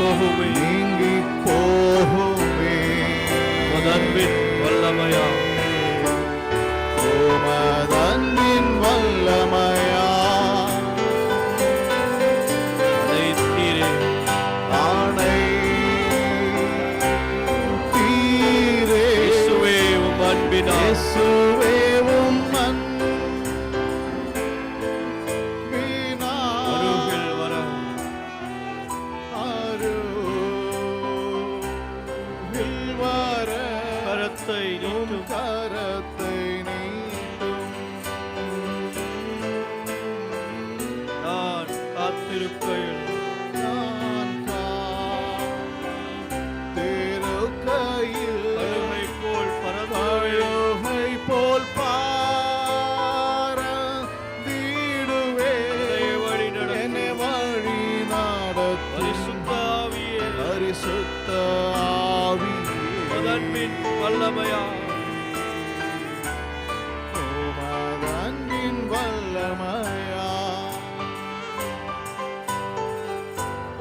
போகுமே நீங்கி போகுமே அன்பின் வல்லமையா உமதன்பின் வல்லமையா அனைத்தீரே ஆணை தீரே இயேசுவே உம் அன்பினா இயேசுவே உம் அருகில் வர அருகில் வர கரத்தை உம் நீட்டும் கரத்தை நீட்டும் நான் காத்திருக்கையில் நான் காத்திருக்கையில் கழுகை போல் பறந்து கழுகை போல் பாரந்திடுவே வழி என்னை நடத்தும் வழி நடத்தும் பரிசுத்த ஆவியே பரிசுத்த ஆவியே அன்பின் வல்லமையா உமதன்பின் வல்லமையா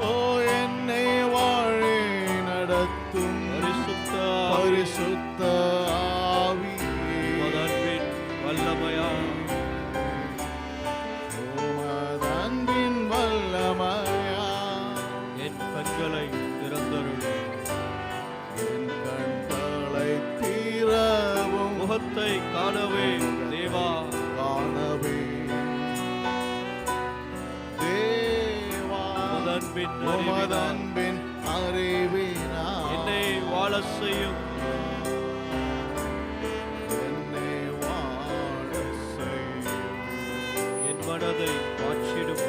ஓ என்னை வழி நடத்தும் பரிசுத்த பரிசுத்த ஆவியே அன்பின் வல்லமையா உமதன்பின் வல்லமையா என் கண்களை திறந்தருள் என் கண்களை தீரவும் முகத்தை காணவே தேவா காணவே தேவா அன்பின் அறிவினால் உமதன்பின் அறிவினா என்னை வாழ செய்யும் என்னை வாழச் செய்யும். என் மனதை மாற்றிடும்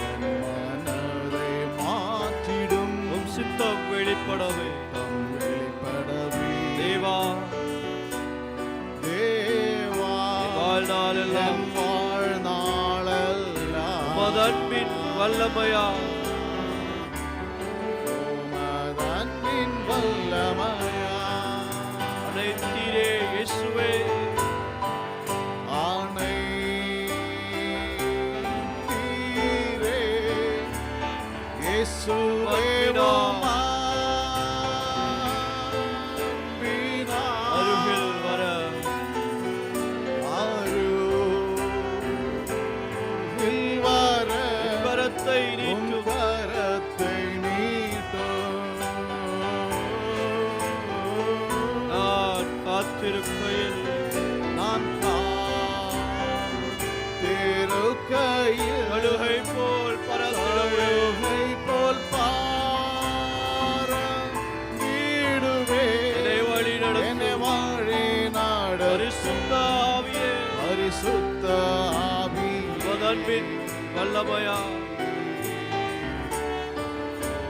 என் மனதை மாற்றிடும் உம் சித்தம் வெளிப்படவே தம் வெளிப்படவே தேவா தேவா என் வாழ்நாளெல்லாம் என் வாழ்நாளெல்லாம் உமது அன்பின் வல்லமையா உமதன்பின் வல்லமையா அனைத்தீரே இயேசுவே ஆணை தீரே இயேசுவே உம்மினா அருகில் வர அருகில் வர கரத்தை உம் நீட்டும் கரத்தை நீட்டும். நான் காத்திருக்கையில் நான் காத்திருக்கையில் கழுகை போல் பறந்திடவே கழுகை போல் பாரந்திடுவே. என்னை வழி என்னை நடத்தும் வழி நடத்தும் பரிசுத்த ஆவியே பரிசுத்த ஆவி உமது அன்பின் வல்லமையா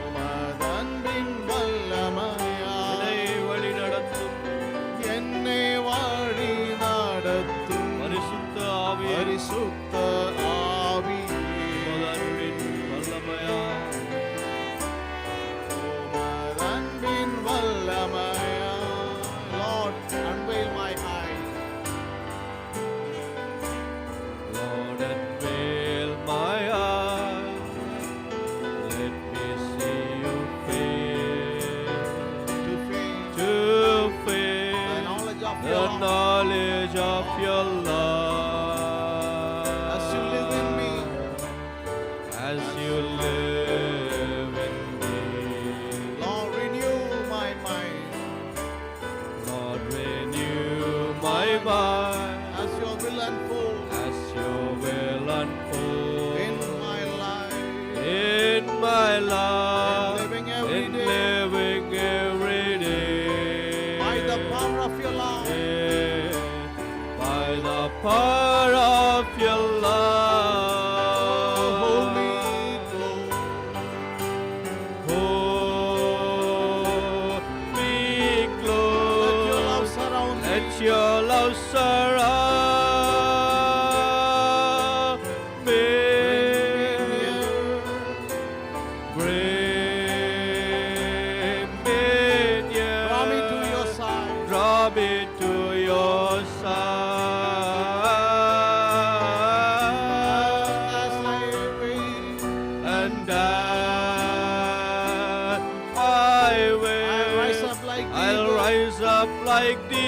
உமதன்பின் வல்லமையா என்னை வழி நடத்தும் என்னை வழி நடத்தும் பரிசுத்த ஆவியே பரிசுத்த ஆவி உமது அன்பின் வல்லமையா உமதன்பின் வல்லமையா. Lord, unveil my eyes. Lord, unveil my eyes. Let me see your face. To feel To the feel knowledge of the your love knowledge of your love as you live in me. as you live in me. Lord, renew my mind Lord, renew my mind as your will unfold as your will unfold in my life. in my life, living every in day. living every day. By the power of your love, By the power of your love, hold me close. hold me Let your close. love surround me. Let your love surround me. Bring me near. Draw me to your side. Draw me to your side. As I wait And I up like the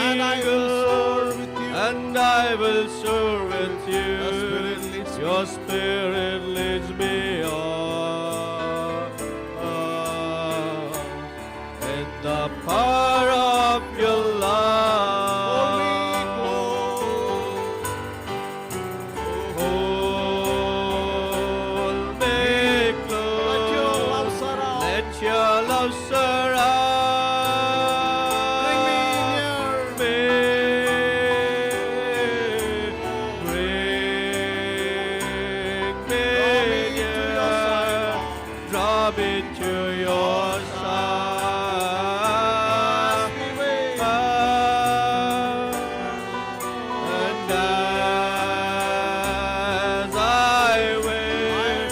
And I will soar with you. and I will soar with you. Your spirit leads me on. In the power of your love. Hold me close. Let your love surround. Let your love surround Bring me near. me. Draw me to your side. And as I wait,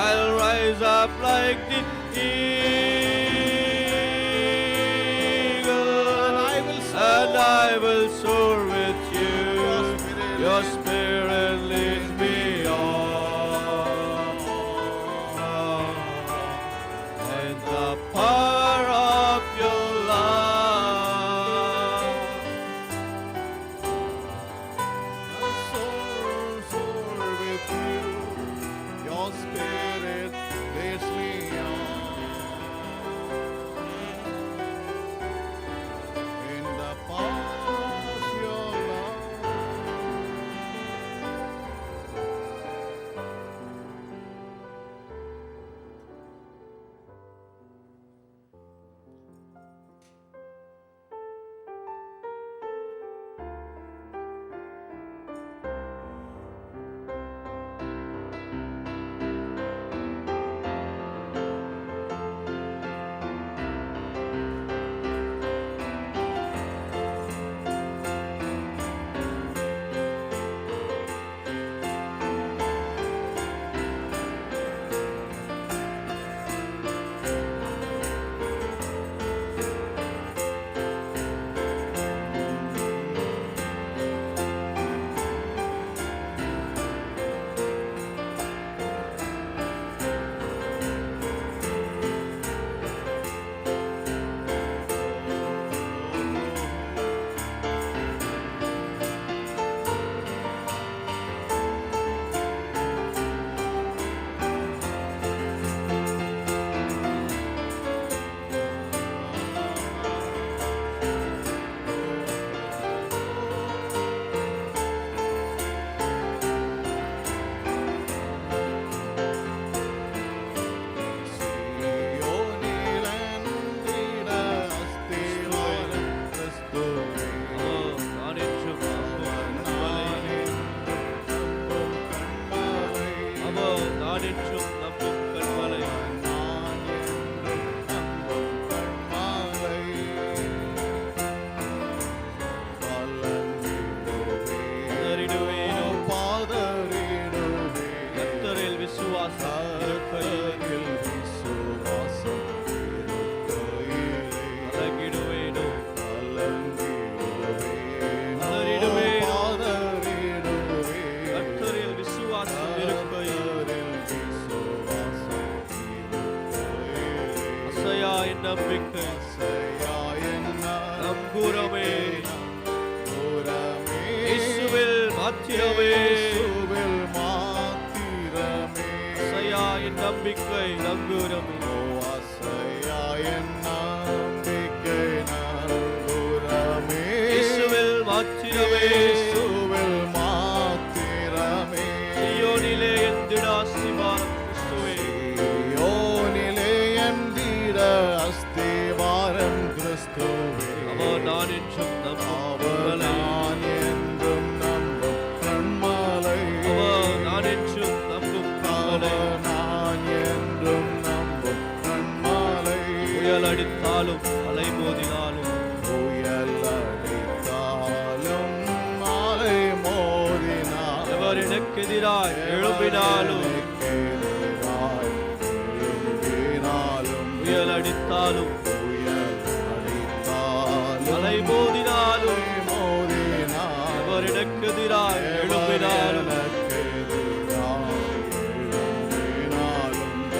I'll rise up like the eagle, and I will soar with you. Your spirit leads me on. In the power of your love. Soar with you. Your spirit leads me on. In the power of your love. நம்பிக்கை நம்புறமே இயேசுவில் மாத்திரமே அசையா என் நம்பிக்கை நம்புறமே இயேசுவில் மாத்திரமே சீயோனிலே எந்திட ஆசீர்வாதம் கிறிஸ்துவே அவர் நான் என்றும் நம்பும் அவர் நான் என்றும் நம்பும் புயல் அடித்தாலும் அலை மோதினாலும் எவர் எனக்கு எதிராய் எழும்பினாலும் புயல் அடித்தாலும் அலை மோதினாலும் எவர் எனக்கு எதிராய் எழும்பினாலும்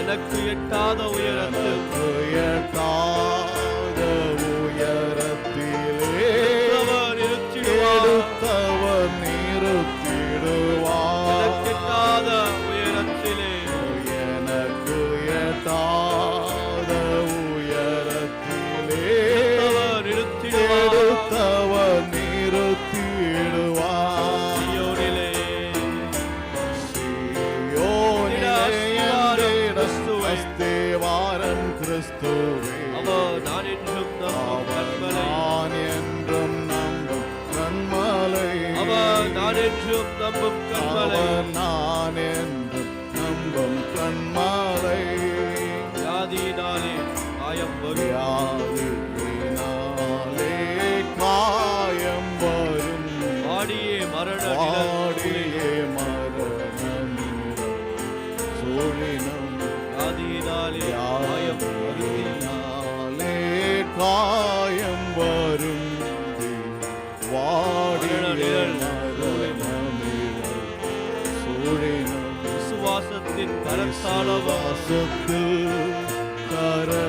என்ன எனக்கு எட்டாத உயரத்தில் எனக்கு எட்டாத உயரத்திலே எடுத்தவர் எடுத்தவர் நிறுத்திடுவார். நிறுத்திடுவார். எனக்கு எட்டாத உயரத்திலே எனக்கு எட்டாத உயரத்திலே எடுத்தவர் நிறுத்திடுவார். எடுத்தவர் நிறுத்திடுவார். சீயோனிலே சீயோனிலே எந்திட அஸ்திவாரம் கிறிஸ்துவே. அவர் நான் என்றும் நம்பும் கன்மலை. நான் என்றும் நம்பும் கன்மலை. அவர் நான் என்றும் நம்பும் கன்மலை. அவர் நான் என்றும் நம்பும் கன்மலை. வியாதியினாலே காயம் வரும். வியாதியினாலே காயம் வரும். வாடியே மரண நிழல் வாடியே மரணம் சூழினும். வியாதியினாலே காயம் வரும். வியாதியினாலே காயம் வரும். வாடியே மரணம் சூழினும். விசுவாசத்தின் கரத்தாளவர் வாசத்தில் கரத்தாலவர்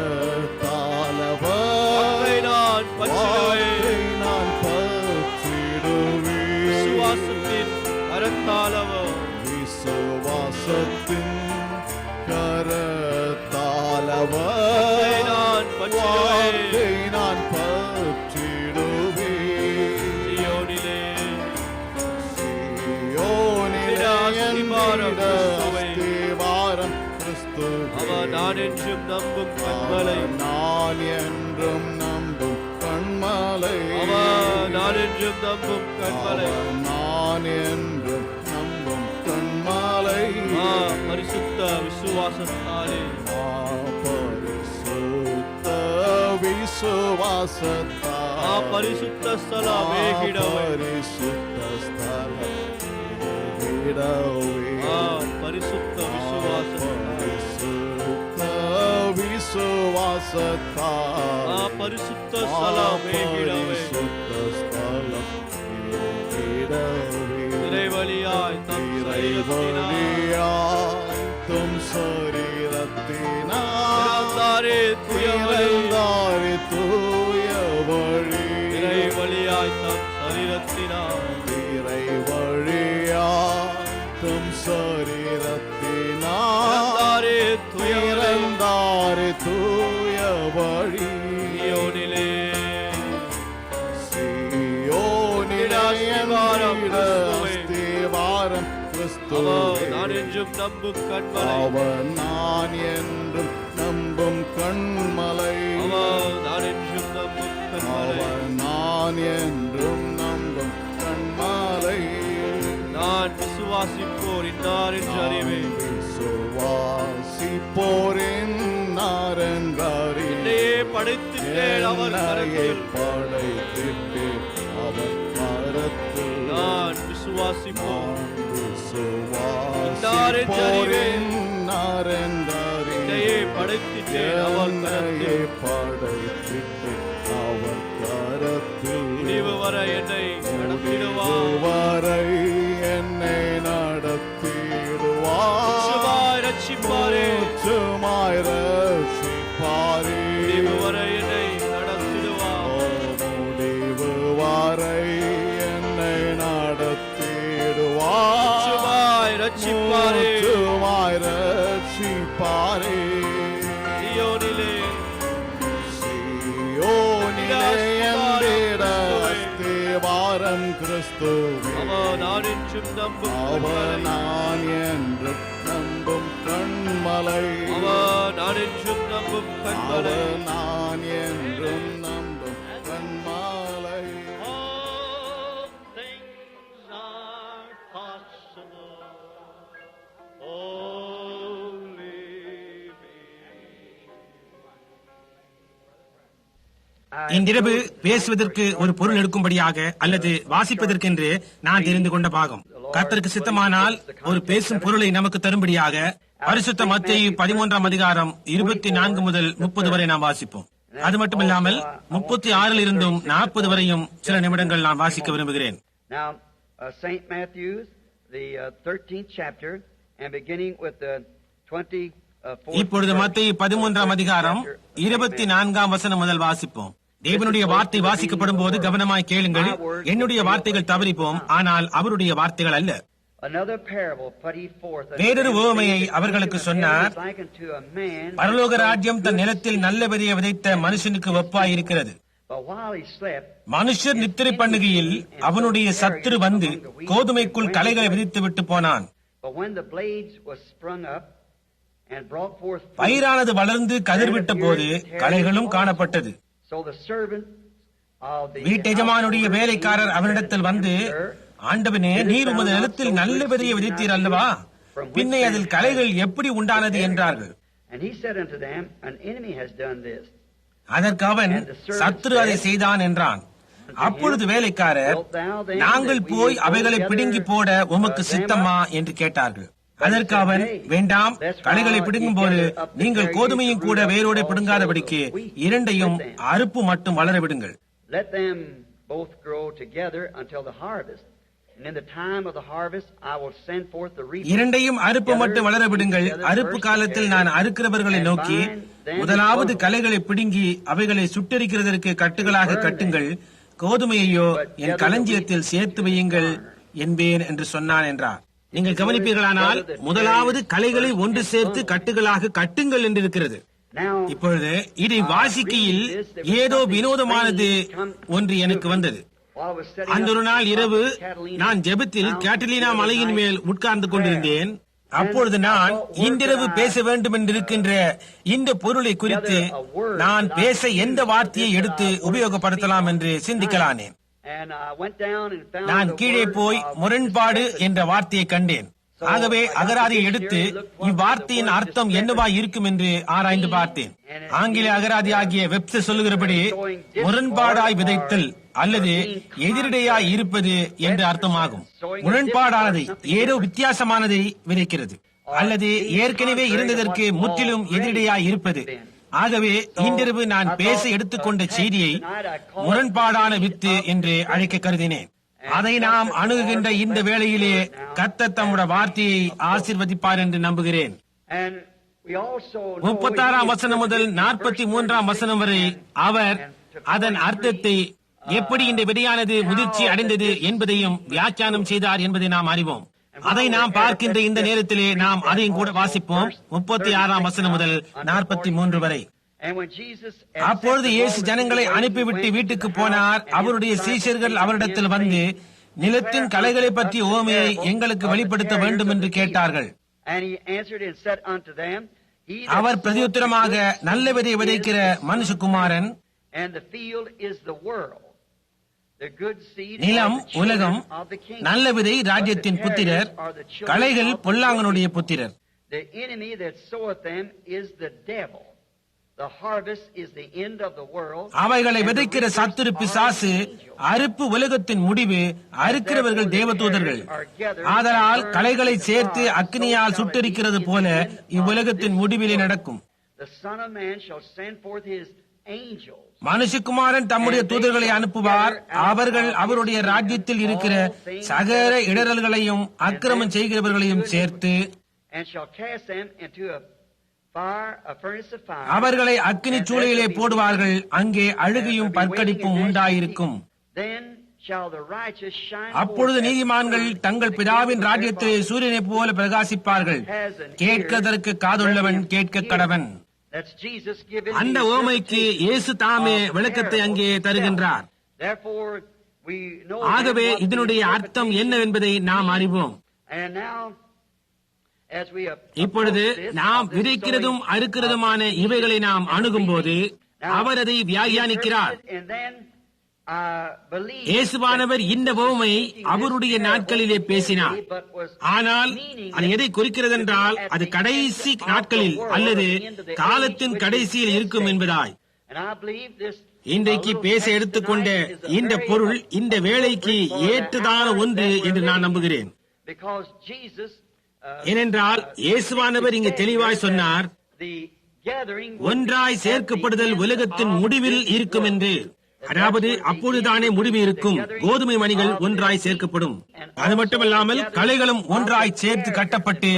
வாக்கை நான் பற்றிடுவேன். வாக்கை நான் பற்றிடுவேன். விசுவாசத்தின் கரத்தாளவர் விசுவாசத்தின் கரத்தாலவர் வாக்கை நான் பற்றிடுவேன். வாக்கை நான் பற்றிடுவேன். சீயோனிலே சீயோனிலே அஸ்திபாரம் எந்திட கிறிஸ்துவே. அஸ்திபாரம் கிறிஸ்துவே. அவர் நான் என்றும் நம்பும் கன்மலை. அவர் நான் என்றும் நம்பும் கன்மலை. அவர் நான் என்றும் நம்பும் கன்மலை. அவர் நான் என்றும் நம்பும் கன்மலை. பரிசுத்த விசுவாசத்தாலே பரிசுத்த விசுவாசத்தால் பரிசுத்த ஸ்தலம் மேகிடவே. பரிசுத்த ஸ்தலம் மேகிடவே. பரிசுத்த விசுவாசத்தால் பரிசுத்த விசுவாசத்தால் பரிசுத்த ஸ்தலம் மேகிடவே. பரிசுத்த ஸ்தலம் மேகிடவே. இறைவழியாய் தம் சரீரத்தினால் இறைவழியாய் தும் சரீரத்தினால் இறந்தாரே தூய வழி. இறந்தாரே தூய வழி. இறைவழியாய் தம் சரீரத்தினால் இறைவழியாய் தும் சரீரத்தினால் இறந்தாரே தூய வழி. இறந்தாரே தூய வழி. சீயோனிலே சீயோனிலே எந்திட அஸ்திவாரம் கிறிஸ்துவே. அவர் நான் என்றும் நம்பும் கன்மலை. அவர் நான் என்றும் நம்பும் கண்மலை. அவர் நான் என்றும் நம்பும் கன்மலை. அவர் நான் என்றும் நம்பும் கண்மலை. நான் விசுவாசிப்போர் இன்னார் என்று அறிவேன். விசுவாசிப்போரின் நாரங்காரி என்னையே படைத்திட்டேன் அவர் கரத்தில். படைத்திட்டேன் அவர் கரத்தில். நான் விசுவாசிப்போர் விசுவாசிப்போரின் நாரங்காரி என்னையே படைத்திட்டேன் அவர் என்னையே கரத்தில். படைத்திட்டேன் அவர் கரத்தில். முடிவு வர என்னை நடத்திடுவார். வரை என்னை நடத்திடுவார். சுமாய் ரட்சிப்பாரே. சுமாய் ரட்சிப்பாரே. முடிவு வர என்னை நடத்திடுவார். முடிவு வரை என்னை நடத்திடுவார். சுமாய் ரட்சிப்பாரே. சுமாய் ரட்சிப்பாரே. சீயோனிலே சீயோனிலே எந்திட அஸ்திவாரம் கிறிஸ்துவே. அவர் நான் என்றும் நம்பும் அவர் கன்மலை. நான் என்றும் நம்பும் கண்மலை. அவர் நான் என்றும் நம்பும் கன்மலை. அவர் நான் என்றும் நம்பும் கண்மலை. All things are possible. Only இன்றிரவு பேசுவதற்கு ஒரு பொருள் எடுக்கும்படியாக அல்லது வாசிப்பதற்கென்று நான் தெரிந்து கொண்ட பாகம். கர்த்தருக்கு சித்தமானால் ஒரு பேசும் பொருளை நமக்கு தரும்படியாக பரிசுத்த மத்தேயு 13ஆம் அதிகாரம் 24 முதல் 30 வரை நாம் வாசிப்போம். அது மட்டுமில்லாமல் 36 இருந்தும் 40 வரையும் சில நிமிடங்கள் நான் வாசிக்க விரும்புகிறேன். Now, St. Matthew's, the 13th chapter, and beginning with the 24th இப்பொழுது மத்தேயு 13ஆம் அதிகாரம் 24ஆம் வசனம் முதல் வாசிப்போம். தேவனுடைய வார்த்தை வாசிக்கப்படும் போது கவனமாய் கேளுங்கள். என்னுடைய வார்த்தைகள் தவறிப்போம், ஆனால் அவருடைய வார்த்தைகள் அல்ல. வேறொரு உவமையை அவர்களுக்கு சொன்னார். பரலோக ராஜ்யம் தன் நிலத்தில் நல்ல விதையை விதைத்த மனுஷனுக்கு ஒப்பாய் இருக்கிறது. மனுஷர் நித்திரை பண்ணுகையில் அவனுடைய சத்துரு வந்து கோதுமைக்குள் களைகளை விதித்து விட்டு போனான். பயிரானது வளர்ந்து கதிர்விட்ட போது களைகளும் காணப்பட்டது. வீட்டெஜமானுடைய வேலைக்காரர் அவனிடத்தில் வந்து, ஆண்டவனே, நீர் உமது நிலத்தில் நல்ல விதையை விதைத்தீர் அல்லவா? பின்னே அதில் களைகள் எப்படி உண்டானது என்றார்கள். அதற்கு அவன், சத்துரு அதை செய்தான் என்றான். அப்பொழுது வேலைக்காரர், நாங்கள் போய் அவைகளை பிடுங்கி போட உமக்கு சித்தமா என்று கேட்டார்கள். அதற்கு அவன், வேண்டாம், களைகளை பிடுங்கும் போது நீங்கள் கோதுமையும் கூட வேரோட பிடுங்காதபடிக்கு இரண்டையும் அறுப்பு மட்டும் வளர விடுங்கள். இரண்டையும் அறுப்பு மட்டும் வளர விடுங்கள். அறுப்பு காலத்தில் நான் அறுக்கிறவர்களை நோக்கி, முதலாவது களைகளை பிடுங்கி அவைகளை சுட்டெரிக்கிறதற்கு கட்டுகளாக கட்டுங்கள், கோதுமையையோ என் களஞ்சியத்தில் சேர்த்து வையுங்கள் என்பேன் என்று சொன்னான் என்றார். நீங்கள் கவனிப்பீர்களானால் முதலாவது களைகளை ஒன்று சேர்த்து கட்டுகளாக கட்டுங்கள் என்று இருக்கிறது. இப்பொழுது இதை வாசிக்கையில் ஏதோ வினோதமானது ஒன்று எனக்கு வந்தது. அந்த ஒரு நாள் இரவு நான் ஜெபத்தில் கேட்டலினா மலையின் மேல் உட்கார்ந்து கொண்டிருந்தேன். அப்பொழுது நான் இன்றிரவு பேச வேண்டும் என்றிருக்கின்ற இந்த பொருளை குறித்து நான் பேச எந்த வார்த்தையை எடுத்து உபயோகப்படுத்தலாம் என்று சிந்திக்கலானேன். நான் கீழே போய் முரண்பாடு என்ற வார்த்தையை கண்டேன். ஆகவே அகராதியை எடுத்து இவ்வார்த்தையின் அர்த்தம் என்னவா இருக்கும் என்று ஆராய்ந்து பார்த்தேன். ஆங்கில அகராதி ஆகிய வெப்சைட் சொல்லுகிறபடி முரண்பாடாய் விதைத்தல் அல்லது எதிரிடையாய் இருப்பது என்று அர்த்தமாகும். முரண்பாடானதை, ஏதோ வித்தியாசமானதை விதைக்கிறது அல்லது ஏற்கனவே இருந்ததற்கு முற்றிலும் எதிரிடையாய் இருப்பது. ஆகவே இன்றிரவு நான் பேச எடுத்துக்கொண்ட செய்தியை முரண்பாடான வித்து என்று அழைக்க கருதினேன். அதை நாம் அணுகுகின்ற இந்த வேளையிலே கர்த்தர் தம்முடைய வார்த்தையை ஆசீர்வதிப்பார் என்று நம்புகிறேன். 36ஆம் வசனம் முதல் 43ஆம் வசனம் வரை அவர் அதன் அர்த்தத்தை, எப்படி இந்த விதையானது முதிர்ச்சி அடைந்தது என்பதையும் வியாக்கியானம் செய்தார் என்பதை நாம் அறிவோம். அதை நாம் பார்க்கின்ற இந்த நேரத்திலே நாம் அதையும் கூட வாசிப்போம். 36ஆம் வசனம் முதல் 43 வரை. அப்பொழுது இயேசு ஜனங்களை அனுப்பிவிட்டு வீட்டுக்கு போனார். அவருடைய சீஷர்கள் அவரிடத்தில் வந்து, நிலத்தின் களைகளை பற்றி உவமையை எங்களுக்கு வெளிப்படுத்த வேண்டும் என்று கேட்டார்கள். அவர் பிரதியுத்தரமாக, நல்ல விதை விதைக்கிற மனுஷகுமாரன், நிலம் உலகம், நல்ல விதை ராஜ்யத்தின் புத்திரர், களைகள் பொல்லாங்கனுடைய புத்திரர். அவைகளை விதைக்கிற சத்துரு பிசாசு, அறுப்பு உலகத்தின் முடிவு, அறுக்கிறவர்கள் தேவதூதர்கள். ஆதலால் களைகளை சேர்த்து அக்னியால் சுட்டெரிக்கிறது போல இவ்வுலகத்தின் முடிவிலே நடக்கும். மனுஷகுமாரன் தம்முடைய தூதர்களை அனுப்புவார். அவர்கள் அவருடைய ராஜ்யத்தில் இருக்கிற சகல இடரல்களையும் அக்கிரமம் செய்கிறவர்களையும் சேர்த்து அவர்களை அக்கினி சூளையிலே போடுவார்கள். அங்கே அழுகையும் பற்கடிப்பும் உண்டாயிருக்கும். அப்பொழுது நீதிமான்கள் தங்கள் பிதாவின் ராஜ்யத்திலே சூரியனை போல பிரகாசிப்பார்கள். கேட்கதற்கு காதுள்ளவன் கேட்க கடவன். அந்த ஓமைக்கு இயேசு தாமே விளக்கத்தை அங்கே தருகின்றார். ஆகவே இதனுடைய அர்த்தம் என்னவென்பதை நாம் அறிவோம். இப்பொழுது நாம் விதைக்கிறதும் அறுக்கிறதுமான இவைகளை நாம் அணுகும் போது அவர் அதை வியாக்கியானிக்கிறார். இயேசுவானவர் இந்த உவமையை அவருடைய நாட்களிலே பேசினார். ஆனால் அது எதை குறிக்கிறது என்றால், அது கடைசி நாட்களில் அல்லது காலத்தின் கடைசியில் இருக்கும் என்பதாய். இன்றைக்கு பேச எடுத்துக்கொண்ட இந்த பொருள் இந்த வேளைக்கு ஏற்றதான ஒன்று என்று நான் நம்புகிறேன். ஏனென்றால் இயேசுவானவர் இங்கு தெளிவாய் சொன்னார், ஒன்றாய் சேர்க்கப்படுதல் உலகத்தின் முடிவில் இருக்கும் என்று. அதாவது அப்பொழுதுதானே முடிவு இருக்கும். கோதுமை மணிகள் ஒன்றாய் சேர்க்கப்படும். அது மட்டுமல்லாமல் களைகளும் ஒன்றாய் சேர்த்து கட்டப்பட்டு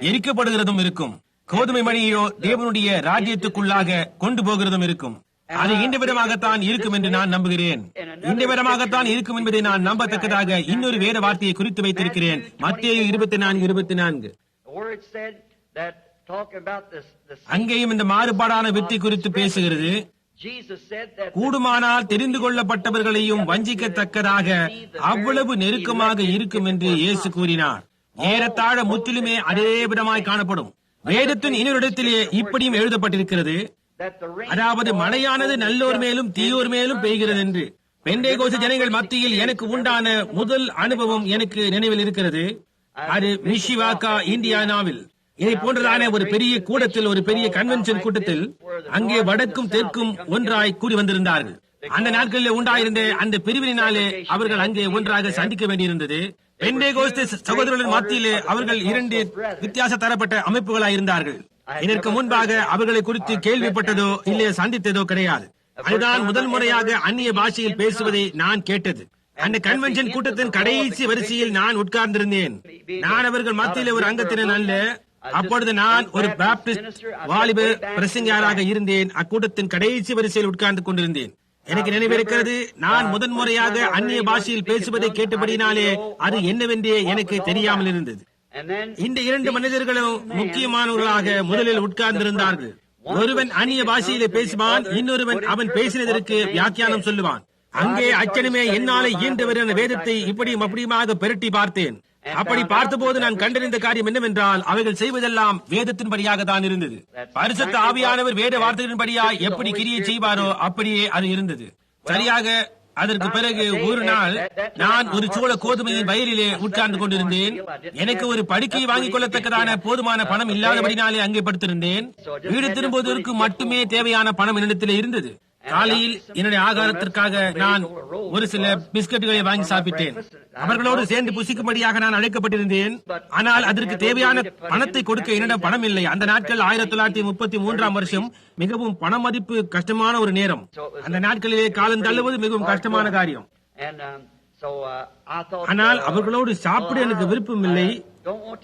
எரிக்கப்படுகிறதும் இருக்கும். கோதுமை மணியோ தேவனுடைய ராஜ்யத்துக்குள்ளாக கொண்டு போகிறதும் இருக்கும். அது இந்த விதமாகத்தான் இருக்கும் என்று நான் நம்புகிறேன். இந்த விதமாகத்தான் இருக்கும் என்பதை நான் நம்பத்தக்கதாக இன்னொரு வேத வார்த்தையை குறித்து வைத்திருக்கிறேன். மத்தேயு 24:24. அங்கேயும் இந்த மாறுபாடான வெற்றி குறித்து பேசுகிறது. கூடுமானால் தெரிந்து கொள்ளப்பட்டவர்களையும் வஞ்சிக்கத்தக்கதாக அவ்வளவு நெருக்கமாக இருக்கும் என்று இயேசு கூறினார். ஏறத்தாழ முற்றிலுமே அதே விதமாய் காணப்படும். வேதத்தின் இன்னொரு இடத்திலே இப்படியும் எழுதப்பட்டிருக்கிறது, அதாவது மழையானது நல்லோர் மேலும் தீயோர் மேலும் பெய்கிறது என்று. பெண்டேகோஸ்து ஜனங்கள் மத்தியில் எனக்கு உண்டான முதல் அனுபவம் எனக்கு நினைவில் இருக்கிறது. அது மிஷிவாகா, இந்தியானாவில். இதை போன்றதான ஒரு பெரிய கூடத்தில், ஒரு பெரிய கன்வென்ஷன் கூட்டத்தில் அங்கே வடக்கும் தெற்கும் ஒன்றாய் கூடி வந்திருந்தார்கள். அந்த நாட்களில் உண்டாயிருந்த அந்த பிரிவினாலே அவர்கள் அங்கே ஒன்றாக சந்திக்க வேண்டியிருந்தது. பெண்டேகோஸ்து சகோதரர்கள் மத்தியிலே அவர்கள் 2 வித்தியாச தரப்பட்ட அமைப்புகளாய் இருந்தார்கள். இதற்கு முன்பாக அவர்களை குறித்து கேள்விப்பட்டதோ இல்லையோ சந்தித்ததோ கிடையாது. அதுதான் முதல் முறையாக அந்நிய பாஷையில் பேசுவதை நான் கேட்டது. அந்த கன்வென்ஷன் கூட்டத்தின் கடைசி வரிசையில் நான் உட்கார்ந்திருந்தேன். நான் அவர்கள் மத்தியில் ஒரு அங்கத்தினர் அல்ல. அப்பொழுது நான் ஒரு பாப்டிஸ்ட் வாலிப பிரசங்கியாராக இருந்தேன். அக்கூட்டத்தின் கடைசி வரிசையில் உட்கார்ந்து கொண்டிருந்தேன். எனக்கு நினைவிருக்கிறது, நான் முதன்முறையாக அந்நிய பாஷையில் பேசுவதை கேட்டபடினாலே அது என்னவென்றே எனக்கு தெரியாமல் இருந்தது. இந்த 2 மனிதர்களும் முக்கியமானவர்களாக முதலில் உட்கார்ந்திருந்தார்கள். ஒருவன் அந்நிய பாஷையிலே பேசுவான், இன்னொருவன் அவன் பேசினதற்கு வியாக்கியானம் சொல்லுவான். அங்கே அச்சனமே என்னாலே இயன்றவர் என வேதத்தை இப்படியும் அப்படியுமாக பெருட்டி பார்த்தேன். அப்படி பார்த்தபோது நான் கண்டறிந்த காரியம் என்னவென்றால், அவைகள் செய்வதெல்லாம் வேதத்தின்படியாக தான் இருந்தது. பரிசுத்த ஆவியானவர் வேத வார்த்தைகளின்படியா எப்படி கிரியை செய்வாரோ அப்படியே அது இருந்தது. சரியாக அதற்கு பிறகு ஒரு நாள் நான் ஒரு சோள கோதுமையின் வயலிலே உட்கார்ந்து கொண்டிருந்தேன். எனக்கு ஒரு படுக்கையை வாங்கிக் கொள்ளத்தக்கதான போதுமான பணம் இல்லாதபடினாலே அங்கே படுத்திருந்தேன். வீடு திரும்புவதற்கு மட்டுமே தேவையான பணம் என்னிடத்திலே இருந்தது. காலையில் என்னுடைய ஆகாரத்திற்காக நான் ஒரு சில பிஸ்கட்டுகளை வாங்கி சாப்பிட்டேன். அவர்களோடு சேர்ந்து புசிக்கும்படியாக நான் அழைக்கப்பட்டிருந்தேன். ஆனால் அதற்கு தேவையான பணத்தை கொடுக்க என்னிடம் பணம் இல்லை. அந்த நாட்கள் 1933ஆம் வருஷம். மிகவும் பண மதிப்பு கஷ்டமான ஒரு நேரம். அந்த நாட்களிலே காலம் தள்ளுவது மிகவும் கஷ்டமான காரியம். ஆனால் அவர்களோடு சாப்பிட எனக்கு விருப்பம் இல்லை.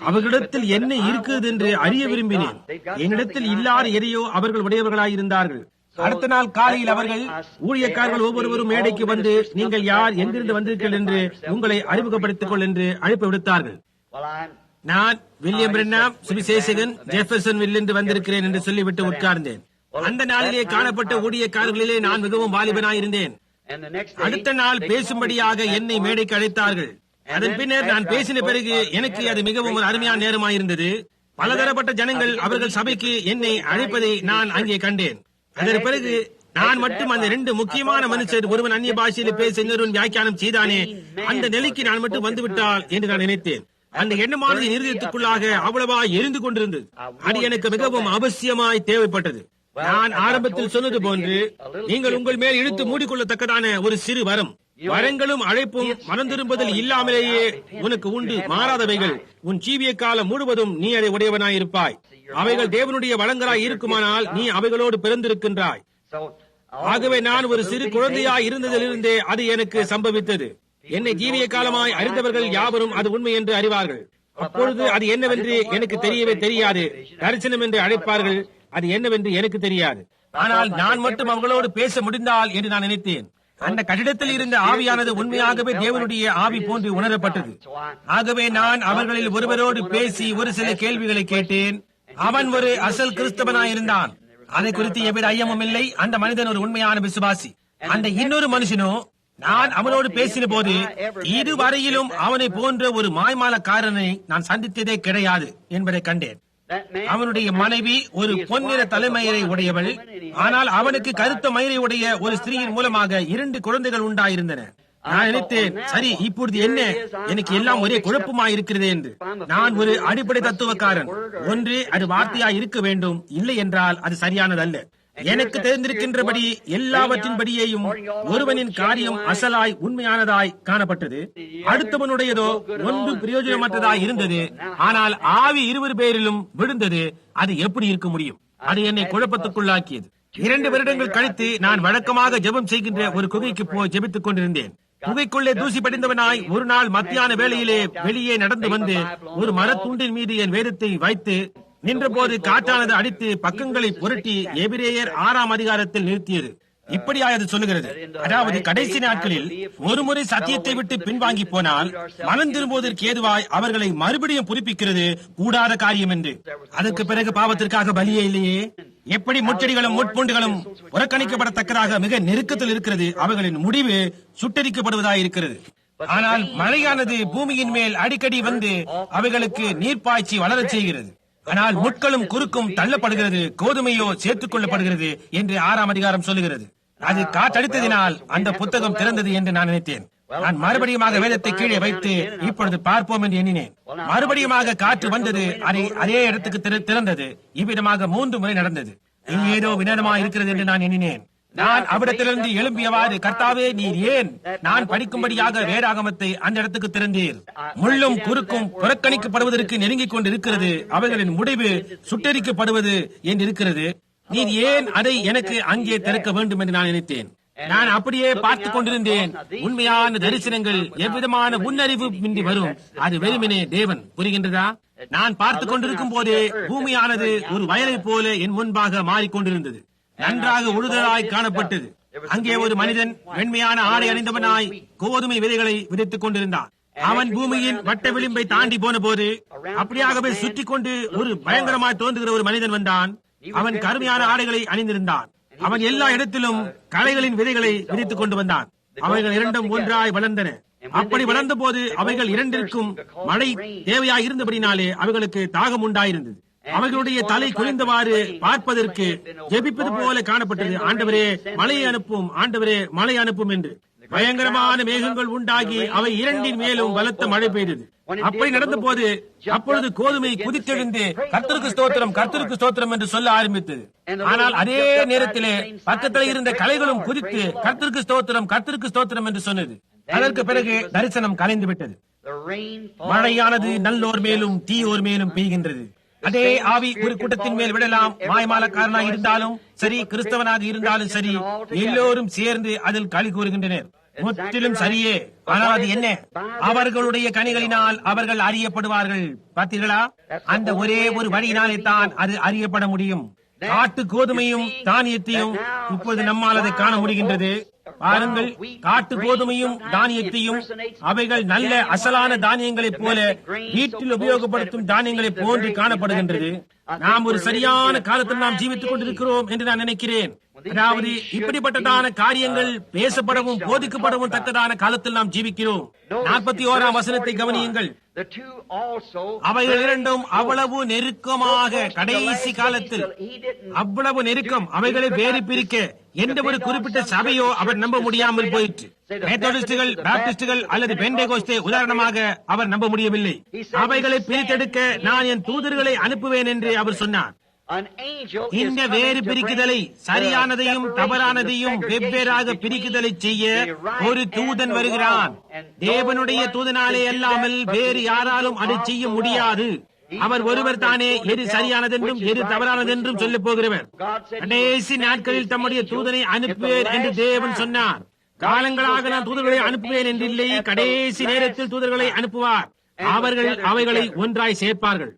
அவர்களிடத்தில் என்ன இருக்கிறது என்று அறிய விரும்பினேன். என்னிடத்தில் இல்லாத எதையோ அவர்கள் உடையவர்களாய் இருந்தார்கள். அடுத்த நாள் காலையில் அவர்கள் ஊழியக்காரர்கள் ஒவ்வொருவரும் மேடைக்கு வந்து, நீங்கள் யார், எங்கிருந்து வந்தீர்கள் என்று உங்களை அறிமுகப்படுத்திக் கொள் என்று அழைப்பு விடுத்தார்கள். நான் வில்லியம் பிரென்னாம், சுவிசேஷகன், ஜெஃபர்சன் வில்லிருந்து வந்திருக்கிறேன் என்று சொல்லிவிட்டு உட்கார்ந்தேன். அந்த நாளிலே காணப்பட்ட ஊழியக்காரர்களிலே நான் மிகவும் வாலிபனாயிருந்தேன். அடுத்த நாள் பேசும்படியாக என்னை மேடைக்கு அழைத்தார்கள். அதன் பின்னர் நான் பேசின பிறகு எனக்கு அது மிகவும் ஒரு அருமையான நேரமாயிருந்தது. பலதரப்பட்ட ஜனங்கள் அவர்கள் சபைக்கு என்னை அழைப்பதை நான் அங்கே கண்டேன். அதன் பிறகு நான் மட்டும் அந்த 2 முக்கியமான மனுஷர், ஒருவன் அந்நிய பாஷையில பேச இன்னொருவன் வியாக்கியானம் செய்தானே, அந்த நிலைக்கு நான் மட்டும் வந்துவிட்டால் என்று நான் நினைத்தேன். அந்த எண்ணமானது இருதயத்துக்குள்ளாக அவ்வளவா எரிந்து கொண்டிருந்தது. அது எனக்கு மிகவும் அவசியமாய் தேவைப்பட்டது. நான் ஆரம்பத்தில் சொன்னது போன்று, நீங்கள் உங்கள் மேல் இழுத்து மூடிக்கொள்ளத்தக்கதான ஒரு சிறு வரம், வரங்களும் அழைப்பும் மனம் திரும்புதல் இல்லாமலேயே உனக்கு உண்டு. மாறாதவைகள் உன் ஜீவிய காலம் முழுவதும் நீ அதை உடையவனாயிருப்பாய். அவைகள் தேவனுடைய வளங்களாய் இருக்குமானால் நீ அவைகளோடு பிறந்திருக்கின்றாய். ஆகவே நான் ஒரு சிறு குழந்தையாய் இருந்ததிலிருந்தே அது எனக்கு சம்பவித்தது. என்னை ஜீவிய காலமாய் அறிந்தவர்கள் யாவரும் அது உண்மை என்று அறிவார்கள். அப்பொழுது அது என்னவென்று எனக்கு தெரியவே தெரியாது. தரிசனம் என்று அழைப்பார்கள், அது என்னவென்று எனக்கு தெரியாது. ஆனால் நான் மட்டும் அவர்களோடு பேச முடிந்தால் என்று நான் நினைத்தேன். அந்த கட்டிடத்தில் இருந்த ஆவியானது உண்மையாகவே தேவனுடைய ஆவி போன்று உணரப்பட்டது. ஆகவே நான் அவர்களில் ஒருவரோடு பேசி ஒரு சில கேள்விகளை கேட்டேன். அவன் ஒரு அசல் கிறிஸ்தவனாயிருந்தான். அதை குறித்து எவ்வித ஐயமும் இல்லை. அந்த மனிதன் ஒரு உண்மையான விசுவாசி. அந்த இன்னொரு மனுஷனோ, நான் அவனோடு பேசின போது இதுவரையிலும் அவனை போன்ற ஒரு மாய்மாலக்காரனை நான் சந்தித்ததே கிடையாது என்பதை கண்டேன். அவனுடைய மனைவி ஒரு பொன்னிற தலைமயிரை உடையவள். ஆனால் அவனுக்கு கருத்த மயிரை உடைய ஒரு ஸ்திரீயின் மூலமாக 2 குழந்தைகள் உண்டாயிருந்தன. நான் நினைத்தேன், சரி, இப்பொழுது என்ன, எனக்கு எல்லாம் ஒரே குழப்பமாய் இருக்கிறது என்று. நான் ஒரு அடிப்படை தத்துவக்காரன். ஒன்று, அது வார்த்தையாய் இருக்க வேண்டும், இல்லை என்றால் அது சரியானதல்ல. எனக்கு தெரிந்திருக்கின்றபடி எல்லாவற்றின்படியேயும் ஒருவனின் காரியம் அசலாய் உண்மையானதாய் காணப்பட்டது. அடுத்தவனுடையதோ ஒன்று பிரயோஜனமற்றதாய் இருந்தது. ஆனால் ஆவி 2 பேரிலும் விழுந்தது. அது எப்படி இருக்க முடியும்? அது என்னை குழப்பத்துக்குள்ளாக்கியது. 2 வருடங்கள் கழித்து நான் வழக்கமாக ஜெபம் செய்கின்ற ஒரு குகைக்கு போய் ஜெபித்துக் கொண்டிருந்தேன். குகைக்குள்ளே தூசி படிந்தவனாய் ஒரு நாள் மத்தியான வேளையிலே வெளியே நடந்து வந்து ஒரு மரத்துண்டின் மீது என் வேதத்தை வைத்து நின்றபோது காற்றானது அடித்து பக்கங்களை புரட்டி எபிரேயர் 6ஆம் அதிகாரத்தில் நிறுத்தியது. இப்படியா அது சொல்லுகிறது, அதாவது கடைசி நாட்களில் ஒருமுறை சத்தியத்தை விட்டு பின்வாங்கி போனால் மனம் திரும்புவதற்கு ஏதுவாய் அவர்களை மறுபடியும் புதுப்பிக்கிறது கூடாத காரியம் என்று. அதற்கு பிறகு பாவத்திற்காக பலியே இல்லையே. எப்படி முச்செடிகளும் முட்பூண்டுகளும் புறக்கணிக்கப்படத்தக்கதாக மிக நெருக்கத்தில் இருக்கிறது, அவைகளின் முடிவு சுட்டரிக்கப்படுவதாய் இருக்கிறது. ஆனால் மழையானது பூமியின் மேல் அடிக்கடி வந்து அவைகளுக்கு நீர்ப்பாய்ச்சி வளரச் செய்கிறது. ஆனால் முட்களும் குறுக்கும் தள்ளப்படுகிறது, கோதுமையோ சேர்த்துக் கொள்ளப்படுகிறது என்று 6ஆம் அதிகாரம் சொல்லுகிறது. அது காற்றடித்ததினால் அந்த புத்தகம் திறந்தது என்று நான் நினைத்தேன். நான் மறுபடியுமாக வேதத்தை கீழே வைத்து இப்பொழுது பார்ப்போம் என்று எண்ணினேன். மறுபடியுமாக காற்று வந்தது, அதே இடத்துக்கு திறந்தது. இவ்விதமாக 3 முறை நடந்தது. இது ஏதோ வினோதமாக இருக்கிறது என்று நான் எண்ணினேன். நான் அவ்விடத்திலிருந்து எழும்பியவாறு, கர்த்தாவே, நீர் ஏன் நான் படிக்கும்படியாக வேதாகமத்தை அந்த இடத்துக்கு திறந்தீர்? முள்ளும் குறுக்கும் புறக்கணிக்கப்படுவதற்கு நெருங்கிக் கொண்டு இருக்கிறது, அவைகளின் முடிவு சுட்டரிக்கப்படுவது என்று இருக்கிறது. நீர் ஏன் அதை எனக்கு அங்கே திறக்க வேண்டும் என்று நான் நினைத்தேன். நான் அப்படியே பார்த்துக் கொண்டிருந்தேன். உண்மையான தரிசனங்கள் எவ்விதமான முன்னறிவு இன்றி வரும். அது வெறுமனே தேவன். புரிகின்றதா? நான் பார்த்துக் கொண்டிருக்கும் போதே பூமியானது ஒரு வயலை போல என் முன்பாக மாறிக்கொண்டிருந்தது. நன்றாக உழுதலாய் காணப்பட்டது. அங்கே ஒரு மனிதன் வெண்மையான ஆடை அணிந்தவனாய் கோதுமை விதைகளை விதைத்துக் கொண்டிருந்தான். அவன் பூமியின் வட்ட விளிம்பை தாண்டி போன போது அப்படியாகவே சுற்றி கொண்டு ஒரு பயங்கரமாய் தோன்றுகிற ஒரு மனிதன் வந்தான். அவன் கருமையான ஆடைகளை அணிந்திருந்தான். அவன் எல்லா இடத்திலும் களைகளின் விதைகளை விதைத்துக் கொண்டு வந்தான். அவைகள் இரண்டும் ஒன்றாய் வளர்ந்தன. அப்படி வளர்ந்த போது அவைகள் இரண்டிற்கும் மழை தேவையாய் இருந்தபடினாலே அவைகளுக்கு தாகம் உண்டாயிருந்தது. அவர்களுடைய தலை குனிந்தவாறு பார்ப்பதற்கு ஜெபிப்பது போல காணப்பட்டது. ஆண்டவரே மழையை அனுப்பும், ஆண்டவரே மழை அனுப்பும் என்று. பயங்கரமான மேகங்கள் உண்டாகி அவை இரண்டின் மேலும் பலத்த மழை பெய்தது. அப்படி நடந்த போது அப்பொழுது கோதுமை குதித்தெழுந்து கர்த்தருக்கு ஸ்தோத்திரம், கர்த்தருக்கு ஸ்தோத்திரம் என்று சொல்ல ஆரம்பித்தது. ஆனால் அதே நேரத்திலே பக்கத்தில் இருந்த கலைகளும் குதித்து கர்த்தருக்கு ஸ்தோத்திரம், கர்த்தருக்கு ஸ்தோத்திரம் என்று சொன்னது. அதற்கு பிறகு தரிசனம் கலைந்து விட்டது. மழையானது நல்லோர் மேலும் தீயோர் மேலும் பெய்கின்றது. அதே ஆவி ஒரு கூட்டத்தின் மேல் விடலாம். மாயமாலக்காரனாக இருந்தாலும் சரி, கிறிஸ்தவனாக இருந்தாலும் சரி, எல்லோரும் சேர்ந்து அதில் களி கூறுகின்றனர். முற்றிலும் சரியே. ஆனால் அது என்ன? அவர்களுடைய கனிகளினால் அவர்கள் அறியப்படுவார்கள். பார்த்தீர்களா? அந்த ஒரே ஒரு வழியினாலே தான் அது அறியப்பட முடியும். காட்டு கோதுமையும் தானியத்தையும் இப்பொழுது நம்மால் அதை காண முடிகின்றது. பாருங்கள், காட்டு கோதுமையும் தானியத்தையும் அவைகள் நல்ல அசலான தானியங்களைப் போல வீட்டில் உபயோகப்படுத்தும் தானியங்களைப் போன்று காணப்படுகின்றது. நாம் ஒரு சரியான காலத்தில் நாம் ஜீவித்துக் கொண்டிருக்கிறோம் என்று நான் நினைக்கிறேன். அதாவது இப்படிப்பட்டதான காரியங்கள் பேசப்படவும் போதிக்கப்படவும் தக்கதான காலத்தில் நாம் ஜீவிக்கிறோம். 41ஆம் வசனத்தை கவனியுங்கள். அவைகள் இரண்டும் அவ்வளவு நெருக்கமாக, கடைசி காலத்தில் அவ்வளவு நெருக்கம். அவைகளை வேறு பிரிக்க எந்த ஒரு குறிப்பிட்ட சபையோ அவர் நம்ப முடியாமல் போயிற்று. மெத்தடிஸ்டுகள், பாப்டிஸ்டுகள் அல்லது பெண்டேகோஸ்தே உதாரணமாக அவர் நம்ப முடியவில்லை. அவைகளை பிரித்தெடுக்க நான் என் தூதர்களை அனுப்புவேன் என்று அவர் சொன்னார். இந்த வேறு பிரிக்குதலை, சரியானதையும் தவறானதையும் வெவ்வேறாக பிரிக்குதலை செய்ய ஒரு தூதன் வருகிறான். தேவனுடைய தூதனாலே அல்லாமல் வேறு யாராலும் அதை செய்ய முடியாது. அவர் ஒருவர் தானே எது சரியானதென்றும் எது தவறானதென்றும் சொல்லப் போகிறவர். கடைசி நாட்களில் தம்முடைய தூதனை அனுப்புவேன் என்று தேவன் சொன்னார். காலங்களாக நான் தூதர்களை அனுப்புவேன் என்று இல்லை. கடைசி நேரத்தில் தூதர்களை அனுப்புவார். அவர்கள் அவைகளை ஒன்றாய் சேர்ப்பார்கள்.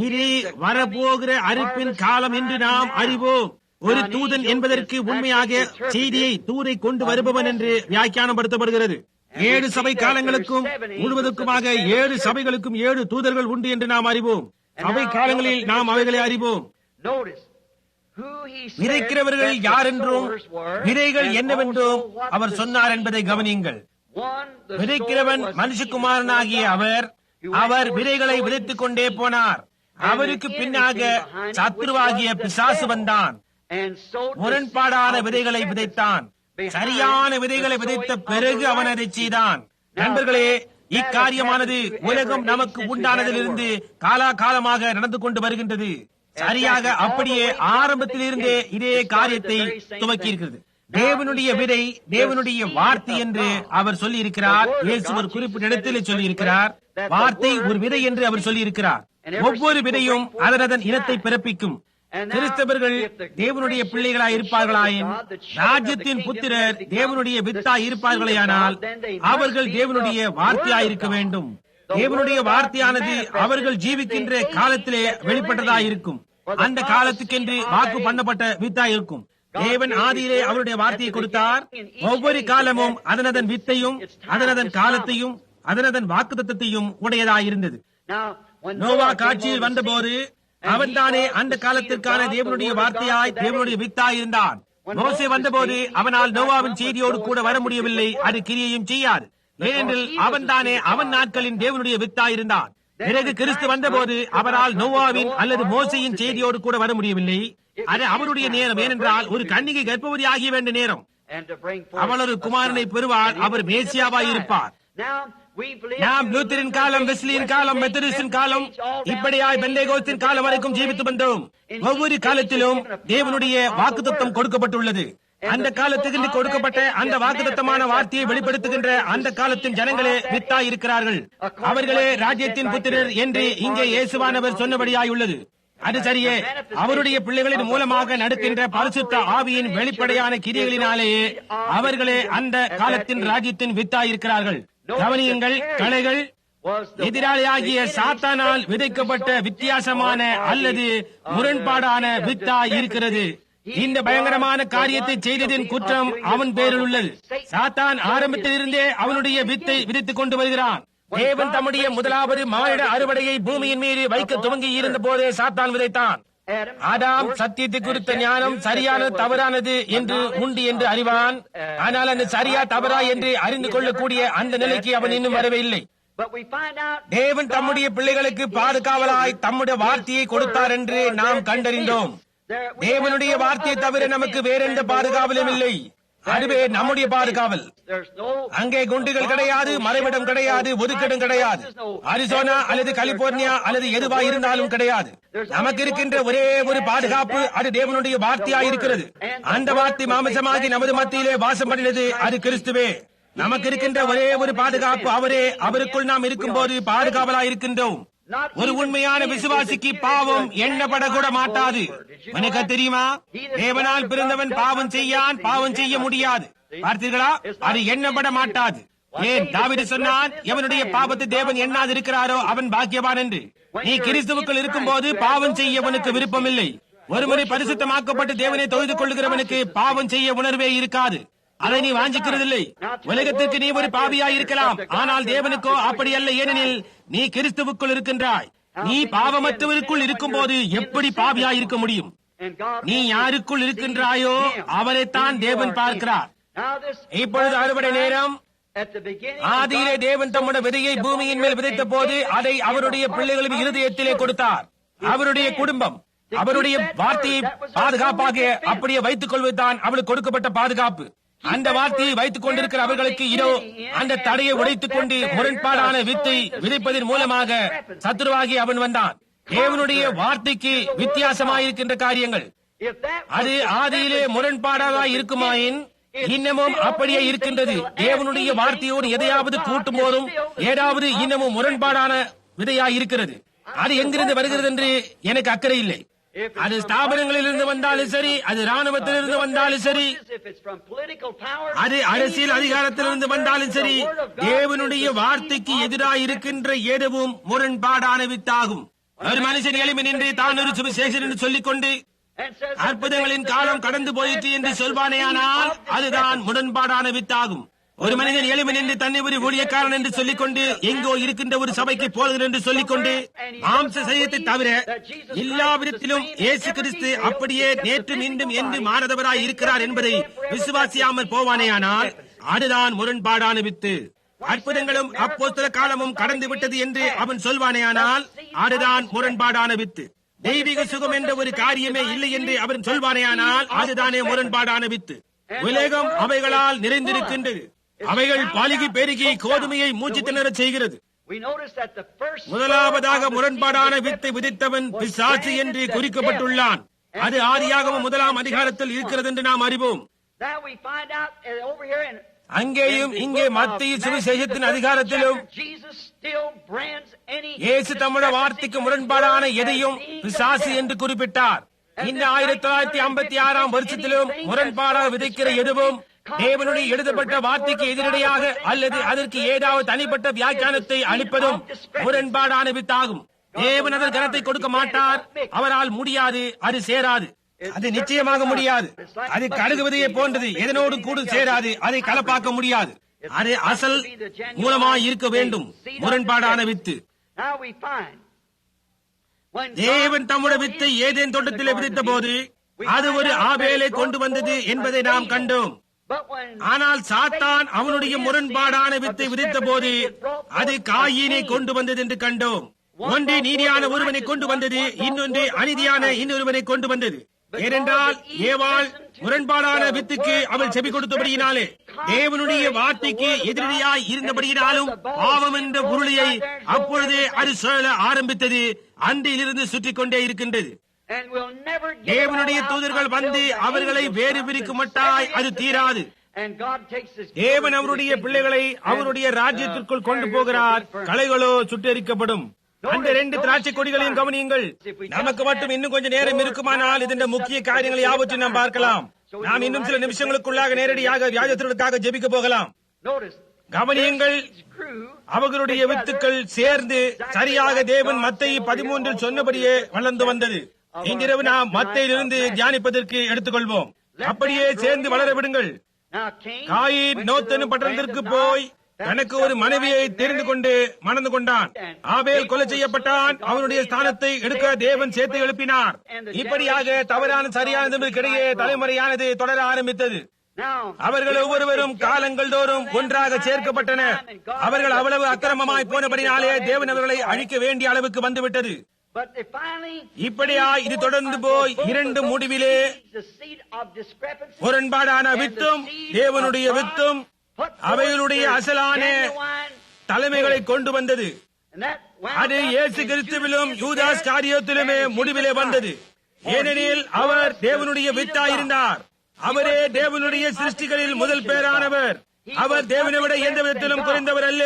இது வரப்போகிற அறுப்பின் காலம் என்று நாம் அறிவோம். ஒரு தூதன் என்பதற்கு உண்மையாக செய்தியை தூரை கொண்டு வருபவன் என்று வியாக்கியானப்படுத்தப்படுகிறது. 7 சபை காலங்களுக்கும் முழுவதற்குமாக 7 சபைகளுக்கும் 7 தூதர்கள் உண்டு என்று நாம் அறிவோம். சபை காலங்களில் நாம் அவைகளை அறிவோம். விதைக்கிறவர்கள் யார் என்றும் விதைகள் என்னவென்றும் அவர் சொன்னார் என்பதை கவனியுங்கள். விதைக்கிறவன் மனுஷகுமாரனாகிய அவர் விதைகளை விதைத்துக் கொண்டே போனார். அவருக்கு பின்னாக சத்ருவாகிய பிசாசு வந்தான். முரண்பாடான விதைகளை விதைத்தான். சரியான விதைகளை விதைத்த பிறகு அவன் அதை செய்தான். நண்பர்களே, இக்காரியமானது உலகம் நமக்கு உண்டானதிலிருந்து காலாகாலமாக நடந்து கொண்டு வருகின்றது. சரியாக அப்படியே ஆரம்பத்தில் இருந்தே இதே காரியத்தை துவக்கி இருக்கிறது. தேவனுடைய விதை, தேவனுடைய வார்த்தை என்று அவர் சொல்லி இருக்கிறார். இயேசு ஒரு குறிப்பிட்ட இடத்தில் சொல்லி இருக்கிறார். வார்த்தை ஒரு விதை என்று அவர் சொல்லி இருக்கிறார். ஒவ்வொரு விதையும் அதன் இனத்தை பிறப்பிக்கும். கிறிஸ்தவர்கள் தேவனுடைய பிள்ளைகளாய் இருப்பார்களாயின், ராஜ்யத்தின் புத்திரர் தேவனுடைய வித்தாய் இருப்பார்களேயானால் அவர்கள் தேவனுடைய வார்த்தையாய் இருக்க வேண்டும். தேவனுடைய வார்த்தையானது அவர்கள் ஜீவிக்கின்ற காலத்திலே வெளிப்பட்டதாயிருக்கும். அந்த காலத்துக்கென்று வாக்கு பண்ணப்பட்ட வித்தாயிருக்கும். தேவன் ஆதியிலே அவருடைய வார்த்தையை கொடுத்தார். ஒவ்வொரு காலமும் அதனதன் வித்தையும் அதனதன் காலத்தையும் அதனதன் வாக்குத்தத்தத்தையும் உடையதாயிருந்தது. நோவா காட்சியில் வந்தபோது அவன் தானே அந்த காலத்திற்கான தேவனுடைய வார்த்தையாய் தேவனுடைய வித்தாய் இருந்தான். மோசே வந்தபோது அவனால் நோவாவின் செய்தியோடு கூட வர முடியவில்லை. அது கிரியையும் செய்யாது. ஏனென்றால் அவன் தானே அவன் நாட்களின் தேவனுடைய வித்தாய் இருந்தான். பிறகு கிறிஸ்து வந்தபோது அவரால் நோவாவின் அல்லது மோசையின் செய்தியோடு கூட வர முடியவில்லை. அது அவருடைய நேரம். ஏனென்றால் ஒரு கன்னிகை கர்ப்பவதி ஆகிய வேண்டிய நேரம். அவள் ஒரு குமாரனை பெறுவாள். அவர் மேசியாவாய் இருப்பார். நாம் லூத்தரின் காலம், வெஸ்லியின் காலம், மெத்தடிஸ்டின் காலம், இப்படியாய் பெந்தேகோஸ்தின் காலம் வரைக்கும் ஜீவித்து வந்தோம். ஒவ்வொரு காலத்திலும் தேவனுடைய வாக்குத்தத்தம் கொடுக்கப்பட்டுள்ளது. அந்த காலத்துக்கு கொடுக்கப்பட்ட அந்த வாக்குத்தத்தமான வார்த்தையை வெளிப்படுத்துகின்ற அந்த காலத்தின் ஜனங்களே வித்தாய் இருக்கிறார்கள். அவர்களே ராஜ்யத்தின் புத்திரர் என்று இங்கே இயேசுவானவர் சொன்னபடியாயுள்ளது. அது சரியே. அவருடைய பிள்ளைகளின் மூலமாக நடக்கின்ற பரிசுத்த ஆவியின் வெளிப்படையான கிரியைகளினாலேயே அவர்களே அந்த காலத்தின் ராஜ்யத்தின் வித்தாய் இருக்கிறார்கள். கவனியுங்கள், களைகள் எதிராளியாகிய சாத்தானால் விதைக்கப்பட்ட வித்தியாசமான அல்லது முரண்பாடான வித்தாய் இருக்கிறது. இந்த பயங்கரமான காரியத்தை செய்ததின் குற்றம் அவன் பேரில் உள்ளது. சாத்தான் ஆரம்பத்திலிருந்தே அவனுடைய வித்தை விதைத்துக் கொண்டு வருகிறான். தேவன் தம்முடைய முதலாவது மானிட அறுவடையை பூமியின் மீது வைக்க துவங்கி இருந்த போதே சாத்தான் விதைத்தான். ஆதாம் சத்தியத்தை குறித்த ஞானம் சரியானது தவறானது என்று உண்டு என்று அறிவான். ஆனால் அந்த சரியா தவறா என்று அறிந்து கொள்ளக்கூடிய அந்த நிலைக்கு அவன் இன்னும் வரவே இல்லை. தேவன் தம்முடைய பிள்ளைகளுக்கு பாதுகாவலாய் தம்முடைய வார்த்தையை கொடுத்தார் என்று நாம் கண்டறிந்தோம். தேவனுடைய வார்த்தையை தவிர நமக்கு வேறெந்த பாதுகாவலும் இல்லை. அதுவே நம்முடைய பாதுகாவல். அங்கே குண்டுகள் கிடையாது, மறைவிடம் கிடையாது, ஒதுக்கிடம் கிடையாது. அரிசோனா அல்லது கலிபோர்னியா அல்லது எதுவா இருந்தாலும் கிடையாது. நமக்கு இருக்கின்ற ஒரே ஒரு பாதுகாப்பு அது தேவனுடைய வார்த்தையாய் இருக்கிறது. அந்த வார்த்தை மாமிசமாகி நமது மத்தியிலே வாசம் பண்ணினது. அது கிறிஸ்துவே. நமக்கு இருக்கின்ற ஒரே ஒரு பாதுகாப்பு அவரே. அவருக்குள் நாம் இருக்கும் போது பாதுகாவலாய் இருக்கின்றோம். ஒரு உண்மையான விசுவாசிக்கு பாவம் எண்ணப்படக்கூட மாட்டாது. உனக்கு தெரியுமா, தேவனால் பிறந்தவன் பாவம் செய்யான், பாவம் செய்ய முடியாது. பார்த்தீர்களா? அது எண்ணப்பட மாட்டாது. ஏன் தாவீது சொன்னான், எவனுடைய பாவத்தை தேவன் எண்ணாது இருக்கிறாரோ அவன் பாக்கியவான் என்று. நீ கிறிஸ்துவுக்குள் இருக்கும் போது பாவம் செய்ய உனக்கு விருப்பம் இல்லை. ஒருமுறை பரிசுத்தமாக்கப்பட்டு தேவனை தொழுது கொள்ளுகிறவனுக்கு பாவம் செய்ய உணர்வே இருக்காது. அதை நீ வாஞ்சிக்கிறதில்லை. உலகத்திற்கு நீ ஒரு பாவியாய் இருக்கலாம், ஆனால் தேவனுக்கோ அப்படி அல்ல. ஏனெனில் நீ கிறிஸ்துவுக்குள் இருக்கின்றாய். நீ பாவமற்றவருக்குள் இருக்கும் போது எப்படி பாவியாய் இருக்க முடியும்? நீ யாருக்குள் இருக்கின்றாயோ அவரைத்தான் தேவன் பார்க்கிறார். இப்பொழுது அறுவடை நேரம். ஆதியிலே தேவன் தம்முடைய விதையை பூமியின் மேல் விதைத்த போது அதை அவருடைய பிள்ளைகளின் இருதயத்திலே கொடுத்தார். அவருடைய குடும்பம் அவருடைய வார்த்தையை பாதுகாப்பாக அப்படியே வைத்துக் கொள்வதுதான் அவளுக்கு கொடுக்கப்பட்ட பாதுகாப்பு. அந்த வார்த்தையை வைத்துக் கொண்டிருக்கிற அவர்களுக்கு இதோ அந்த தடையை உடைத்துக் கொண்டு முரண்பாடான வித்தை விதைப்பதன் மூலமாக சத்துருவாகி அவன் வந்தான். தேவனுடைய வார்த்தைக்கு வித்தியாசமாயிருக்கின்ற காரியங்கள் அது ஆதியிலே முரண்பாடாக இருக்குமாயின் இன்னமும் அப்படியே இருக்கின்றது. தேவனுடைய வார்த்தையோடு எதையாவது கூட்டும் போதும் ஏதாவது இன்னமும் முரண்பாடான விதையாய் இருக்கிறது. அது எங்கிருந்து வருகிறது என்று எனக்கு அக்கறை இல்லை. அது ஸ்தாபனங்களில் இருந்து வந்தாலும் சரி, அது ராணுவத்திலிருந்து வந்தாலும் சரி, அது அரசியல் அதிகாரத்திலிருந்து வந்தாலும் சரி, தேவனுடைய வார்த்தைக்கு எதிராக இருக்கின்ற எதுவும் முரண்பாடான வித்தாகும். ஒரு மனுஷன் எளிமை நின்று தான் ஒரு சுவிசேஷன் என்று சொல்லிக் கொண்டு அற்புதங்களின் காலம் கடந்து போயிற்று என்று சொல்வானேயானால் அதுதான் முரண்பாடான வித்தாகும். ஒரு மனிதன் எளிமை நின்று தன்னை ஒரு ஊழியக்காரன் என்று சொல்லிக் கொண்டு எங்கோ இருக்கின்ற ஒரு சபைக்கு போகிறேன் என்று சொல்லிக் கொண்டு மாம்ச சரீரத்தை தவிர எல்லா விதத்திலும் இயேசு கிறிஸ்து அப்படியே நேற்று மீண்டும் என்று மாறதவராய் இருக்கிறார் என்பதை விசுவாசியாமல் போவானேயானால் அதுதான் முரண்பாடான வித்து. அற்புதங்களும் அப்போஸ்தல காலமும் கடந்து விட்டது என்று அவன் சொல்வானேயானால் அதுதான் முரண்பாடான வித்து. தெய்வீக சுகம் என்ற ஒரு காரியமே இல்லை என்று அவன் சொல்வானேயானால் அதுதானே முரண்பாடான வித்து. உலகம் அவைகளால் நிறைந்திருக்கின்றது. அவைகள் பலுகி பெருகி கோதுமையை மூச்சு திணறச் செய்கிறது. முதலாவதாக முரண்பாடான வித்தை விதைத்தவன் பிசாசு என்று குறிக்கப்பட்டுள்ளான். அது ஆதியாகமம் 1ஆம் அதிகாரத்தில் இருக்கிறது என்று நாம் அறிவோம். அங்கேயும் இங்கே மத்திய சுவிசேஷத்தின் அதிகாரத்திலும் இயேசு தம்முடைய வார்த்தைக்கு முரண்பாடான எதையும் பிசாசு என்று குறிப்பிட்டார். இந்த 1956ஆம் வருஷத்திலும் முரண்பாடாக விதைக்கிற எதுவும் தேவனுடைய எழுதப்பட்ட வார்த்தைக்கு எதிரடையாக அல்லது அதற்கு ஏதாவது தனிப்பட்ட வியாக்கியானத்தை அளிப்பதும் முரண்பாடான வித்தாகும். தேவன் அதன் கனத்தை கொடுக்க மாட்டார். அவரால் முடியாது. அது சேராது. அது நிச்சயமாக முடியாது. அது கடுகு விதையை போன்றது. எதனோடு கூட சேராது. அதை கலப்பாக்க முடியாது. அது அசல் மூலமாய் இருக்க வேண்டும். முரண்பாடான வித்து. தேவன் தம்முடைய வித்தை ஏதேன் தோட்டத்தில் விதித்த போது அது ஒரு ஆபேலை கொண்டு வந்தது என்பதை நாம் கண்டோம். ஆனால் சாத்தான் அவனுடைய முரண்பாடான வித்தை விதித்த போது அது காயீனை கொண்டு வந்தது என்று கண்டோம். ஒன்று நீதியான ஒருவனை கொண்டு வந்தது, இன்னொன்று அநீதியான இன்னொருவனை கொண்டு வந்தது. ஏனென்றால் ஏவாள் முரண்பாடான வித்துக்கு அவள் செவி கொடுத்தபடியினாலே, தேவனுடைய வார்த்தைக்கு எதிரடியாய் இருந்தபடியினாலும் பாவம் என்ற உருளையை அப்பொழுதே அது சுழல ஆரம்பித்தது. அன்றிலிருந்து சுற்றி கொண்டே இருக்கின்றது. தேவனுடைய தூதர்கள் வந்து அவர்களை வேறு பிரிக்கும் மட்டாய் அது தீராது. தேவன் அவருடைய பிள்ளைகளை அவருடைய ராஜ்யத்திற்குள் கொண்டு போகிறார். களைகளோ சுட்டெரிக்கப்படும். அந்த 2 திராட்சை கொடிகளையும் கவனியுங்கள். நமக்கு மட்டும் இன்னும் கொஞ்சம் நேரம் இருக்குமானால் இதன் முக்கிய காரியங்களை யாவற்றையும் நாம் பார்க்கலாம். நாம் இன்னும் சில நிமிஷங்களுக்குள்ளாக நேரடியாக வியாஜத்திற்காக ஜெபிக்க போகலாம். கவனியுங்கள், அவர்களுடைய வித்துக்கள் சேர்ந்து சரியாக தேவன் மத்தேயு 13 சொன்னபடியே வளர்ந்து வந்தது. இன்றிரவு நாம் மத்தேயிலிருந்து தியானிப்பதற்கு எடுத்துக்கொள்வோம். அப்படியே சேர்ந்து வளர விடுங்கள். காயீன் நோத்தனு பட்டணத்திற்கு போய் தனக்கு ஒரு மனைவியை தெரிந்து கொண்டு மணந்து கொண்டான். ஆபேல் கொலை செய்யப்பட்டான். அவனுடைய ஸ்தானத்தை எடுக்க தேவன் சேர்த்து எழுப்பினார். இப்படியாக தவறான சரியானதுக்கிடையே தலைமுறையானது தொடர ஆரம்பித்தது. அவர்கள் ஒவ்வொருவரும் காலங்கள் தோறும் ஒன்றாக சேர்க்கப்பட்டனர். அவர்கள் அவ்வளவு அக்கிரமமாய் போனபடினாலே தேவன் அவர்களை அழிக்க வேண்டிய அளவுக்கு வந்துவிட்டது. இப்படியா இது தொடர்ந்து போய் 2 முடிவிலே முரண்பாடான வித்தும் தேவனுடைய வித்தும் அவைகளுடைய அசலான தலைமைகளை கொண்டு வந்தது. அது இயேசு கிறிஸ்துவிலும் யூதாஸ் காரியத்திலுமே முடிவிலே வந்தது. ஏனெனில் அவர் தேவனுடைய வித்தாயிருந்தார். அவரே தேவனுடைய சிருஷ்டிகளில் முதல் பேரானவர். அவர் தேவனை விட எந்த விதத்திலும் குறைந்தவர் அல்ல.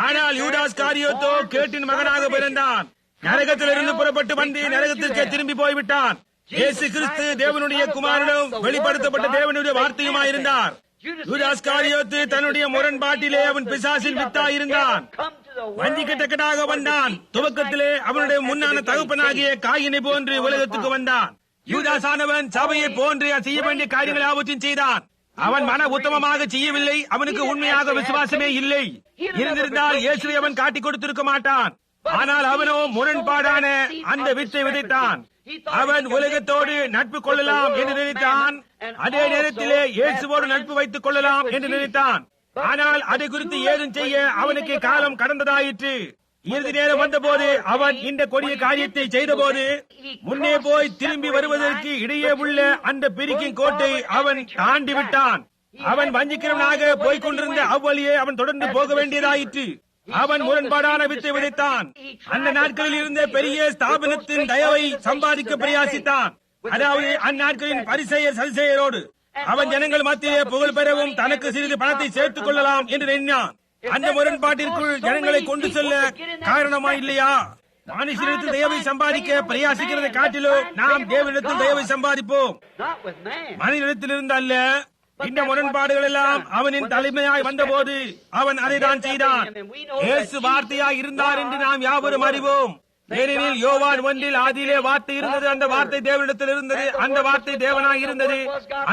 ஆனால் யூதாஸ் காரியோத்தோ கேட்டின் மகனாக பிறந்தான். நரகத்திலிருந்து புறப்பட்டு வந்து நரகத்திற்கு திரும்பி போய்விட்டான். இயேசு கிறிஸ்து தேவனுடைய குமாரனும் வெளிப்படுத்தப்பட்ட தேவனுடைய வார்த்தையுமாயிருந்தார். யூதாஸ் காரியோத்து தன்னுடைய முரண்பாட்டிலே அவன் பிசாசின் வித்தாயிருந்தான். வஞ்சிக்கத்தக்கதாக வந்தான். துவக்கத்திலே அவனுடைய முன்னான தகப்பனாகிய காயினை போன்று உலகத்துக்கு வந்தான். யூதாசானவன் சபையை போன்று செய்ய வேண்டிய காரியங்களை யாவற்றையும் செய்தான். அவன் மன உத்தமமாக செய்யவில்லை. அவனுக்கு உண்மையாக விசுவாசமே இல்லை. இருந்திருந்தால் இயேசுவை அவன் காட்டிக் கொடுத்திருக்க மாட்டான். ஆனால் அவனோ முரண்பாடான அந்த வித்தை விதைத்தான். அவன் உலகத்தோடு நட்பு கொள்ளலாம் என்று நினைத்தான். அதே நேரத்திலே இயேசுவோடு நட்பு வைத்துக் கொள்ளலாம் என்று நினைத்தான். ஆனால் அதை குறித்து ஏதும் செய்ய அவனுக்கு காலம் கடந்ததாயிற்று. இறுதி நேரம் வந்தபோது அவன் இந்த கொடிய காரியத்தை செய்தபோது முன்னே போய் திரும்பி வருவதற்கு இடையே உள்ள அந்த பிரிக்கும் கோட்டை அவன் தாண்டி விட்டான். அவன் வஞ்சிக்கிறவனாக போய்க் கொண்டிருந்த அவ்வழியே அவன் தொடர்ந்து போக வேண்டியதாயிற்று. அவன் முரண்பாடான வித்தை விதைத்தான். அந்த நாட்களில் இருந்த பெரிய ஸ்தாபனத்தின் தயவை சம்பாதிக்க பிரயாசித்தான். அதாவது அந்நாட்களின் பரிசெயர் சதிசெயரோடு அவன் ஜனங்கள் மத்தியே புகழ் பெறவும் தனக்கு சிறிது பணத்தை சேர்த்துக் கொள்ளலாம் என்று எண்ணினான். அந்த முரண்பாட்டிற்குள் ஜனங்களை கொண்டு செல்ல காரணமா இல்லையா? மனுஷனிடத்தில் தயவை சம்பாதிக்க பிரயாசிக்கிறதை காட்டிலும் நாம் தேவனிடத்தில் தயவை சம்பாதிப்போம். மனிதனிடத்திலிருந்து அல்ல. இந்த முரண்பாடுகள் எல்லாம் அவனின் தலைமையாய் வந்தபோது அவன் அதைதான் செய்தான். இயேசு வார்த்தையாய் இருந்தார் என்று நாம் யாவரும் அறிவோம். ஏனெனில் யோவான் 1 ஆதியிலே வார்த்தை இருந்தது, அந்த வார்த்தை தேவனிடத்தில் இருந்தது, அந்த வார்த்தை தேவனாய் இருந்தது,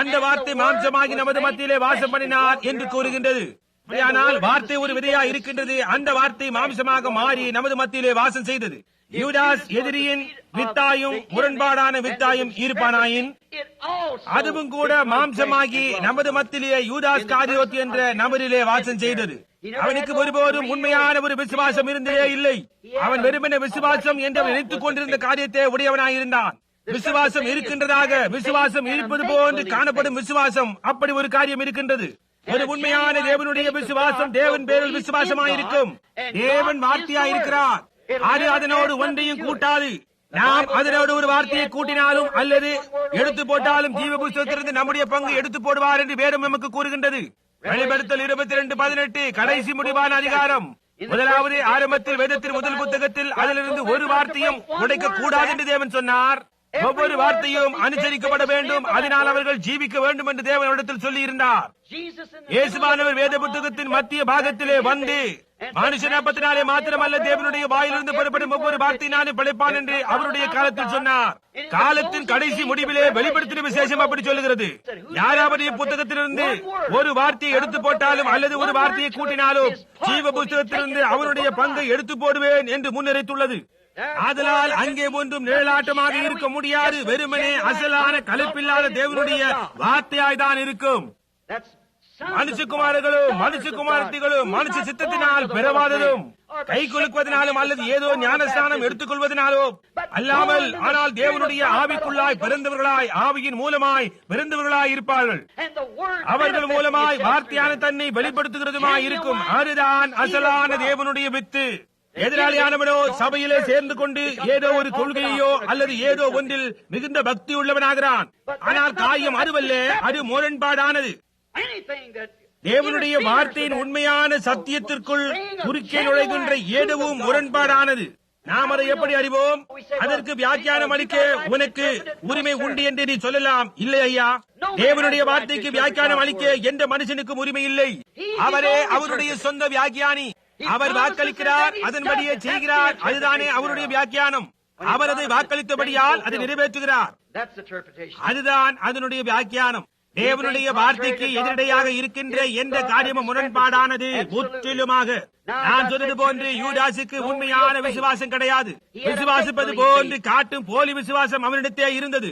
அந்த வார்த்தை மாம்சமாகி நமது மத்தியிலே வாசம் பண்ணினார் என்று கூறுகின்றது. ஆனால் வார்த்தை ஒரு விதையா இருக்கின்றது. அந்த வார்த்தை மாம்சமாக மாறி நமது மத்தியிலே வாசம் செய்தது. யூதாஸ் எதிரியின் வித்தாயும் முரண்பாடான வித்தாயும் இருப்பானாயின் அதுவும் கூட மாம்சமாகி நமது மத்தியிலே யூதாஸ் காரியோத் என்ற நபரிலே வாசம் செய்தது. அவனுக்கு ஒருபோதும் உண்மையான ஒரு விசுவாசம் இருந்ததே இல்லை. அவன் வெறுமனே விசுவாசம் என்று நினைத்துக் கொண்டிருந்த காரியத்தை உடையவனாயிருந்தான். விசுவாசம் இருக்கின்றதாக, விசுவாசம் இருப்பது போன்று காணப்படும் விசுவாசம், அப்படி ஒரு காரியம் இருக்கின்றது. ஒரு உண்மையான தேவனுடைய விசுவாசம் தேவன் பேரில் விசுவாசமாயிருக்கும். தேவன் வார்த்தையாயிருக்கிறார். அது அதனோடு ஒன்றையும் கூட்டாது. நாம் அதனோடு ஒரு வார்த்தையை கூட்டினாலும் அல்லது எடுத்து போட்டாலும் ஜீவ புஸ்தகத்திலிருந்து நம்முடைய பங்கு எடுத்து போடுவார் என்று வேதம் நமக்கு கூறுகின்றது. வெளிப்படுத்தல் 22:18 கடைசி முடிவான அதிகாரம். முதலாவது ஆரம்பத்தில் வேதத்தின் முதல் புத்தகத்தில் அதிலிருந்து ஒரு வார்த்தையும் உடைக்க கூடாது என்று தேவன் சொன்னார். ஒவ்வொரு வார்த்தையும் அனுசரிக்கப்பட வேண்டும், அதனால் அவர்கள் ஜீவிக்க வேண்டும் என்று தேவனிடத்தில் சொல்லி இருந்தார். இயேசுவானவர் வேத புத்தகத்தின் மத்திய பாகத்திலே வந்து மனுஷன் அப்பத்தினாலே மாத்திரமல்ல தேவனுடைய வாயிலிருந்து புறப்படும் ஒவ்வொரு வார்த்தையினாலும் பிழைப்பான் என்று அவருடைய காலத்தில் சொன்னார். காலத்தின் கடைசி முடிவிலே வெளிப்படுத்தின விசேஷம் அப்படி சொல்லுகிறது. யாராவது புத்தகத்திலிருந்து ஒரு வார்த்தையை எடுத்து போட்டாலும் அல்லது ஒரு வார்த்தையை கூட்டினாலும் ஜீவ புத்தகத்திலிருந்து அவருடைய பங்கை எடுத்து போடுவேன் என்று முன்னறித்துள்ளது. ஆதலால் அங்கே ஒன்றும் நிழலாட்டமாக இருக்க முடியாது, வெறுமனே அசலான கலப்பில்லாத தேவனுடைய வார்த்தையாய் தான் இருக்கும். மனுஷகுமாரர்களும் மனுஷகுமாரத்திகளும் மனுஷ சித்தத்தினால் பெறவாததும் கை குலுக்குவதனாலும் அல்லது ஏதோ ஞானஸ்தானம் எடுத்துக் கொள்வதனாலோ அல்லாமல், ஆனால் தேவனுடைய ஆவிக்குள்ளாய் பிறந்தவர்களாய் ஆவியின் மூலமாய் பிறந்தவர்களாய் இருப்பார்கள். அவர்கள் மூலமாய் வார்த்தையான தன்னை வெளிப்படுத்துகிறதுமாய் இருக்கும். அதுதான் அசலான தேவனுடைய வித்து. எதிராளியானவனோ சபையிலே சேர்ந்து கொண்டு ஏதோ ஒரு கொள்கையோ அல்லது ஏதோ ஒன்றில் மிகுந்த பக்தி உள்ளவனாகிறான். ஆனால் காரியம் அதுவல்ல, அது முரண்பாடானது. தேவனுடைய வார்த்தையின் உண்மையான சத்தியத்திற்குள் குறுக்கே நுழைகின்ற ஏதுவும் முரண்பாடானது. நாம் அதை எப்படி அறிவோம்? அதற்கு வியாக்கியானம் அளிக்க உனக்கு உரிமை உண்டு என்று நீ சொல்லலாம். இல்லை ஐயா, தேவனுடைய வார்த்தைக்கு வியாக்கியானம் அளிக்க எந்த மனுஷனுக்கும் உரிமை இல்லை. அவரே அவருடைய சொந்த வியாக்கியானி. அவர் வாக்களிக்கிறார், அதன்படியே செய்கிறார். அதுதானே அவருடைய வியாக்கியானம். அவர் அதை வாக்களித்தபடியால் அதை நிறைவேற்றுகிறார். அதுதான் அதனுடைய வியாக்கியானம். தேவனுடைய வார்த்தைக்கு எதிரடையாக இருக்கின்ற எந்த காரியமும் முரண்பாடானது முற்றிலுமாக. நான் சொன்னது போன்று யூதாசுக்கு உண்மையான விசுவாசம் கிடையாது. விசுவாசிப்பது போன்று காட்டும் போலி விசுவாசம் அவனிடத்தே இருந்தது.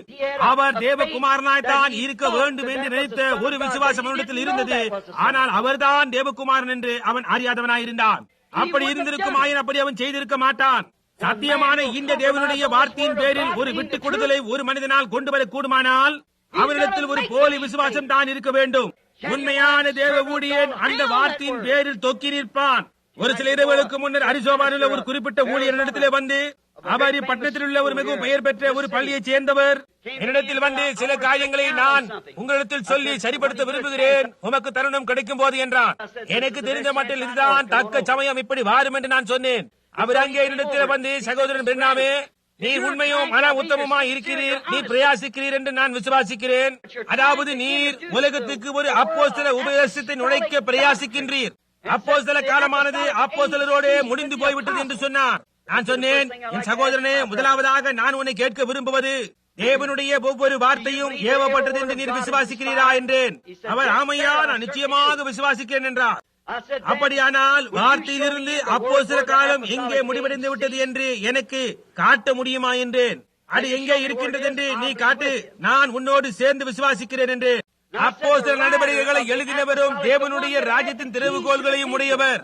அவர் தேவகுமாரனாய் தான் இருக்க வேண்டும் என்று நினைத்த ஒரு விசுவாசம் அவனிடத்தில் இருந்தது. ஆனால் அவர்தான் தேவகுமாரன் என்று அவன் அறியாதவனாய் இருந்தான். அப்படி இருந்திருக்கும் ஆயின் அப்படி அவன் செய்திருக்க மாட்டான். சத்தியமான இந்த தேவனுடைய வார்த்தையின் பேரில் ஒரு விட்டுக் கொடுதலை ஒரு மனிதனால் கொண்டு வர கூடுமானால் அவரிடத்தில் ஒரு போலி விசுவாசம் தான் இருக்க வேண்டும். உண்மையான தேவ ஊழியன் அந்த வார்த்தையின் பேரில் தொக்கி நிற்பான். ஒரு சில இரவுகளுக்கு முன்னர் அரிசோபானில் ஒரு குறிப்பிட்ட ஊழியரிடத்திலே வந்து, அவர் இப்பட்டணத்தில் உள்ள ஒரு மிகவும் பெயர் பெற்ற ஒரு பள்ளியைச் சேர்ந்தவர், என்னிடத்தில் வந்து சில காரியங்களை நான் உங்களிடத்தில் சொல்லி சரிப்படுத்த விரும்புகிறேன், உமக்கு தருணம் கிடைக்கும் போது என்றான். எனக்கு தெரிந்த மட்டில் இதுதான் தக்க சமயம், இப்படி வாரும் என்று நான் சொன்னேன். அவர் அங்கே என்னிடத்தில் வந்து, சகோதரன் பிரணாமே, நீர் உண்மையும் மன உத்தமமாய் இருக்கிறீர், நீர் பிரயாசிக்கிறீர் என்று நான் விசுவாசிக்கிறேன். அதாவது நீர் உலகத்துக்கு ஒரு அப்போஸ்தல உபதேசத்தை நுழைக்க பிரயாசிக்கின்றீர். அப்போஸ்தல காலமானது அப்போஸ்தலரோடு முடிந்து போய்விட்டது என்று சொன்னார். நான் சொன்னேன், என் சகோதரனே, முதலாவதாக நான் உன்னை கேட்க விரும்புவது தேவனுடைய ஒவ்வொரு வார்த்தையும் ஏவப்பட்டது என்று நீர் விசுவாசிக்கிறீரா என்றேன். அவர் ஆமையா, நான் நிச்சயமாக விசுவாசிக்கிறேன் என்றார். அப்படியானால் வார்த்தையிலிருந்து அப்போஸ்தல காலம் எங்கே முடிவடைந்து விட்டது என்று எனக்கு காட்ட முடியுமா என்றேன். அது எங்கே இருக்கின்றது என்று நீ காட்டு, நான் உன்னோடு சேர்ந்து விசுவாசிக்கிறேன் என்று. அப்போஸ்தல நடவடிக்கைகளை எழுதினவரும் தேவனுடைய ராஜ்யத்தின் திறவுகோள்களையும் உடையவர்.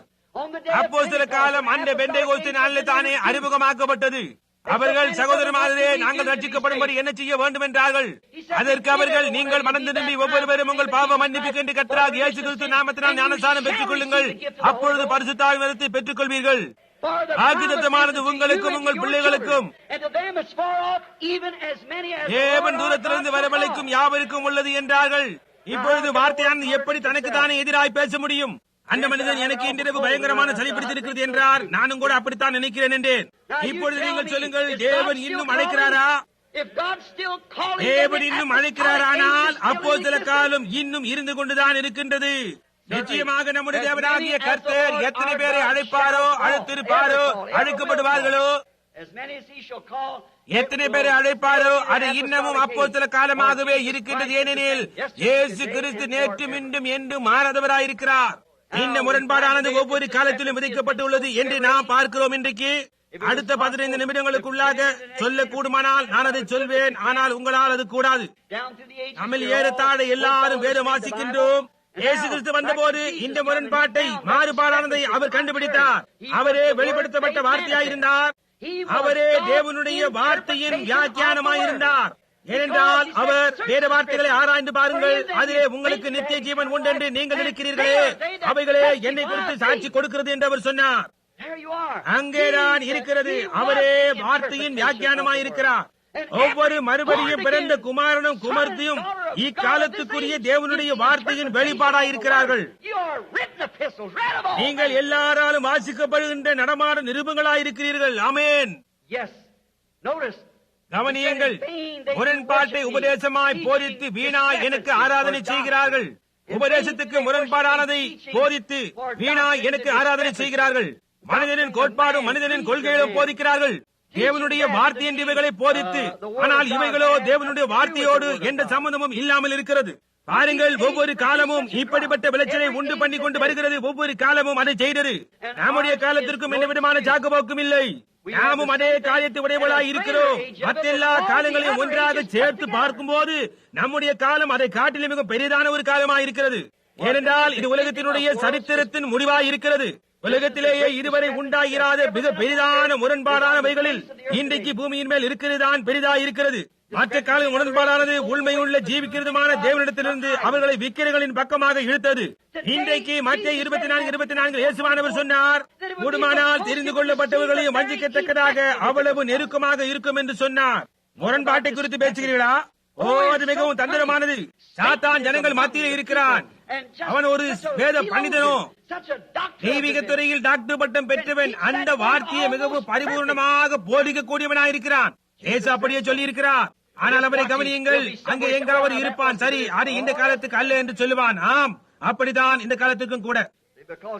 அப்போஸ்தல காலம் அந்த பெந்தேகோஸ்து நாளில் தானே அறிமுகமாக்கப்பட்டது. அவர்கள் சகோதரமாகவே நாங்கள் ரட்சிக்கப்படும்படி என்ன செய்ய வேண்டும் என்றார்கள். அதற்கு அவர்கள், நீங்கள் மனம் திரும்பி ஒவ்வொருவரும் உங்கள் பாவ மன்னிப்புக்கென்று கர்த்தராகிய இயேசு கிறிஸ்து நாமத்தினால் ஞானஸ்நானம் பெற்றுக் கொள்ளுங்கள், அப்பொழுது பரிசுத்த ஆவியானவரை பெற்றுக் கொள்வீர்கள். வாக்குத்தத்தமானது உங்களுக்கும் உங்கள் பிள்ளைகளுக்கும் தேவன் தூரத்திலிருந்து வரவழைக்கும் யாவருக்கும் உள்ளது என்றார்கள். இப்பொழுது வார்த்தையானது எப்படி தனக்கு தானே எதிராய் பேச முடியும்? அந்த மனிதன் எனக்கு இன்றிரவு பயங்கரமான சளி பிடித்திருக்கிறது என்றார். நானும் கூட அப்படித்தான் நினைக்கிறேன் என்றேன். இப்பொழுது நீங்கள் சொல்லுங்கள், தேவன் இன்னும் அழைக்கிறாரா? தேவன் இன்னும் அழைக்கிறாரானால் அப்போஸ்தல காலம் இன்னும் இருந்து கொண்டுதான் இருக்கின்றது. நிச்சயமாக நம்முடைய தேவனாகிய கர்த்தர் எத்தனை பேரை அழைப்பாரோ, அழைத்திருப்பாரோ, அழைக்கப்படுவார்களோ, எத்தனை பேரை அழைப்பாரோ அது இன்னமும் அப்போஸ்தல காலமாகவே இருக்கின்றது. ஏனெனில் இயேசு கிறிஸ்து நேற்றும் இன்றும் என்றும் மாறாதவராயிருக்கிறார். இந்த முரண்பாடானது ஒவ்வொரு காலத்திலும் விதிக்கப்பட்டுள்ளது என்று நாம் பார்க்கிறோம். இன்றைக்கு அடுத்த 15 நிமிடங்களுக்குள்ளாக சொல்லக்கூடுமானால் நான் அதை சொல்வேன். ஆனால் உங்களால் அது கூடாது. நம்மில் ஏறத்தாழ எல்லாரும் வேதம் வாசிக்கின்றோம். இயேசு கிறிஸ்து வந்தபோது இந்த முரண்பாட்டை, மாறுபாடானதை அவர் கண்டுபிடித்தார். அவரே வெளிப்படுத்தப்பட்ட வார்த்தையாயிருந்தார். அவரே தேவனுடைய வார்த்தையின் வியாக்கியானமாயிருந்தார். ஏனென்றால் அவர் வேத வார்த்தைகளை ஆராய்ந்து பாருங்கள், அதிலே உங்களுக்கு நித்திய ஜீவன் உண்டு என்று நீங்கள் நினைக்கிறீர்களே, அவைகளே என்னை குறித்து சாட்சி கொடுக்கிறது என்று அவர் சொன்னார். அங்கேதான் இருக்கிறது. அவரே வார்த்தையின் வியாக்கியானமாயிருக்கிறார். ஒவ்வொரு மறுபடியும் பிறந்த குமாரனும் குமார்த்தியும் இக்காலத்துக்குரிய தேவனுடைய வார்த்தையின் வெளிப்பாடாயிருக்கிறார்கள். நீங்கள் எல்லாராலும் வாசிக்கப்படுகின்ற நடமாட நிருபங்களாயிருக்கிறீர்கள். ஆமென். கவனியுங்கள், முரண்பாட்டை உபதேசமாய் போதித்து வீணாய் எனக்கு ஆராதனை செய்கிறார்கள். உபதேசத்துக்கு முரண்பாடானதை போதித்து வீணாய் எனக்கு ஆராதனை செய்கிறார்கள். மனிதனின் கோட்பாடும் மனிதனின் கொள்கைகளும் போதிக்கிறார்கள். தேவனுடைய வார்த்தை என்று இவைகளை போதித்து, ஆனால் இவைகளோ தேவனுடைய வார்த்தையோடு எந்த சம்பந்தமும் இல்லாமல் இருக்கிறது. பாருங்கள், ஒவ்வொரு காலமும் இப்படிப்பட்ட விளைச்சலை உண்டு பண்ணி கொண்டு வருகிறது. ஒவ்வொரு காலமும் அதை செய்தது. நம்முடைய காலத்திற்கும் எந்த விதமான சாக்குபோக்கும் இல்லை. நாமும் அதே காரியத்தை உடையவளாய் இருக்கிறோம். மற்றெல்லா காலங்களையும் ஒன்றாக சேர்த்து பார்க்கும் போது நம்முடைய காலம் அதை காட்டிலும் மிக பெரிதான ஒரு காலமாய் இருக்கிறது. ஏனென்றால் இது உலகத்தினுடைய சரித்திரத்தின் முடிவாய் இருக்கிறது. உலகத்திலேயே இதுவரை உண்டாகிறாத மிக பெரிதான முரண்பாடானவைகளில் இன்றைக்கு பூமியின் மேல் இருக்கிறதுதான் பெரிதாய் இருக்கிறது. மற்ற கால முரண்பாடானது உண்மையுள்ள ஜீவிக்கிறதுமான தேவனிடத்திலிருந்து அவர்களை விக்கிரகளின் பக்கமாக இழுத்தது. இன்றைக்கு மற்ற 24 இயேசுவானவர் சொன்னார், கூடுமானால் தெரிந்து கொள்ளப்பட்டவர்களையும் வஞ்சிக்கத்தக்கதாக அவ்வளவு நெருக்கமாக இருக்கும் என்று சொன்னார். முரண்பாட்டை குறித்து பேசுகிறீர்களா? ஓ, அது மிகவும் தந்திரமானது. சாத்தான் ஜனங்கள் மத்தியில் இருக்கிறான். அவன் ஒரு வேத பண்டிதனோ, தெய்வீக துறையில் டாக்டர் பட்டம் பெற்றவன். அந்த வார்த்தையை மிகவும் பரிபூர்ணமாக போதிக்கக்கூடியவனாயிருக்கிறான். இயேசு அப்படியே சொல்லி இருக்கிறார். ஆனால் அவரை கவனியுங்கள், அங்கே எங்காவது இருப்பான். சரி, அது இந்த காலத்துக்கு அல்ல என்று சொல்லுவான். ஆம், அப்படித்தான் இந்த காலத்துக்கும் கூட.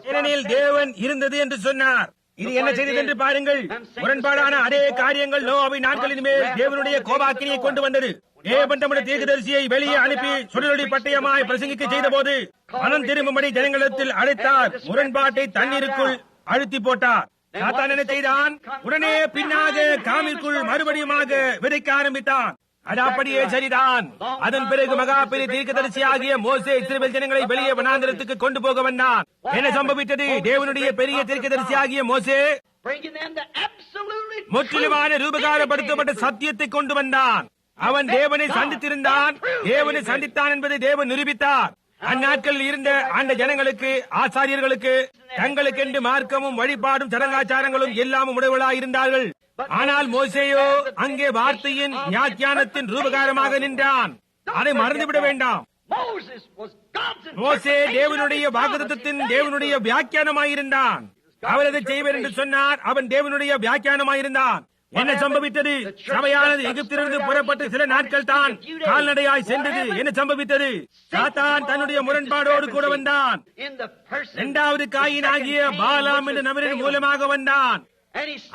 ஏனெனில் தேவன் இருந்தது என்று சொன்னார். இது என்ன செய்தது என்று பாருங்கள். முரண்பாடான அதே காரியங்கள் நோவாவின் நாட்களின் மேல் தேவனுடைய கோபாக்கினியை கொண்டு வந்தது. தேவன் தம்முடைய தீர்க்கதரிசியை வெளியே அனுப்பி சுடரொளி பட்டயமாய் பிரசங்கிக்க செய்த போது மனம் திரும்பும்படி ஜனங்களிடத்தில் அழைத்தார். முரண்பாட்டை தண்ணீருக்குள் அழுத்தி போட்டார். சாத்தான் என்ன செய்தான்? உடனே பின்னாக காமிற்குள் மறுபடியுமாக விதைக்க ஆரம்பித்தான். அது அப்படியே சரிதான். அதன் பிறகு மகா பெரிய தீர்க்கதரிசி ஆகிய மோசே இஸ்ரவேல் ஜனங்களை வெளியே வனாந்திரத்துக்கு கொண்டு போக வந்தான். என்ன சம்பவித்தது? தேவனுடைய பெரிய தீர்க்கதரிசி ஆகிய மோசே முற்றிலுமான ரூபகாரப்படுத்தப்பட்ட சத்தியத்தை கொண்டு வந்தான். அவன் தேவனை சந்தித்திருந்தான். தேவனை சந்தித்தான் என்பதை தேவன் நிரூபித்தார். அந்நாட்களில் இருந்த அந்த ஜனங்களுக்கு, ஆசாரியர்களுக்கு தங்களுக்கென்று மார்க்கமும் வழிபாடும் சடங்காச்சாரங்களும் எல்லாமும் உடையவர்களாயிருந்தார்கள். ஆனால் மோசேயோ அங்கே வார்த்தையின் வியாக்கியானத்தின் ரூபகாரமாக நின்றான். அதை மறந்துவிட வேண்டாம். மோசே தேவனுடைய வாக்குத்தத்தத்தின் தேவனுடைய வியாக்கியானமாயிருந்தான். அவர் அதை செய்வார் என்று சொன்னார். அவன் தேவனுடைய வியாக்கியானமாயிருந்தான். என்ன சம்பவித்தது? சபையானது எகிப்திலிருந்து புறப்பட்டு சில நாட்கள் தான் கால்நடையாய் சென்றது. என்ன சம்பவித்தது? சாத்தான் தன்னுடைய முரண்பாடோடு கூட வந்தான். இரண்டாவது காயின் ஆகிய பாலாம் என்ற நபரின் மூலமாக வந்தான்.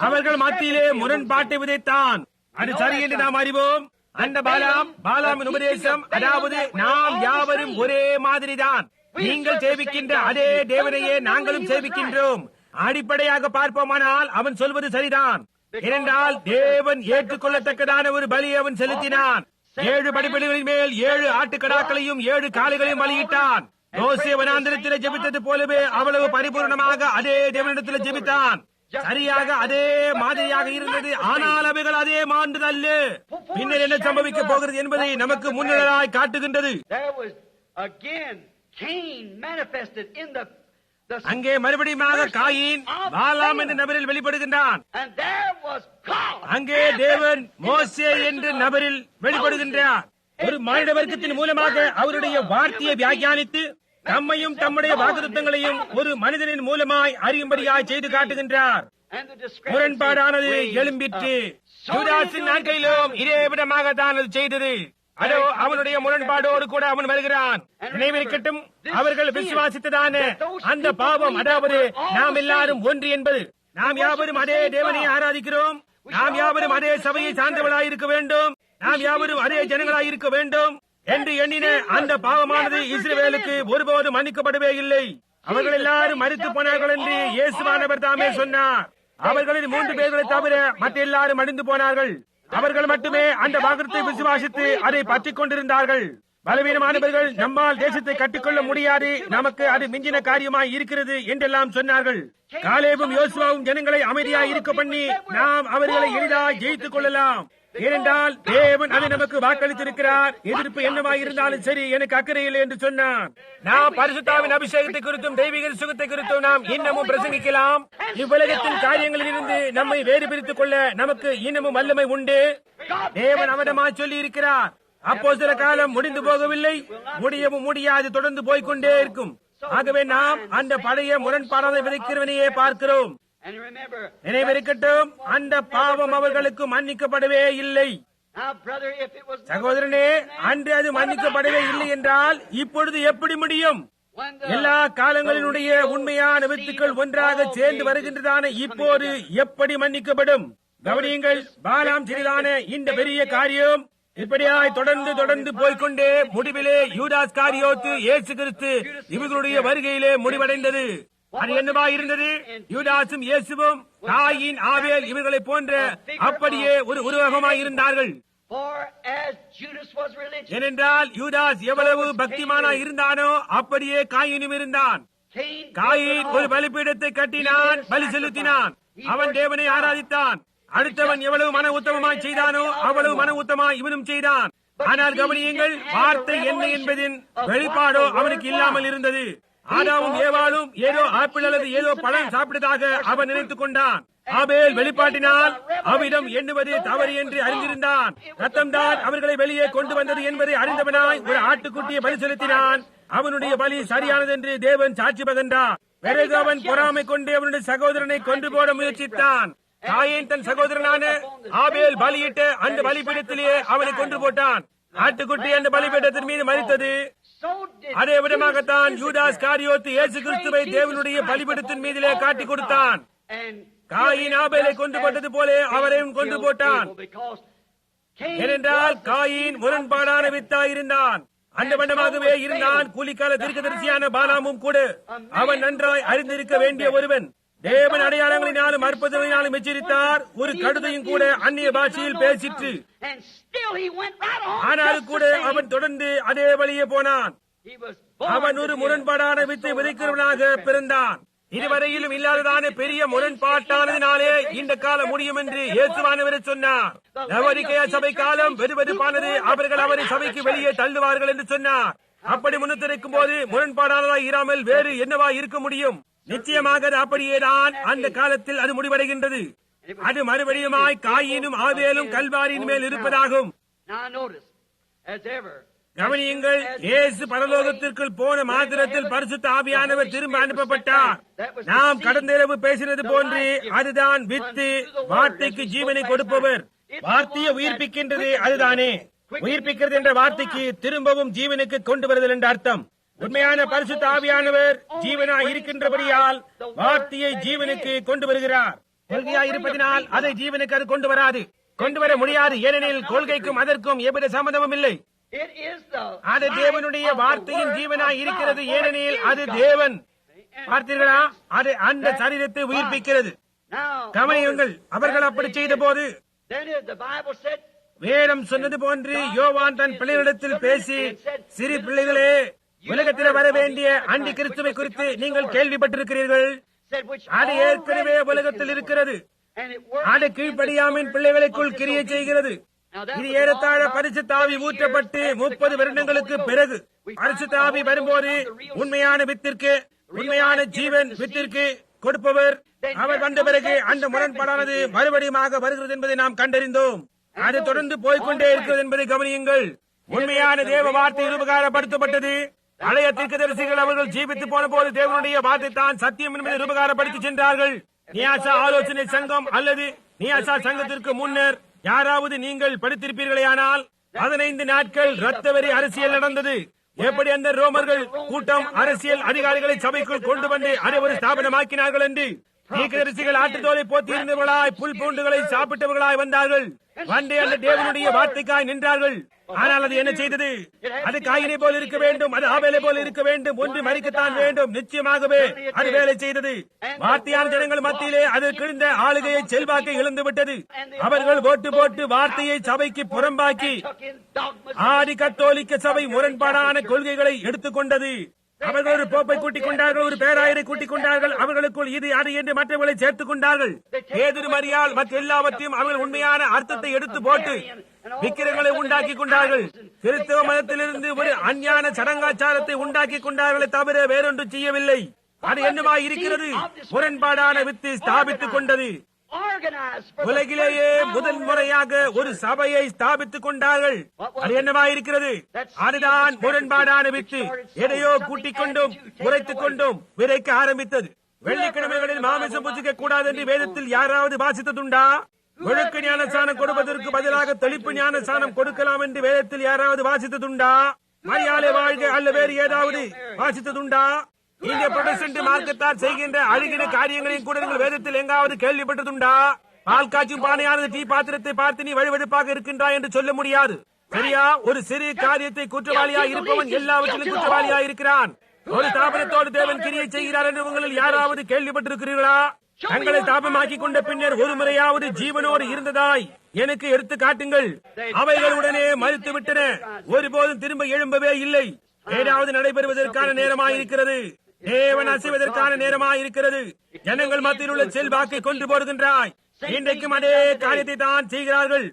அவர்கள் மத்தியிலே முரண்பாட்டை விதைத்தான். அது சரி என்று நாம் அறிவோம். அந்த பாலாமின் உபதேசம், அதாவது நாம் யாவரும் ஒரே மாதிரிதான், நீங்கள் சேவிக்கின்ற அதே தேவனையே நாங்களும் சேவிக்கின்றோம். அடிப்படையாக பார்ப்போமானால் அவன் சொல்வது சரிதான். ஏனென்றால் தேவன் ஏற்றுக்கொள்ளத்தக்கதான ஒரு பலி அவன் செலுத்தினான். 7 பலிபீடங்களின் மேல் 7 ஆட்டுக்கடாக்களையும் 7 காளைகளையும் பலியிட்டான். மோசே வனாந்திரத்தில் ஜெபித்தது போலவே அவ்வளவு பரிபூர்ணமாக அதே தேவனிடத்தில் ஜெபித்தான். சரியாக அதே மாதிரியாக இருந்தது. ஆனால் அவைகள் அதே மாண்டதல்ல. பின்னர் என்ன சம்பவிக்க போகிறது என்பதை நமக்கு முன்னிழலாய் காட்டுகின்றது. அங்கே மறுபடியும் காயின் பாலாம் என்ற நபரில் வெளிப்படுகின்றான். அங்கே தேவன் மோசே என்ற நபரில் வெளிப்படுகின்றார். ஒரு மானிட வர்க்கத்தின் மூலமாக அவருடைய வார்த்தையை வியாக்கியானித்து தம்மையும் தம்முடைய வாக்குத்தத்தங்களையும் ஒரு மனிதனின் மூலமாய் அறியும்படியாய் செய்து காட்டுகின்றார். முரண்பாடானது எழும்பிற்று. யூதாசின் நாட்களிலும் இதே விதமாக தான் அது செய்தது. அதோ அவனுடைய முரண்பாடோடு கூட அவன் வருகிறான். நினைவிருக்கட்டும், அவர்கள் விசுவாசித்ததான அந்த பாவம், அதாவது நாம் எல்லாரும் ஒன்று என்பது. நாம் யாவரும் அதே தேவனை ஆராதிக்கிறோம். நாம் யாவரும் அதே சபையை சார்ந்தவர்களாய் இருக்க வேண்டும். நாம் யாவரும் அதே ஜனங்களாய் இருக்க வேண்டும் என்று எண்ணின அந்த பாவமானது இஸ்ரவேலுக்கு ஒருபோதும் மன்னிக்கப்படவே இல்லை. அவர்கள் எல்லாரும் மரித்து போனார்கள் என்று இயேசுவானவர் தாமே சொன்னார். அவர்களில் 3 பேர்களை தவிர மற்ற எல்லாரும் அழிந்து போனார்கள். அவர்கள் மட்டுமே அந்த வாக்குத்தத்தை விசுவாசித்து அதை பற்றிக் கொண்டிருந்தார்கள். பலவீனமானவர்கள் நம்மால் தேசத்தை கட்டிக்கொள்ள முடியாது, நமக்கு அது மிஞ்சின காரியமாய் இருக்கிறது என்றெல்லாம் சொன்னார்கள். காலேபும் யோசுவாவும் ஜனங்களை அமைதியாய் இருக்க பண்ணி நாம் அவர்களை எளிதாய் ஜெயித்துக் கொள்ளலாம். ஏனென்றால் தேவன் அதை நமக்கு வாக்களித்திருக்கிறார். எதிர்ப்பு என்னவாய் இருந்தாலும் சரி, எனக்கு அக்கறை இல்லை என்று சொன்னார். நாம் பரிசுத்தாவின் அபிஷேகத்தை குறித்தும் தெய்வீக சுகத்தை குறித்தும் நாம் இன்னமும் பிரசங்கிக்கலாம். இவ்வுலகத்தின் காரியங்களில் இருந்து நம்மை வேறு பிரித்துக் கொள்ள நமக்கு இன்னமும் வல்லமை உண்டு. தேவன் அவதமாய் சொல்லி இருக்கிறார். அப்போ சில காலம் முடிந்து போகவில்லை, முடியவும் முடியாது, தொடர்ந்து போய்கொண்டே இருக்கும். ஆகவே நாம் அந்த பழைய முரண்பாடான விதைக்கிறவனையே பார்க்கிறோம். நினைவிருக்கட்டும், அந்த பாவம் அவர்களுக்கு மன்னிக்கப்படவே இல்லை. Now, brother, if it was சகோதரனே, அன்று அது மன்னிக்கப்படவே இல்லை என்றால் இப்பொழுது எப்படி முடியும்? when the எல்லா காலங்களினுடைய உண்மையான வித்துக்கள் ஒன்றாக சேர்ந்து வருகின்றதான இப்போது எப்படி மன்னிக்கப்படும்? கவனியுங்கள், பாலாம் செய்ததான இந்த பெரிய காரியம் இப்படியாய் தொடர்ந்து போய்கொண்டே முடிவிலே யூதாஸ் காரியோத்து இயேசு கிறிஸ்து இவர்களுடைய வருகையிலே முடிவடைந்தது. அது என்னவா இருந்தது? யூதாசும் இயேசுவும் காயின் ஆபேல் இவர்களை போன்ற அப்படியே ஒரு உருவகமாய் இருந்தார்கள். for as Judas was religious, ஏனென்றால் யூதாஸ் எவ்வளவு பக்திமானா இருந்தானோ அப்படியே காயினும் இருந்தான். Cain காயின் ஒரு பலிபீடத்தை கட்டினான், பலி செலுத்தினான், அவன் தேவனை ஆராதித்தான். அடுத்தவன் எவ்வளவு மன உத்தமமாய் செய்தானோ அவ்வளவு மன உத்தமாய் இவனும் செய்தான். ஆனால் கவனியுங்கள், வார்த்தை என்ன என்பதின் வெளிப்பாடோ அவனுக்கு இல்லாமல் இருந்தது. ஆதாமும் ஏவாளும் ஏதோ ஆப்பிள் அல்லது ஏதோ பழம் சாப்பிட்டதாக அவன் நினைத்துக் கொண்டான். ஆபேல் வெளிப்பாட்டினால் அவ்விடம் எண்ணுவது தவறு என்று அறிந்திருந்தான். ரத்தம்தான் அவர்களை வெளியே கொண்டு வந்தது என்பதை அறிந்தவனாய் ஒரு ஆட்டுக்குட்டியை பலி செலுத்தினான். அவனுடைய பலி சரியானது என்று தேவன் சாட்சி பகர்ந்தார். பிறகு அவன் பொறாமை கொண்டு அவனுடைய சகோதரனை கொன்று போட முயற்சித்தான். காயின் தன் சகோதரனான ஆபேல் பலியிட்ட அந்த பலிபீடத்திலேயே அவனை கொன்று போட்டான். ஆட்டுக்குட்டி அந்த பலிபீடத்தின் மீது மரித்தது. so did அதே விதமாகத்தான் யூதாஸ் காரியோத்து இயேசு கிறிஸ்துவை தேவனுடைய பலிபீடத்தின் மீதிலே காட்டி கொடுத்தான். and காயின் ஆபேலை கொண்டு போட்டது போல அவரையும் கொண்டு போட்டான். because Cain ஏனென்றால் காயின் முரண்பாடான வித்தாய் இருந்தான். அந்த வண்ணமாகவே இருந்தான் கூலிக்கால தீர்க்கதரிசியான பாலாமும் கூட. அவன் நன்றாய் அறிந்திருக்க வேண்டிய ஒருவன். தேவன் அடையாளங்களினாலும் அற்புதங்களினாலும் எச்சரித்தார். ஒரு கழுதையும் கூட அந்நிய பாஷையில் பேசிற்று. and still he went right on. ஆனால் just கூட the same. அவன் தொடர்ந்து அதே வழியே போனான். He was born அவன் ஒரு to be முரண்பாடான a வித்தை sower விதைக்கிறவனாக of the பிறந்தான். இதுவரையிலும் இல்லாததான பெரிய முரண்பாட்டானதினாலே இந்த காலம் முடியும் என்று இயேசுவானவரை சொன்னார். நவரிக்கையா சபை காலம் வெறுவெறுப்பானது, அவர்கள் அவரை சபைக்கு வெளியே தள்ளுவார்கள் என்று சொன்னார். அப்படி முன்னுரைக்கும் போது முரண்பாடானதாய் இராமல் வேறு என்னவா இருக்க முடியும்? நிச்சயமாக அது அப்படியேதான் அந்த காலத்தில் அது முடிவடைகின்றது. அது மறுபடியுமாய் காயினும் ஆபேலும் கல்வாரியின் மேல் இருப்பதாகும். Now notice, as ever, கவனியுங்கள், இயேசு பரலோகத்திற்குள் போன மாத்திரத்தில் பரிசுத்த ஆவியானவர் திரும்ப அனுப்பப்பட்டார். நாம் கடந்த இரவு பேசினது போன்று அதுதான் வித்து, வார்த்தைக்கு ஜீவனை கொடுப்பவர். வார்த்தையை உயிர்ப்பிக்கின்றது அதுதானே. உயிர்ப்பிக்கிறது என்ற வார்த்தைக்கு திரும்பவும் ஜீவனுக்கு கொண்டு வருதல் என்ற அர்த்தம். உண்மையான பரிசுத்த ஆவியானவர் ஜீவனாய் இருக்கின்றபடியால் வார்த்தையை ஜீவனுக்கு கொண்டு வருகிறார். கொள்கையாய் இருப்பதினால் அதை ஜீவனுக்கு அது கொண்டு வராது, கொண்டு வர முடியாது. ஏனெனில் கொள்கைக்கும் அதற்கும் எவ்வித சம்பந்தமும் இல்லை. it is the அது தேவனுடைய வார்த்தையின் ஜீவனாய் இருக்கிறது. ஏனெனில் அது தேவன். பார்த்தீர்களா? அது அந்த சரீரத்தை உயிர்ப்பிக்கிறது. now கவனியுங்கள், அவர்கள் அப்படி செய்த போது then the Bible said வேதம் சொன்னது போன்று யோவான் தன் பிள்ளைகளிடத்தில் பேசி, சிறு பிள்ளைகளே, உலகத்தில் வர வேண்டிய அண்டி கிறிஸ்துவை குறித்து நீங்கள் கேள்விப்பட்டிருக்கிறீர்கள். said which அது ஏற்கனவே உலகத்தில் இருக்கிறது. and it works. அது கீழ்ப்படியாமின் பிள்ளைகளுக்குள் கிரியை செய்கிறது. இது ஏறத்தாழ பரிசுத்த ஆவி ஊற்றப்பட்டு 30 வருடங்களுக்கு பிறகு பரிசுத்த ஆவி வரும்போது உண்மையான வித்திற்கு, உண்மையான ஜீவன் வித்திற்கு கொடுப்பவர் அவர் வந்த பிறகு அந்த முரண்பாடானது மறுபடியுமாக வருகிறது என்பதை நாம் கண்டறிந்தோம். அது தொடர்ந்து போய்கொண்டே இருக்கிறது என்பதை கவனியுங்கள். உண்மையான தேவ வார்த்தை உபகாரப்படுத்தப்பட்டது. பழைய தீர்க்கதரிசிகள் அவர்கள் ஜீவித்து போன போது தேவனுடைய வார்த்தை தான் சத்தியம் என்பதை உபகாரப்படுத்தி சென்றார்கள். நியாசா ஆலோசனை சங்கம் அல்லது நியாசா சங்கத்திற்கு முன்னர் யாராவது நீங்கள் படித்திருப்பீர்களேயானால் 15 நாட்கள் இரத்த வெறி அரசியல் நடந்தது. எப்படி அந்த ரோமர்கள் கூட்டம் அரசியல் அதிகாரிகளை சபைக்குள் கொண்டு வந்து அதை ஒரு ஸ்தாபனமாக்கினார்கள் என்று. தீர்க்கதரிசிகள் ஆட்டுத்தோலை போத்தி இருந்தவர்களாய் புல் பூண்டுகளை சாப்பிட்டவர்களாய் வந்தார்கள். வந்து அந்த தேவனுடைய வார்த்தைக்காய் நின்றார்கள். ஆனால் அது என்ன செய்தது? அது காயினை போல் இருக்க வேண்டும், அது ஆபேலை போல் இருக்க வேண்டும், ஒன்று மறிக்கத்தான் வேண்டும். நிச்சயமாகவே அது வேலை செய்தது. வார்த்தையான ஜனங்கள் மத்தியிலே அது கிழிந்த ஆளுகையை செல்வாக்கை இழந்து விட்டது. அவர்கள் ஓட்டு போட்டு வார்த்தையை சபைக்கு புறம்பாக்கி ஆதி கத்தோலிக்க சபை முரண்பாடான கொள்கைகளை எடுத்துக்கொண்டது. அவர்கள் ஒரு போப்பை கூட்டிக் கொண்டார்கள், ஒரு பேராயரை கூட்டிக் கொண்டார்கள். அவர்களுக்குள் இது அது என்று மற்றவர்களை சேர்த்துக் கொண்டார்கள். பேதுரு மரியாள் மற்ற எல்லாவற்றையும் அவர்கள் உண்மையான அர்த்தத்தை எடுத்து போட்டு விக்கிரங்களை உண்டாக்கி கொண்டார்கள். கிறிஸ்தவ மதத்திலிருந்து ஒரு அஞ்ஞான சடங்காச்சாரத்தை உண்டாக்கி கொண்டார்களே தவிர வேறொன்று செய்யவில்லை. அது என்னவாய் இருக்கிறது? முரண்பாடான வித்து ஸ்தாபித்துக் கொண்டது. உலகிலேயே முதல் முறையாக ஒரு சபையை ஸ்தாபித்துக் கொண்டார்கள். அது என்னவாயிருக்கிறது? அதுதான் முரண்பாடான வித்து. எதையோ கூட்டிக் கொண்டும் குறைத்துக் கொண்டும் விதைக்க ஆரம்பித்தது. வெள்ளிக்கிழமைகளில் மாமிசம் புசிக்க கூடாது என்று வேதத்தில் யாராவது வாசித்ததுண்டா? ஒழுக்க ஞானஸ்நானம் கொடுப்பதற்கு பதிலாக தெளிப்பு ஞானஸ்நானம் கொடுக்கலாம் என்று வேதத்தில் யாராவது வாசித்ததுண்டா? மரியாதை வாழ்க அல்ல வேறு ஏதாவது வாசித்ததுண்டா? இங்க புரொட்டஸ்டன்ட் மார்க்கத்தார் செய்கின்ற அழுகின காரியங்களையும் கூட நீங்கள் வேதத்தில் எங்காவது கேள்விப்பட்டதுண்டா? பால் காய்ச்சும் பானையானது டீ பாத்திரத்தை பார்த்து நீ வழிவெடுப்பாக இருக்கின்றாய் என்று சொல்ல முடியாது. சரியா? ஒரு சிறு காரியத்தை குற்றவாளியா இருப்பவன் எல்லாவற்றிலும் குற்றவாளியா இருக்கிறான். ஒரு ஸ்தாபனத்தோடு தேவன் கிரியை செய்கிறார் என்று உங்களில் யாராவது கேள்விப்பட்டிருக்கிறீர்களா? தங்களை தாபமாக்கி கொண்ட பின்னர் ஒரு முறையாவது ஜீவனோடு இருந்ததாய் எனக்கு எடுத்து காட்டுங்கள். அவைகள் உடனே மறுத்து விட்டன, ஒருபோதும் திரும்ப எழும்பவே இல்லை. ஏதாவது நடைபெறுவதற்கான நேரமாயிருக்கிறது. தேவன் அசைவதற்கான நேரமாயிருக்கிறது. ஜனங்கள் மத்தியில் உள்ள செல்வாக்கை கொண்டு போடுகின்றாய். இன்றைக்கும் அதே காரியத்தை தான் செய்கிறார்கள்.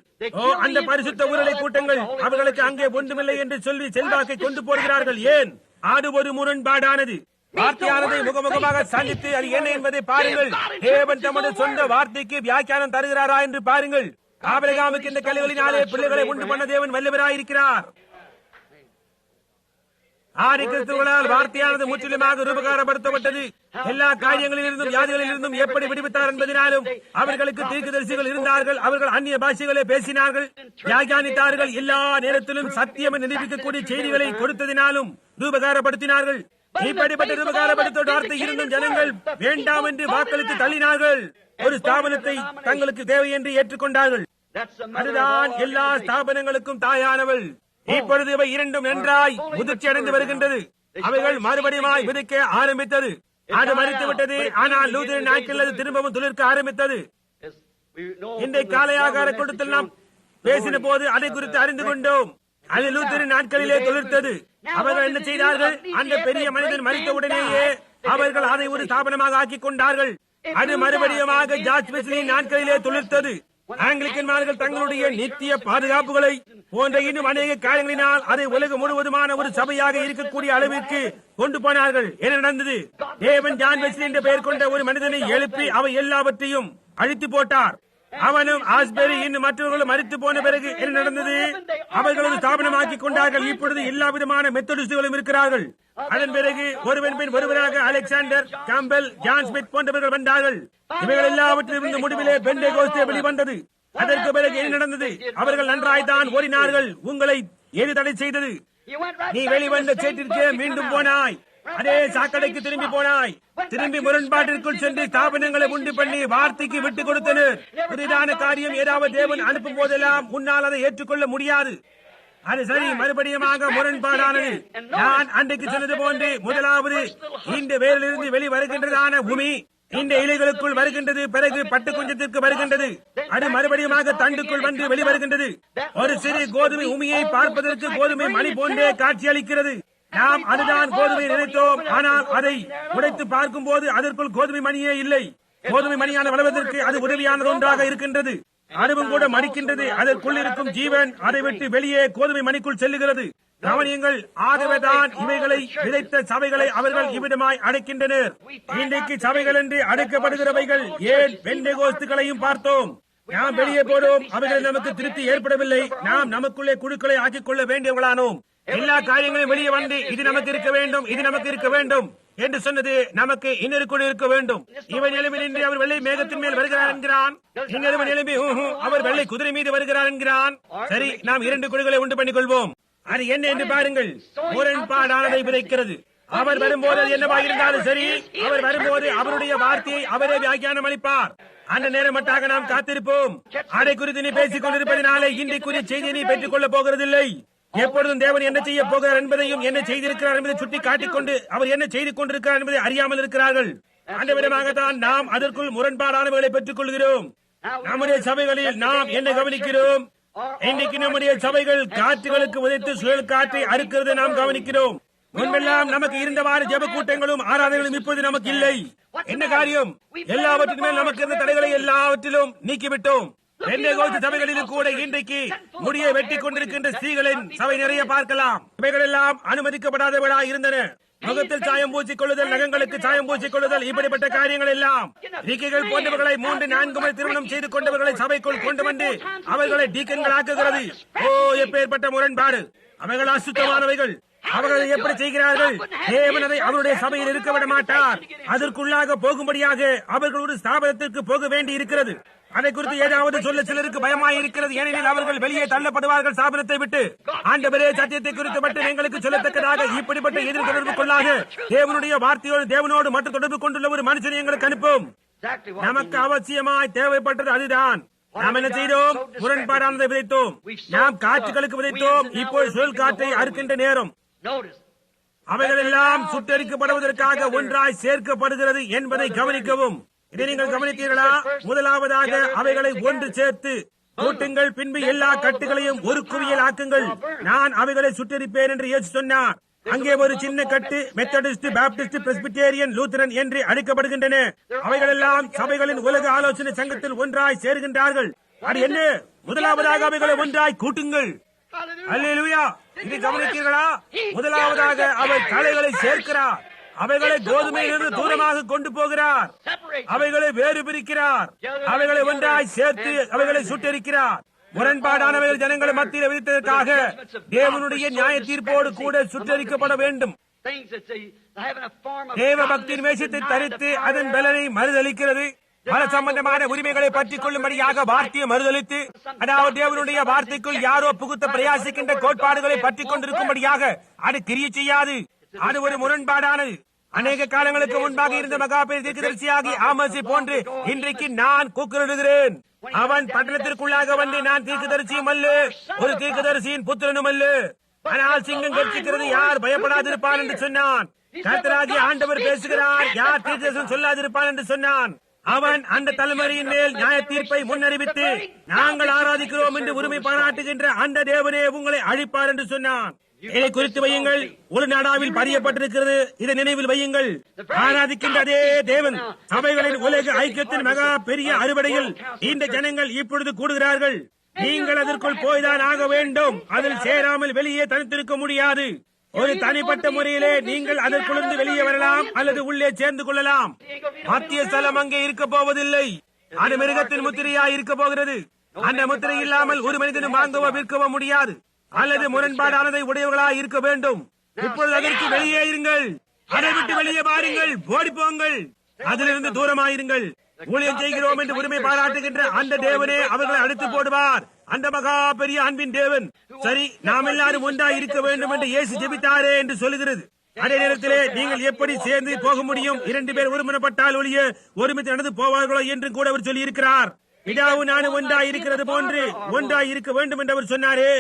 அந்த பரிசுத்த ஊரலை கூட்டங்கள் அவர்களுக்கு அங்கே ஒன்றுமில்லை என்று சொல்லி செல்வாக்கை கொண்டு போடுகிறார்கள். ஏன்? அது ஒரு முரண்பாடானது. வார்த்தையானதை முகமுகமாக சந்தித்து அது என்ன என்பதை பாருங்கள். தேவன் தமது சொந்த வார்த்தைக்கு வியாக்கியானம் தருகிறாரா என்று பாருங்கள். ஆபிரகாமுக்கு இந்த கல்லுகளினாலே பிள்ளைகளை உண்டு பண்ண தேவன் வல்லவராயிருக்கிறார். ஆதி கிறிஸ்துவர்களால் வார்த்தையானது முற்றிலுமாக ரூபகாரப்படுத்தப்பட்டது. எல்லா காரியங்களிலிருந்தும் வியாதிகளிலிருந்தும் எப்படி விடுவித்தார் என்பதனாலும் அவர்களுக்கு தீர்க்கதரிசிகள் இருந்தார்கள். அவர்கள் அந்நிய பாஷைகளை பேசினார்கள், வியாக்கியானித்தார்கள். எல்லா நேரத்திலும் சத்தியம் நிரூபிக்கக்கூடிய செய்திகளை கொடுத்ததினாலும் ரூபகாரப்படுத்தினார்கள். இப்படிப்பட்ட ரூபகாரப்படுத்த வார்த்தை இருந்தும் ஜனங்கள் வேண்டாம் என்று வாக்களித்து தள்ளினார்கள். ஒரு ஸ்தாபனத்தை தங்களுக்கு தேவை என்று ஏற்றுக்கொண்டார்கள். அதுதான் எல்லா ஸ்தாபனங்களுக்கும் தாயானவள். இப்பொழுது இவை இரண்டும் நன்றாய் முதிர்ச்சி அடைந்து வருகின்றது. அவைகள் மறுபடியும் விதைக்க ஆரம்பித்தது. அது மறித்து விட்டது. ஆனால் லூதரின் நாட்களில் அது திரும்பவும் துளிர்க்க ஆரம்பித்தது. இன்றைய காலை ஆகார கூட்டத்தில் நாம் பேசின போது அதை குறித்து அறிந்து கொண்டோம். அது லூதரின் நாட்களிலே துளிர்த்தது. அவர்கள் என்ன செய்தார்கள்? அந்த பெரிய மனிதன் மறித்தவுடனேயே அவர்கள் அதை ஒரு ஸ்தாபனமாக ஆக்கிக் கொண்டார்கள். அது மறுபடியும் ஜார்ஜ் வெஸ்லியின் நாட்களிலே துளிர்த்தது. ஆங்கிலிக்கன்மார்கள் தங்களுடைய நித்திய பாதுகாப்புகளை போன்ற இன்னும் அநேக காரியங்களினால் அதை உலகம் முழுவதுமான ஒரு சபையாக இருக்கக்கூடிய அளவிற்கு கொண்டு போனார்கள். என்ன நடந்தது? தேவன் ஜான் வெஸ்லி என்ற பெயர் கொண்ட ஒரு மனிதனை எழுப்பி அவை எல்லாவற்றையும் அழித்து போட்டார். அவனும் ஆஸ்பெரி இன்னும் மற்றவர்களும் மறித்து போன பிறகு என்ன நடந்தது? அவர்களும் ஸ்தாபனமாக்கிக் கொண்டார்கள். இப்பொழுது எல்லா விதமான மெத்தடிஸ்டுகளும் இருக்கிறார்கள். அதன் பிறகு ஒருவன் பின் ஒருவராக அலெக்சாண்டர் கேம்பல், ஜான் ஸ்மித் போன்றவர்கள் வந்தார்கள். இவைகள் எல்லாவற்றிலிருந்து முடிவிலே பெந்தேகோஸ்தே வெளிவந்தது. அதற்கு பிறகு என்ன நடந்தது? அவர்கள் நன்றாய்தான் ஓடினார்கள். உங்களை எது தடை செய்தது? நீ வெளிவந்த சேற்றிற்கே மீண்டும் போனாய். அதே சாக்கடைக்கு திரும்பி போனாய். திரும்பி முரண்பாட்டிற்குள் சென்று ஸ்தாபனங்களை உண்டு பண்ணி வார்த்தைக்கு விட்டுக் கொடுத்தனர். புதிதான காரியம் ஏதாவது தேவன் அனுப்பும் போதெல்லாம் உன்னால் அதை ஏற்றுக்கொள்ள முடியாது. அது சரி, மறுபடியும் முரண்பாடானது. நான் அன்றைக்கு சொன்னது போன்று முதலாவது இந்த வேரிலிருந்து வெளி வருகின்றதான பூமி இந்த இலைகளுக்குள் வருகின்றது. பிறகு பட்டு குஞ்சத்திற்கு வருகின்றது. அது மறுபடியும் தண்டுக்குள் வந்து வெளிவருகின்றது. ஒரு சிறு கோதுமை உமியை பார்ப்பதற்கு கோதுமை மணி போன்றே காட்சி அளிக்கிறது. நாம் அதுதான் கோதுமை நினைத்தோம். ஆனால் அதை உடைத்து பார்க்கும் போது அதற்குள் கோதுமை மணியே இல்லை. கோதுமை மணியான வளர்வதற்கு அது உதவியானது ஒன்றாக இருக்கின்றது. அதுவும் கூட மடிக்கின்றது. அதற்குள் இருக்கும் ஜீவன் அதை விட்டு வெளியே கோதுமை மணிக்குள் செல்லுகிறது. கவனியங்கள். ஆகவேதான் இவைகளை விதைத்த சபைகளை அவர்கள் இவ்விடமாய் அடைக்கின்றனர். இன்றைக்கு சபைகள் என்று அடைக்கப்படுகிறவைகள் ஏன் பெந்தேகோஸ்துக்களையும் பார்த்தோம். நாம் வெளியே போனோம். அவைகள் நமக்கு திருப்தி ஏற்படவில்லை. நாம் நமக்குள்ளே குழுக்களை ஆக்கிக் கொள்ள வேண்டியவர்களானோம். எல்லா காரியங்களையும் வெளியே வந்து இது நமக்கு இருக்க வேண்டும், இது நமக்கு இருக்க வேண்டும் என்று சொன்னது நமக்கு இன்னொரு குழு இருக்க வேண்டும். இவன் எழுப்பி நின்று அவர் வெள்ளை மேகத்தின் மேல் வருகிறார் என்கிறான். இன்னொருவன் எழுப்பி அவர் வெள்ளை குதிரை மீது வருகிறார் என்கிறான். சரி, நாம் இரண்டு குழுக்களை உண்டு பண்ணிக் கொள்வோம். அது என்ன என்று பாருங்கள். முரண்பாடானதை விதைக்கிறது. அவர் வரும்போது அது என்னவாக இருந்தாலும் சரி, அவர் வரும்போது அவருடைய வார்த்தையை அவரே வியாக்கியானம் அளிப்பார். அந்த நேரம் மட்டாக நாம் காத்திருப்போம். அதை குறித்து நீ பேசிக் கொண்டிருப்பதனாலே இன்றைக்குரிய செய்தியை நீ பெற்றுக் கொள்ளப் போகிறதில்லை. எப்பொழுதும் தேவன் என்ன செய்ய போகிறார் என்பதையும் என்ன செய்திருக்கிறார் என்பதை சுட்டி காட்டிக் கொண்டு அவர் என்ன செய்து கொண்டிருக்கிறார் என்பதை அறியாமல் இருக்கிறார்கள். அந்த விதமாகத்தான் நாம் அதற்குள் முரண்பாடானவர்களை பெற்றுக் கொள்கிறோம். நம்முடைய சபைகளில் நாம் என்ன கவனிக்கிறோம்? இன்றைக்கு நம்முடைய சபைகள் காற்றுகளுக்கு உதைத்து சுழல் காற்றை அறுக்கிறதை நாம் கவனிக்கிறோம். முன்பெல்லாம் நமக்கு இருந்தவாறு ஜெப கூட்டங்களும் ஆராதனைகளும் இப்போது நமக்கு இல்லை. என்ன காரியம்? எல்லாவற்றின் மேல் நமக்கு இருந்த தடைகளை எல்லாவற்றிலும் நீக்கிவிட்டோம். பெந்தேகோஸ்து சபைகளிலும் கூட இன்றைக்கு முடியை வெட்டி கொண்டிருக்கின்ற ஸ்திரீகளின் சபை நிறைய பார்க்கலாம். இவைகள் எல்லாம் அனுமதிக்கப்படாதவர்களாக இருந்தன. முகத்தில் சாயம் பூசிக் கொள்ளுதல், நகங்களுக்கு சாயம் பூசிக் கொள்ளுதல், இப்படிப்பட்ட காரியங்கள் எல்லாம் டீக்கைகள் போன்றவர்களை 3-4 முறை திருமணம் செய்து கொண்டவர்களை சபைக்குள் கொண்டு வந்து அவர்களை டீக்கன்கள் ஆக்குகிறது. ஓ, எப்பேற்பட்ட முரண்பாடு! அவைகள் அசுத்தமானவைகள். அவர்கள் எப்படி செய்கிறார்கள்? தேவன் அதை அவருடைய சபையில் இருக்க விட மாட்டார். அதற்குள்ளாக போகும்படியாக அவர்கள் ஒரு ஸ்தாபனத்திற்கு போக வேண்டி இருக்கிறது. அதை குறித்து ஏதாவது சொல்ல சிலருக்கு பயமாய் இருக்கிறது. ஏனெனில் அவர்கள் வெளியே தள்ளப்படுவார்கள் சாபனத்தை விட்டு. ஆண்டவரே, சத்தியத்தை குறித்து மட்டும் எங்களுக்கு சொல்லத்தக்கதாக இப்படிப்பட்ட எதிர் தொடர்பு கொள்ளாக தேவனுடைய வார்த்தையோடு தேவனோடு மட்டும் தொடர்பு கொண்டுள்ள ஒரு மனுஷனை எங்களுக்கு அனுப்பும். நமக்கு அவசியமாய் தேவைப்பட்டது அதுதான். நாம் என்ன செய்தோம்? முரண்பாடானதை விதைத்தோம். நாம் காற்றுகளுக்கு விதைத்தோம். இப்போது சுழல் காற்றை அறுக்கின்ற நேரம். அவைகள் எல்லாம் சுட்டரிக்கப்படுவதற்காக ஒன்றாய் சேர்க்கப்படுகிறது என்பதை கவனிக்கவும். இதை நீங்கள் கவனித்தீர்களா? முதலாவதாக அவைகளை ஒன்று சேர்த்து கூட்டுங்கள், பின்பு எல்லா கட்டுகளையும் ஒரு குவியல் ஆக்குங்கள். நான் அவைகளை சுட்டரிப்பேன் என்று இயேசு சொன்னார். அங்கே ஒரு சின்ன கட்டு மெத்தடிஸ்ட், பாப்டிஸ்ட், பிரெஸ்பிட்டேரியன், லூத்தரன் என்று அழைக்கப்படுகின்றன. அவைகள் எல்லாம் சபைகளின் உலக ஆலோசனை சங்கத்தில் ஒன்றாய் சேர்கின்றார்கள். அது என்ன? முதலாவதாக அவைகளை ஒன்றாய் கூட்டுங்கள். அல்லேலூயா! இதை கவனித்தீர்களா? முதலாவதாக அவர் தலைகளை சேர்க்கிறார். அவைகளை கோதுமையிலிருந்து தூரமாக கொண்டு போகிறார். அவைகளை வேறு பிரிக்கிறார். அவைகளை ஒன்றாய் சேர்த்து அவைகளை சுட்டரிக்கிறார். முரண்பாடானவர்கள் ஜனங்களை மத்தியில் விதித்ததற்காக தேவனுடைய நியாய தீர்ப்போடு கூட சுற்றரிக்கப்பட வேண்டும். தேவ பக்தியின் வேஷத்தை தரித்து அதன் பலனை மறுதளிக்கிறது. பல சம்பந்தமான உரிமைகளை பற்றிக் கொள்ளும்படியாக வார்த்தையை மறுதளித்து, அதாவது தேவனுடைய வார்த்தைக்குள் யாரோ புகுத்த பிரயாசிக்கின்ற கோட்பாடுகளை பற்றிக் கொண்டிருக்கும்படியாக அது கிரியை செய்யாது. அது ஒரு முரண்பாடானது. அநேக காலங்களுக்கு முன்பாக இருந்த மகாபெரிய தீர்க்கதரிசியாகி ஆமோஸை போன்று இன்றைக்கு நான் கூக்குரலிடுகிறேன். அவன் பட்டணத்திற்குள்ளாக வந்து, நான் தீர்க்கதரிசியும் அல்ல, ஒரு தீர்க்கதரிசியின் புத்திரனும் அல்ல, ஆனால் சிங்கம் கர்ச்சிக்கிறது, யார் பயப்படாதிருப்பான் என்று சொன்னான். கர்த்தராகிய ஆண்டவர் பேசுகிறார், யார் தீர்க்கதரிசனம் சொல்லாதிருப்பான் என்று சொன்னான். அவன் அந்த தலைமுறையின் மேல் நியாய தீர்ப்பை முன்னறிவித்து, நாங்கள் ஆராதிக்கிறோம் என்று உரிமை பாராட்டுகின்ற அந்த தேவனே உங்களை அழிப்பார் என்று சொன்னான். இதை குறித்து வையுங்கள். ஒரு நாடாவில் பதியப்பட்டிருக்கிறது. இதை நினைவில் வையுங்கள். ஆராதிக்கின்ற அதே தேவன் சபைகளின் உலக ஐக்கியத்தின் மகா பெரிய அறுவடையில் இந்த ஜனங்கள் இப்பொழுது கூடுகிறார்கள். நீங்கள் அதற்குள் போய்தான் ஆக வேண்டும். அதில் சேராமல் வெளியே தனித்திருக்க முடியாது. ஒரு தனிப்பட்ட முறையிலே நீங்கள் அதற்குள்ளிருந்து வெளியே வரலாம் அல்லது உள்ளே சேர்ந்து கொள்ளலாம். மத்திய ஸ்தலம் அங்கே இருக்க போவதில்லை. அது மிருகத்தின் முத்திரையா இருக்க போகிறது. அந்த முத்திரை இல்லாமல் ஒரு மனிதனும் வாங்கவோ விற்கவோ முடியாது. அல்லது முரண்பாடானதை உடையவர்களாக இருக்க வேண்டும். இப்பொழுது அதற்கு வெளியே இருங்கள். அதை விட்டு வெளியே பாருங்கள். ஓடிப்போங்கள். அதிலிருந்து தூரமாயிருங்கள். ஊழியம் செய்கிறோம் என்று உரிமை பாராட்டுகின்ற அந்த தேவனே அவர்களை அடித்து போடுவார். அந்த மகா பெரிய அன்பின் தேவன். சரி, நாம் எல்லாரும் ஒன்றாய் இருக்க வேண்டும் என்று இயேசு ஜெபித்தாரே என்று சொல்லுகிறது. அதே நேரத்திலே நீங்கள் எப்படி சேர்ந்து போக முடியும்? 2 பேர் ஒருமனப்பட்டால் ஒழிய ஒருமித்து நடந்து போவார்களோ என்று கூட அவர் சொல்லி இருக்கிறார். பிதாவும் நானும் ஒன்றாய் இருக்கிறது போன்று ஒன்றாய் இருக்க வேண்டும் என்று அவர் சொன்னாரே.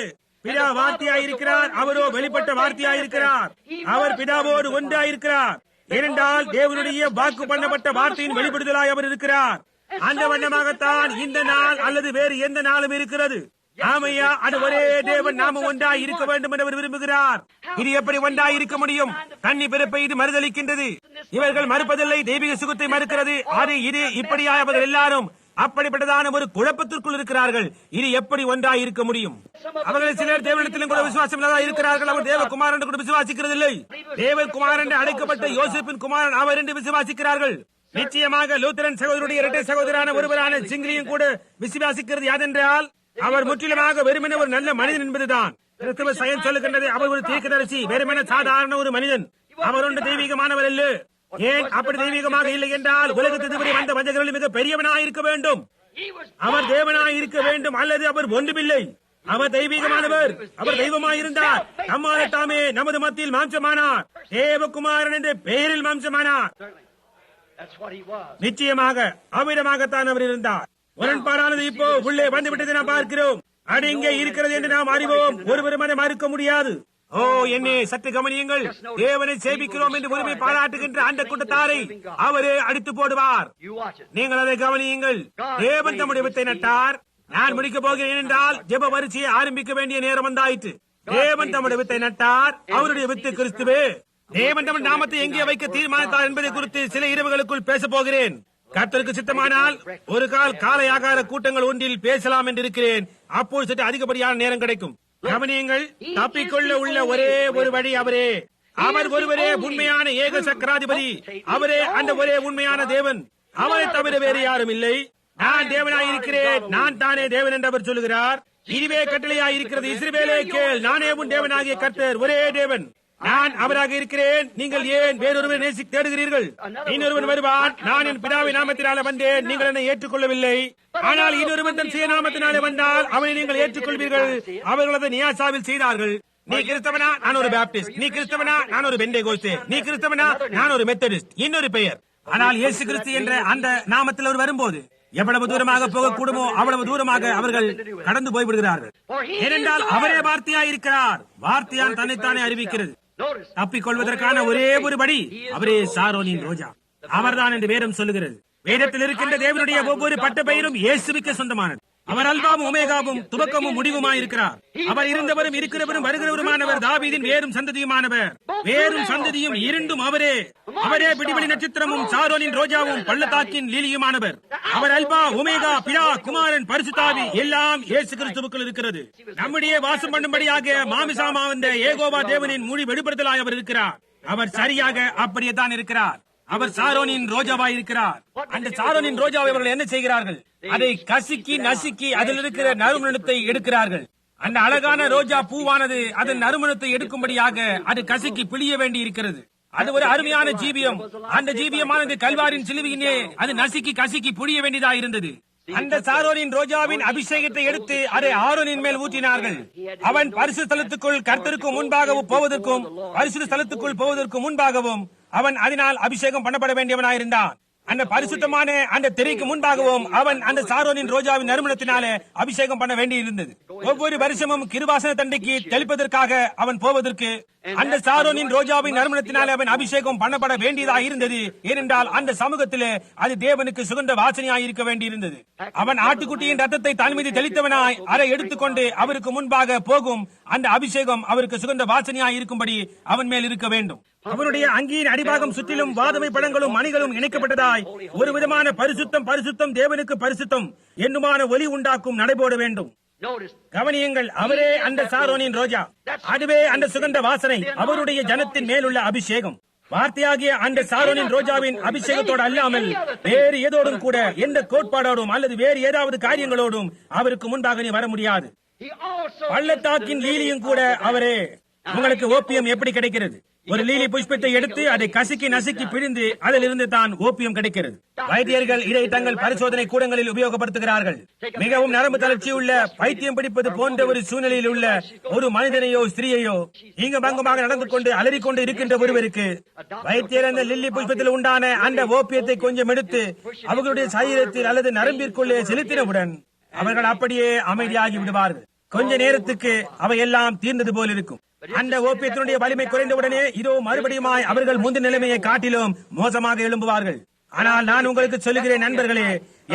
பிதா வார்த்தையாயிருக்கிறார், அவரோ வெளிப்பட்ட வார்த்தையாயிருக்கிறார். அவர் பிதாவோடு ஒன்றாயிருக்கிறார். ஏனென்றால் தேவனுடைய வாக்கு பண்ணப்பட்ட வார்த்தையின் வெளிப்படுதலாய் அவர் இருக்கிறார். அந்த வண்ணமாகத்தான் இந்த நாள் அல்லது வேறு எந்த நாளும் இருக்கிறது. ஆமையா, அது ஒரே தேவன் நாம ஒன்றாய் இருக்க வேண்டும் என்று அவர் விரும்புகிறார். இது எப்படி ஒன்றாய் இருக்க முடியும்? கன்னி பிறப்பை இது மறுதளிக்கின்றது. இவர்கள் மறுப்பதில்லை, தெய்வீக சுகத்தை மறுக்கிறது. அது இது இப்படியாய் அவர்கள் எல்லாரும் அப்படிப்பட்டதான ஒரு குழப்பத்திற்குள் இருக்கிறார்கள். இது எப்படி ஒன்றாய் இருக்க முடியும்? அவர்கள் சிலர் தேவனிடத்திலும் கூட விசுவாசம் இல்லாத இருக்கிறார்கள். அவர் தேவகுமாரன் கூட விசுவாசிக்கிறதில்லை. தேவகுமாரன் அழைக்கப்பட்ட யோசேப்பின் குமாரன் அவர் என்று விசுவாசிக்கிறார்கள். நிச்சயமாக லூத்தரன் சகோதரருடைய இரட்டை சகோதரான ஒருவரான சிங்கிரியும் கூட விசுவாசிக்கிறது. யாதென்றால் அவர் முற்றிலுமாக வெறுமனே ஒரு நல்ல மனிதன் என்பதுதான். கிறிஸ்தவ சயின்ஸ் சொல்லுகின்றது அவர் ஒரு தீர்க்கதரிசி, வெறுமனே சாதாரண ஒரு மனிதன். அவர் ஒன்று தெய்வீகமானவர் அல்ல. ஏன் அப்படி தெய்வீகமாக இல்லை என்றால் உலகத்தில் வந்த வஞ்சகர்கள் மிக பெரியவனாய் இருக்க வேண்டும். அவர் தேவனாய் இருக்க வேண்டும், அல்லது அவர் ஒன்றுமில்லை. அவர் தெய்வீகமானவர். அவர் தெய்வமாயிருந்தார். நம்மால் தாமே நமது மத்தியில் மாம்சமானார். தேவகுமாரன் என்ற பெயரில் மாம்சமானார். நிச்சயமாக அவ்விதமாகத்தான் அவர் இருந்தார். முரண்பாடானது இப்போ உள்ளே வந்துவிட்டதை நாம் பார்க்கிறோம். அது இங்கே இருக்கிறது என்று நாம் அறிவோம். ஒருவரும் அதை மறுக்க முடியாது. ஓ, என்னை சற்று கவனியுங்கள். தேவனை சேவிக்கிறோம் என்று உரிமை பாராட்டுகின்ற அந்த கூட்டத்தாரை அவரே அடித்து போடுவார். நீங்கள் அதை கவனியுங்கள். தேவன் தம்முடைய வித்தை நட்டார். நான் முடிக்கப் போகிறேன் என்றால் ஜெப வரிசையை ஆரம்பிக்க வேண்டிய நேரம் வந்தாயிற்று. தேவன் தம்முடைய வித்தை நட்டார். அவருடைய வித்து கிறிஸ்துவே. தேவன் தம் நாமத்தை எங்கே வைக்க தீர்மானித்தார் என்பதை குறித்து சில இரவுகளுக்குள் பேச போகிறேன். கர்த்தருக்கு சித்தமானால் ஒரு காலை ஆகார கூட்டங்கள் ஒன்றில் பேசலாம் என்று இருக்கிறேன். அப்போது சற்று அதிகப்படியான நேரம் கிடைக்கும். கவனியங்கள். தப்பிக்கொள்ள உள்ள ஒரே ஒரு வழி அவரே. அவர் ஒருவரே உண்மையான ஏக சக்கராதிபதி. அவரே அந்த ஒரே உண்மையான தேவன். அவரை தவிர வேறு யாரும் இல்லை. நான் தேவனாயிருக்கிறேன், நான் தானே தேவன் என்று அவர் சொல்லுகிறார். இதுவே கட்டளையாயிருக்கிறது. இஸ்ரவேலே கேள், நானே உன் தேவனாகிய கர்த்தர், ஒரே தேவன். நான் அவராக இருக்கிறேன், நீங்கள் ஏன் வேறொருவரை தேடுகிறீர்கள்? இன்னொருவன் வருவான், நான் என் பிதாவின் நாமத்தினாலே வந்தேன், நீங்கள் என்னை ஏற்றுக்கொள்ளவில்லை. ஆனால் இன்னொருவன் தன் சுய நாமத்தினாலே வந்தால் அவனை நீங்கள் ஏற்றுக்கொள்வீர்கள். அவர்கள் அதை நியாசாவில் செய்தார்கள். நீ கிறிஸ்தவனா, நான் ஒரு பாப்டிஸ்ட். நீ கிறிஸ்தவனா, நான் ஒரு பெந்தேகோஸ்தே. நீ கிறிஸ்தவனா, நான் ஒரு மெத்தடிஸ்ட். இன்னொரு பெயர். ஆனால் இயேசு கிறிஸ்து என்ற அந்த நாமத்தில் அவர் வரும்போது எவ்வளவு தூரமாக போகக்கூடுமோ அவ்வளவு தூரமாக அவர்கள் கடந்து போய்விடுகிறார்கள். ஏனென்றால் அவரே வார்த்தையாயிருக்கிறார். வார்த்தையான் தன்னைத்தானே அறிவிக்கிறது. தப்பிக்கொள்வதற்கான ஒரே ஒரு படி அவரே சாரோனின் ரோஜா. அவர்தான் என்று வேதம் சொல்லுகிறது. வேதத்தில் இருக்கின்ற தேவனுடைய ஒவ்வொரு பட்ட பெயரும் இயேசுவுக்கு சொந்தமானது. அவர் அல்பாவும் ஒமேகாவும் துவக்கமும் முடிவுமாயிருக்கிறார். அவர் இருந்தவரும் இருக்கிறவரும் வருகிறவருமானவர். தாவீதின் வேரும் சந்ததியுமானவர். வேரும் சந்ததியும் இரண்டும் அவரே. அவரே பிடிபடி நட்சத்திரமும் சாரோனின் ரோஜாவும் பள்ளத்தாக்கின் லீலியுமானவர். அவர் அல்பா ஒமேகா, பிதா, குமாரன், பரிசுத்தாவி எல்லாம் இயேசு கிறிஸ்துவுக்குள் இருக்கிறது. நம்முடைய வாசம் பண்ணும்படியாக மாமிசாமா வந்த ஏகோவா தேவனின் மொழி வெளிப்படுத்தலாய் அவர் இருக்கிறார். அவர் சரியாக அப்படியே தான் இருக்கிறார். அவர் சாரோனின் ரோஜாவாய் இருக்கிறார். அந்த சாரோனின் ரோஜாவை அவர்கள் என்ன செய்கிறார்கள்? அதை கசுக்கி நசுக்கி அதில் இருக்கிற நறுமணத்தை எடுக்கிறார்கள். அந்த அழகான ரோஜா பூவானது அதன் நறுமணத்தை எடுக்கும்படியாக அது கசுக்கி பிழிய வேண்டி இருக்கிறது. அது ஒரு அருமையான ஜீவியம். அந்த ஜீவியமானது கல்வாரின் சிலுவையினே அது நசுக்கி கசுக்கி புழிய வேண்டியதாக இருந்தது. அந்த சாரோனின் ரோஜாவின் அபிஷேகத்தை எடுத்து அதை ஆரோனின் மேல் ஊற்றினார்கள். அவன் பரிசுத்த ஸ்தலத்துக்குள் கர்த்தருக்கு முன்பாகவும் போவதற்கும் பரிசுத்த ஸ்தலத்துக்குள் போவதற்கும் முன்பாகவும் அவன் அதனால் அபிஷேகம் பண்ணப்பட வேண்டியவனாயிருந்தான். அந்த பரிசுத்தமான அந்த திரைக்கு முன்பாகவும் அவன் அந்த சாரோனின் ரோஜாவின் நறுமணத்தினாலே அபிஷேகம் பண்ண வேண்டியிருந்தது. ஒவ்வொரு வருஷமும் கிருபாசன தண்டைக்கு தெளிப்பதற்காக அவன் போவதற்கு அந்த சாரோனின் ரோஜாவின் நறுமணத்தினாலே அவன் அபிஷேகம் பண்ணப்பட வேண்டியதாக இருந்தது. ஏனென்றால் அந்த சமூகத்திலே அது தேவனுக்கு சுகந்த வாசனையாய் இருக்க வேண்டியிருந்தது. அவன் ஆட்டுக்குட்டியின் ரத்தத்தை தன் மீது தெளித்தவனாய் அதை எடுத்துக்கொண்டு அவருக்கு முன்பாக போகும் அந்த அபிஷேகம் அவருக்கு சுகந்த வாசனையாய் இருக்கும்படி அவன் மேல் இருக்க வேண்டும். அவனுடைய அங்கியின் அடிபாகம் சுற்றிலும் வாதமை பழங்களும் மணிகளும் இணைக்கப்பட்டதாய் ஒரு விதமான பரிசுத்தம் பரிசுத்தம் தேவனுக்கு பரிசுத்தம் என்னுமான ஒலி உண்டாக்கும் நடைபோட வேண்டும். கவனியுங்கள், அவரே அந்த சாரோனின் ரோஜா. அதுவே அந்த சுகந்த வாசனை, அவருடைய ஜனத்தின் மேலுள்ள அபிஷேகம். வார்த்தையாகிய அந்த சாரோனின் ரோஜாவின் அபிஷேகத்தோடு அல்லாமல் வேறு ஏதோடும் கூட எந்த கோட்பாடோடும் அல்லது வேறு ஏதாவது காரியங்களோடும் அவருக்கு முன்பாக நீ வர முடியாது. பள்ளத்தாக்கின் லீலியும் கூட அவரே. உங்களுக்கு ஓப்பியம் எப்படி கிடைக்கிறது? ஒரு லீலி புஷ்பத்தை எடுத்து அதை கசுக்கி நசுக்கி பிழிந்து அதிலிருந்து தான் ஓப்பியம் கிடைக்கிறது. வைத்தியர்கள் இதை தங்கள் பரிசோதனை கூடங்களில் உபயோகப்படுத்துகிறார்கள். மிகவும் நரம்பு தளர்ச்சி உள்ள பைத்தியம் பிடிப்பது போன்ற ஒரு சூழ்நிலையில் உள்ள ஒரு மனிதனையோ ஸ்திரீயையோ இங்கு பங்கமாக நடந்து கொண்டு அலறிக்கொண்டு இருக்கின்ற ஒருவருக்கு வைத்தியர் அந்த லில்லி புஷ்பத்தில் உண்டான அந்த ஓப்பியத்தை கொஞ்சம் எடுத்து அவர்களுடைய சரீரத்தில் அல்லது நரம்பிற்குள்ளே செலுத்தினவுடன் அவர்கள் அப்படியே அமைதியாகி விடுவார்கள். கொஞ்ச நேரத்துக்கு அவையெல்லாம் தீர்ந்தது போல் இருக்கும். அந்த ஓப்பியத்தினுடைய வலிமை குறைந்தவுடனே இதோ மறுபடியுமாய் அவர்கள் முந்தின நிலைமையை காட்டிலும் மோசமாக எழும்புவார்கள். ஆனால் நான் உங்களுக்கு சொல்லுகிறேன் நண்பர்களே,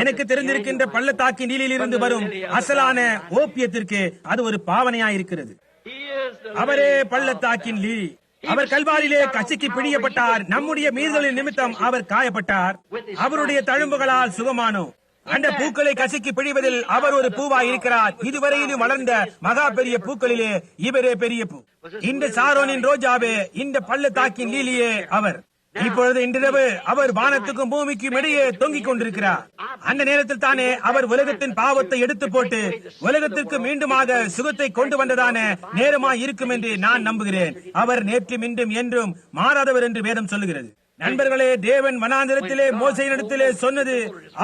எனக்கு தெரிந்திருக்கின்ற பள்ளத்தாக்கின் நீலிலிருந்து வரும் அசலான ஓப்பியத்திற்கு அது ஒரு பாவனையாயிருக்கிறது. அவரே பள்ளத்தாக்கின் லீலி. அவர் கல்வாரிலே கசிக்கு பிழியப்பட்டார். நம்முடைய மீறுதலின் நிமித்தம் அவர் காயப்பட்டார். அவருடைய தழும்புகளால் சுகமானோம். அந்த பூக்களை கசிக்கு பிழிவதில் அவர் ஒரு பூவாய் இருக்கிறார். இதுவரையிலும் வளர்ந்த மகா பெரிய பூக்களிலே இவரே பெரிய பூ. இந்த சாரோனின் ரோஜாவே, இந்த பள்ளத்தாக்கின் லீலியே அவர். இப்பொழுது இன்றிரவு அவர் வானத்துக்கும் பூமிக்கும் இடையே தொங்கிக் கொண்டிருக்கிறார். அந்த நேரத்தில் தானே அவர் உலகத்தின் பாவத்தை எடுத்து போட்டு உலகத்திற்கு மீண்டுமாக சுகத்தை கொண்டு வந்ததான நேரமாய் இருக்கும் என்று நான் நம்புகிறேன். அவர் நேற்றும் இன்றும் என்றும் மாறாதவர் என்று வேதம் சொல்லுகிறது. நண்பர்களே, தேவன் வனாந்திரத்திலே மோசேயினிடத்திலே சொன்னது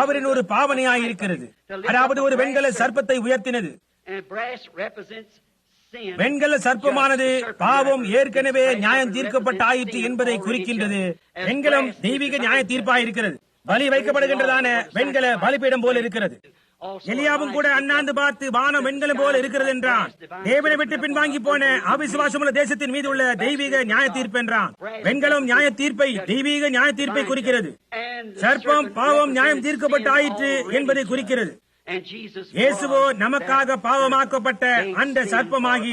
அவரின் ஒரு பாவனையாய் இருக்கிறது. அதாவது ஒரு வெண்கல சர்ப்பத்தை உயர்த்தினது. வெண்கல சர்ப்பமானது பாவம் ஏற்கனவே நியாயம் தீர்க்கப்பட்டாயிற்று என்பதை குறிக்கின்றது. வெண்கலம் தெய்வீக நியாய தீர்ப்பாயிருக்கிறது. பலி வைக்கப்படுகின்றதான வெண்கல பலிபீடம் போல இருக்கிறது. எலியாவும் கூட அண்ணாந்து பார்த்து வானம் வெண்கலம் போல இருக்கிறது என்றான். தேவனை விட்டு பின்வாங்கி போன அவிசுவாசமுள்ள தேசத்தின் மீது உள்ள தெய்வீக நியாய தீர்ப்பு என்றான். வெண்கலம் நியாய தீர்ப்பை, தெய்வீக நியாய தீர்ப்பை குறிக்கிறது. சர்ப்பம் பாவம் நியாயம் தீர்க்கப்பட்டு ஆயிற்று என்பதை குறிக்கிறது. இயேசுவோ நமக்காக பாவமாக்கப்பட்ட அந்த சர்ப்பமாகி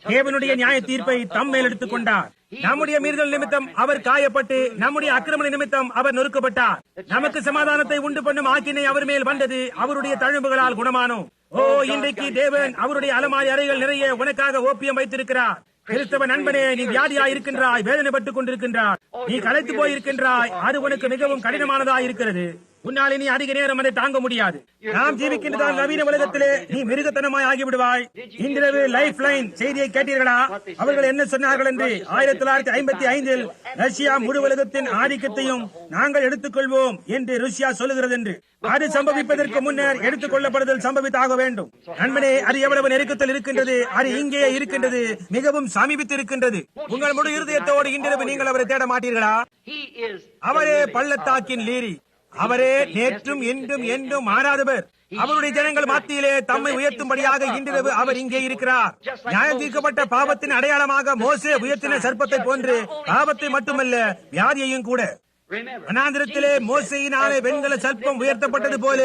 தேவனுடைய நியாய தீர்ப்பை தம்மேல் எடுத்துக் கொண்டார். நம்முடைய மீறுதல் நிமித்தம் அவர் காயப்பட்டு நம்முடைய அக்கிரமண நிமித்தம் அவர் நொறுக்கப்பட்டார். நமக்கு சமாதானத்தை உண்டு பண்ணும் ஆக்கினை அவர் மேல் வந்தது. அவருடைய தழும்புகளால் குணமானோம். ஓ, இன்றைக்கு தேவன் அவருடைய அலமாரி அறைகள் நிறைய உனக்காக ஓப்பியம் வைத்திருக்கிறார். கிறிஸ்தவ நண்பனே, நீ வியாதியாய் இருக்கின்றாய், வேதனைப்பட்டுக் கொண்டிருக்கின்றாய், நீ களைத்து போயிருக்கின்றாய், அது உனக்கு மிகவும் கடினமானதாய் இருக்கிறது. உன்னால் இனி அதிக நேரம் அதை தாங்க முடியாது. நாம் ஜீவிக்கின்றதால் நவீன உலகத்திலே நீ மிருகத்தனமாய் ஆகிவிடுவாய். இன்றிரவு லைஃப் லைன் செய்தியை கேட்டீர்களா? அவர்கள் என்ன சொன்னார்கள் என்று 1955 ரஷ்யா முழு உலகத்தின் ஆதிக்கத்தையும் நாங்கள் எடுத்துக்கொள்வோம் என்று ருஷ்யா சொல்லுகிறது என்று. அது சம்பவிப்பதற்கு முன்னர் எடுத்துக் கொள்ளப்படுதல் சம்பவித்தாக வேண்டும். நண்பனே, அது எவ்வளவு நெருக்கத்தில் இருக்கின்றது! அது இங்கே இருக்கின்றது, மிகவும் சமீபித்து இருக்கின்றது. உங்கள் முழு இருதயத்தோடு இன்றிரவு நீங்கள் அவரை தேட மாட்டீர்களா? அவரே பள்ளத்தாக்கின் லீரி. அவரே நேற்றும் இன்றும் என்றும் மாறாதவர். அவருடைய ஜனங்கள் மத்தியிலே தம்மை உயர்த்தும்படியாக இன்றிரவு அவர் இங்கே இருக்கிறார். நியாயம் தீர்க்கப்பட்ட பாவத்தின் அடையாளமாக மோசே உயர்த்தின சர்ப்பத்தை போன்று பாவத்தை மட்டுமல்ல, வியாதியையும் கூட. வனாந்திரத்திலே மோசேயினாலே வெண்கல சர்ப்பம் உயர்த்தப்பட்டது போல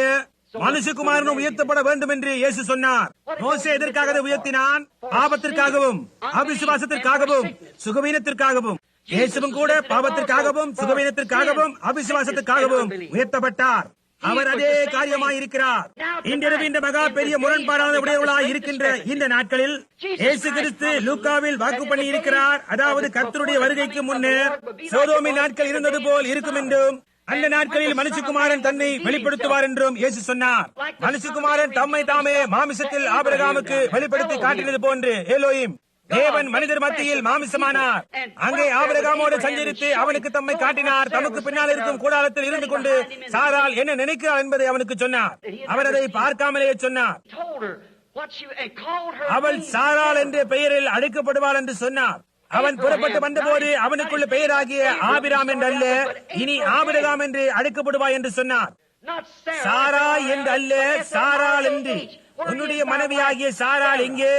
மனுஷகுமாரனும் உயர்த்தப்பட வேண்டும் என்று இயேசு சொன்னார். மோசே எதற்காக உயர்த்தினான்? பாவத்திற்காகவும், அவிசுவாசத்திற்காகவும், சுகவீனத்திற்காகவும். இயேசுவும் கூட பாவத்திற்காகவும், சுகவீனத்திற்காகவும், அவிசுவாசத்திற்காகவும் உயர்த்தப்பட்டார். அவர் அதே காரியமாயிருக்கிறார். இன்றிரவு இந்த மகா பெரிய முரண்பாடான உடையவர்களாய் இருக்கின்ற இந்த நாட்களில் இயேசு கிறிஸ்து லூக்காவில் வாக்கு பண்ணி இருக்கிறார். அதாவது கர்த்தருடைய வருகைக்கு முன்னர் சோதோமின் நாட்கள் இருந்தது போல் இருக்கும் என்றும், அந்த நாட்களில் மனுஷகுமாரன் தன்னை வெளிப்படுத்துவார் என்றும் இயேசு சொன்னார். மனுஷகுமாரன் தம்மை தாமே மாமிசத்தில் ஆபிரகாமுக்கு வெளிப்படுத்தி காட்டினது போன்று எலோயிம் தேவன் மனிதர் மத்தியில் மாமிசமானார். அங்கே ஆபிரகாமோடு சஞ்சரித்து அவனுக்கு தம்மை காட்டினார். தமக்கு பின்னால் இருக்கும் கூடாரத்தில் இருந்து கொண்டு சாராள் என்ன நினைக்கிறார் என்பதை அவனுக்கு சொன்னார். அவர் அதை பார்க்காமலேயே சொன்னார். அவள் சாராள் என்ற பெயரில் அழைக்கப்படுவாள் என்று சொன்னார். அவன் புறப்பட்டு வந்தபோது அவனுக்குள்ள பெயராகிய ஆபிராம் என்று அல்ல, இனி ஆபிரகாம் என்று அழைக்கப்படுவாய் என்று சொன்னார். சாரா என்று அல்ல, சாராள் என்று. உன்னுடைய மனைவியாகிய சாராள் எங்கே?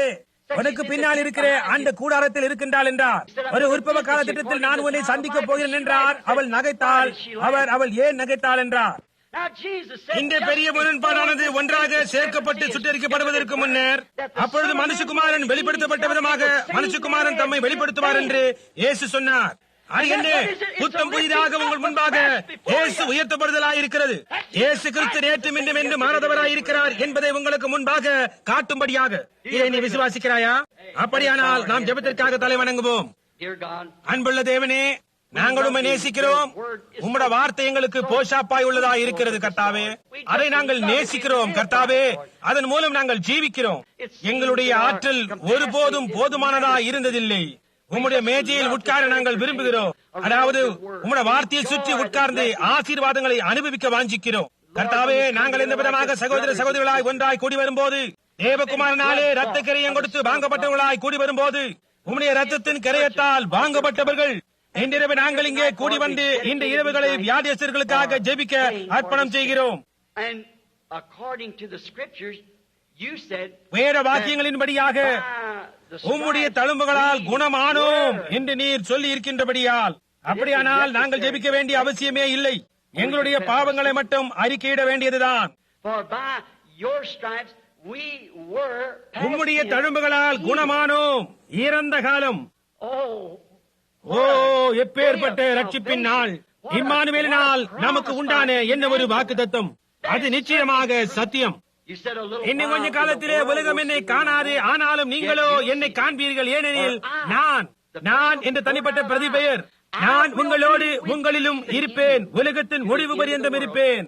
உனக்கு பின்னால் இருக்கிற அந்த கூடாரத்தில் இருக்கின்றாள் என்றார். ஒரு உற்பவ கால திட்டத்தில் நான் உன்னை சந்திக்கப் போகிறேன் என்றார். அவள் நகைத்தாள். அவள் ஏன் நகைத்தாள் என்றார். இந்த பெரிய முரண்பாடானது ஒன்றாக சேர்க்கப்பட்டு சுட்டரிக்கப்படுவதற்கு முன்னர், அப்பொழுது மனுஷகுமாரன் வெளிப்படுத்தப்பட்ட விதமாக மனுஷகுமாரன் தம்மை வெளிப்படுத்துவார் என்று இயேசு சொன்னார். அது என்ன? புத்தம் புதிதாக உங்கள் முன்பாக இயேசு உயர்த்தப்படுதலாய் இருக்கிறது. இயேசு கிறிஸ்து நேற்றும் இன்றும் என்று மாறாதவராய் இருக்கிறார் என்பதை உங்களுக்கு முன்பாக காட்டும்படியாக. இதை நீ விசுவாசிக்கிறாயா? அப்படியானால் நாம் ஜெபத்திற்காக தலை வணங்குவோம். அன்புள்ள தேவனே, நாங்கள் உம்மை நேசிக்கிறோம். உம்முடைய வார்த்தை எங்களுக்கு போஷாப்பாய் உள்ளதா இருக்கிறது கர்த்தாவே. அதை நாங்கள் நேசிக்கிறோம் கர்த்தாவே. அதன் மூலம் நாங்கள் ஜீவிக்கிறோம். எங்களுடைய ஆற்றல் ஒருபோதும் போதுமானதா இருந்ததில்லை. உம்முடைய மேஜையில் உட்கார நாங்கள் விரும்புகிறோம். அதாவது உம்முடைய வார்த்தையை சுற்றி உட்கார்ந்து ஆசீர்வாதங்களை அனுபவிக்க வாஞ்சிக்கிறோம் கர்த்தாவே. நாங்கள் இந்த விதமாக சகோதர சகோதரிகளாய் ஒன்றாய் கூடி வரும்போது, தேவகுமாரனாலே ரத்த கரையம் கொடுத்து வாங்கப்பட்டவர்களாய் கூடி வரும்போது, உம்முடைய ரத்தத்தின் கரையத்தால் வாங்கப்பட்டவர்கள் இன்றிரவு நாங்கள் இங்கே கூடி வந்து இந்த இரவுகளை வியாதியஸ்தர்களுக்காக ஜெபிக்க அர்ப்பணம் செய்கிறோம். வேத வாக்கியங்களின்படியாக உம்முடைய தழும்புகளால் குணமானோம் என்று நீர் சொல்லி இருக்கின்றபடியால், அப்படியானால் நாங்கள் ஜெபிக்க வேண்டிய அவசியமே இல்லை. எங்களுடைய பாவங்களை மட்டும் அறிக்கையிட வேண்டியதுதான். உம்முடைய தழும்புகளால் குணமானோம். இறந்த காலம். ஓ, எப்பேற்பட்ட ரட்சிப்பின் நாள்! இம்மானுவேலினால் நமக்கு உண்டான என்ன ஒரு வாக்குத்தத்தம்! அது நிச்சயமாக சத்தியம். இன்னும் கொஞ்ச காலத்திலே உலகம் என்னை காணாது, ஆனாலும் நீங்களோ என்னை காண்பீர்கள். ஏனெனில் நான் என்ற தனிப்பட்ட பிரதிபெயர், நான் உங்களோடு உங்களிலும் இருப்பேன், உலகத்தின் முடிவு பரியந்தம் இருப்பேன்.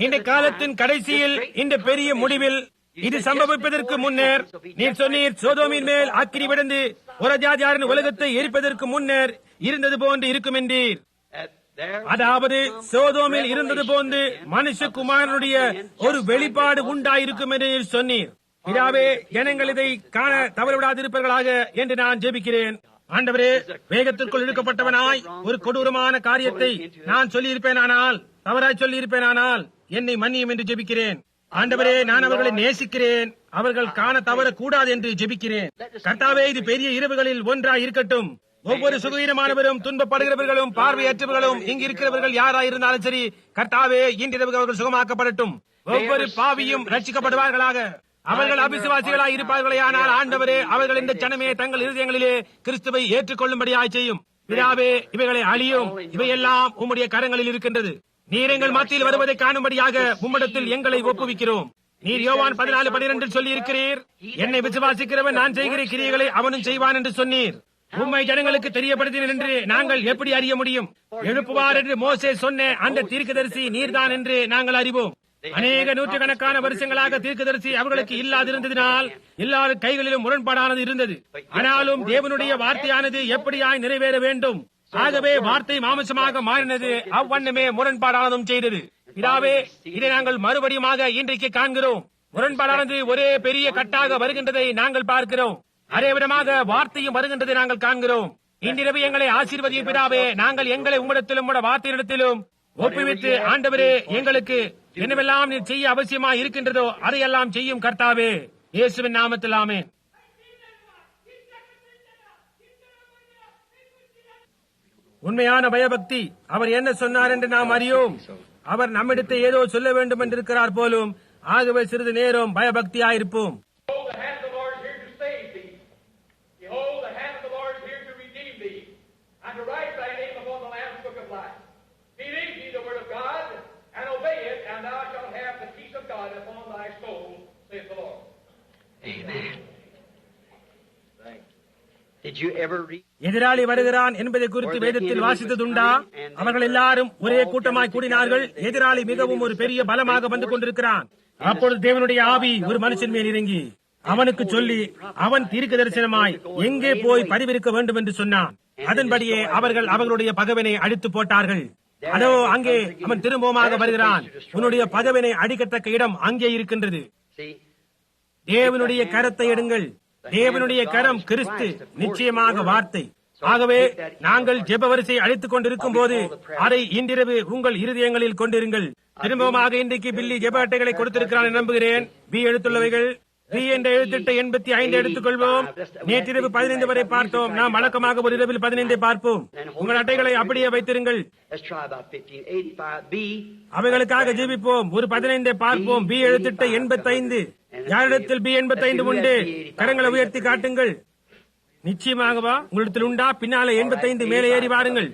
இந்த காலத்தின் கடைசியில், இந்த பெரிய முடிவில், இது சம்பவிப்பதற்கு முன்னர் நீர் சொன்னீர், சோதோமின் மேல் அக்கினி விழுந்து ஒரு ஜாதியாரின் உலகத்தை எரிப்பதற்கு முன்னர் இருந்தது போன்று இருக்கும் என்றீர். அதாவது சோதோமில் இருந்தது போன்று மனுஷகுமாரனுடைய ஒரு வெளிப்பாடு உண்டாயிருக்கும் என்று சொன்னீர். இதாவே ஜனங்கள் இதை காண தவறவிடாதிருப்பார்களாக என்று நான் ஜெபிக்கிறேன். ஆண்டவரே, வேகத்திற்குள் இழுக்கப்பட்டவனாய் ஒரு கொடூரமான காரியத்தை நான் சொல்லியிருப்பேனானால், தவறாய் சொல்லியிருப்பேனானால் என்னை மன்னியும் என்று ஜெபிக்கிறேன். ஆண்டவரே, நான் அவர்களை நேசிக்கிறேன். அவர்கள் காண தவறக்கூடாது என்று ஜெபிக்கிறேன். கர்த்தாவே, இது பெரிய இரவுகளில் ஒன்றாய் இருக்கட்டும். ஒவ்வொரு சுகவீனமானவரும், துன்பப்படுகிறவர்களும், பார்வையற்றவர்களும், இங்கு இருக்கிறவர்கள் யாராயிருந்தாலும் சரி, கர்த்தாவே, இன்றிரவு அவர்கள் சுகமாக்கப்படட்டும். ஒவ்வொரு பாவியும் ரட்சிக்கப்படுவார்களாக. அவர்கள் அவிசுவாசிகளாய் இருப்பார்களே, ஆனால் ஆண்டவரே, அவர்கள் இந்த ஜனமே தங்கள் இருதயங்களிலே கிறிஸ்துவை ஏற்றுக்கொள்ளும்படியாய் செய்யும். பிதாவே, இவைகளை அழியும். இவையெல்லாம் உம்முடைய கரங்களில் இருக்கின்றது. நீர் எங்கள் மத்தியில் வருவதை காணும்படியாக உம்மிடத்தில் எங்களை ஒப்புவிக்கிறோம். நீர் யோவான் 14:12 சொல்லி இருக்கிறீர், என்னை விசுவாசிக்கிறவன் நான் செய்கிற கிரியைகளை அவனும் செய்வான் என்று சொன்னீர். உம்மை ஜனங்களுக்கு தெரியப்படுத்தினீர் என்று நாங்கள் எப்படி அறிய முடியும்? எழுப்புவார் என்று மோசே சொன்ன அந்த தீர்க்கதரிசி நீர்தான் என்று நாங்கள் அறிவோம். அநேக நூற்றுக்கணக்கான வருஷங்களாக தீர்க்கதரிசி அவர்களுக்கு இல்லாதிருந்ததினால் எல்லார் கைகளிலும் முரண்பாடானது இருந்தது. ஆனாலும் தேவனுடைய வார்த்தையானது எப்படியாய் நிறைவேற வேண்டும். ஆகவே வார்த்தை மாமிசமாக மாறினது, அவ்வண்ணமே முரண்பாடானதும் செய்தது. பிதாவே, இதை நாங்கள் மறுபடியுமாக இன்றைக்கு காண்கிறோம். முரண்பாடானது ஒரே பெரிய கட்டாக வருகின்றதை நாங்கள் பார்க்கிறோம். அதே விதமாக வார்த்தையும் வருகின்றதை நாங்கள் காண்கிறோம். இன்றிரவு எங்களை ஆசீர்வதியும் பிதாவே, நாங்கள் எங்களை உம்மிடத்திலும் உம்முடைய வார்த்தையிடத்திலும் ஒப்புவித்து, ஆண்டவரே, எங்களுக்கு என்னவெல்லாம் நீர் செய்ய அவசியமா இருக்கின்றதோ அதையெல்லாம் செய்யும் கர்த்தாவே, இயேசுவின் நாமத்தில் ஆமென். உண்மையான பயபக்தி, அவர் என்ன சொன்னார் என்று நாம் அறியோம். அவர் நம்மிடத்தை ஏதோ சொல்ல வேண்டும் என்றிருக்கிறார் போலும். ஆகவே சிறிது நேரம் பயபக்தியாயிருப்போம். எதிராளி வருகிறான் என்பதை குறித்து வேதத்தில் வாசித்ததுண்டா? அவர்கள் எல்லாரும் ஒரே கூட்டமாய் கூடினார்கள். எதிராளி மிகவும் ஒரு பெரிய பலமாக வந்து கொண்டிருக்கிறான். அப்பொழுது தேவனுடைய ஆவி ஒரு மனுஷன் மேல் இறங்கி அவனுக்கு சொல்லி, அவன் தீர்க்க தரிசனமாய் எங்கே போய் பதிவிருக்க வேண்டும் என்று சொன்னான். அதன்படியே அவர்கள் அவர்களுடைய பகைவனை அடித்து போட்டார்கள். அதோ அங்கே அவன் திரும்பமாக வருகிறான். உன்னுடைய பகைவனை அடிக்கத்தக்க இடம் அங்கே இருக்கின்றது. தேவனுடைய கரத்தை எடுங்கள். தேவனுடைய கரம் கிறிஸ்து, நிச்சயமாக வார்த்தை. ஆகவே நாங்கள் ஜெப வரிசை அழைத்துக் கொண்டிருக்கும் போது அதை இன்றிரவு உங்கள் இருதயங்களில் கொண்டிருங்கள். திரும்பமாக இன்றைக்கு பில்லி ஜெப அட்டைகளை கொடுத்திருக்கிறான் நம்புகிறேன். பி எழுத்துள்ளவைகள். பி என்ற எழுத்திட்ட 85 எடுத்துக் கொள்வோம். நேற்றிரவு 15 வரை பார்த்தோம். நாம் வழக்கமாக ஒரு இரவில் 15 பார்ப்போம். உங்கள் அட்டைகளை அப்படியே வைத்திருங்கள். அவைகளுக்காக ஜீவிப்போம். ஒரு 15 பார்ப்போம். பி எழுத்திட்ட 85. யாரிடத்தில் பி 85 உண்டு? கரங்களை உயர்த்தி காட்டுங்கள். நிச்சயமாகவா உங்களிடத்தில் உண்டா? பின்னாலே 85 மேலே ஏறி வாருங்கள்.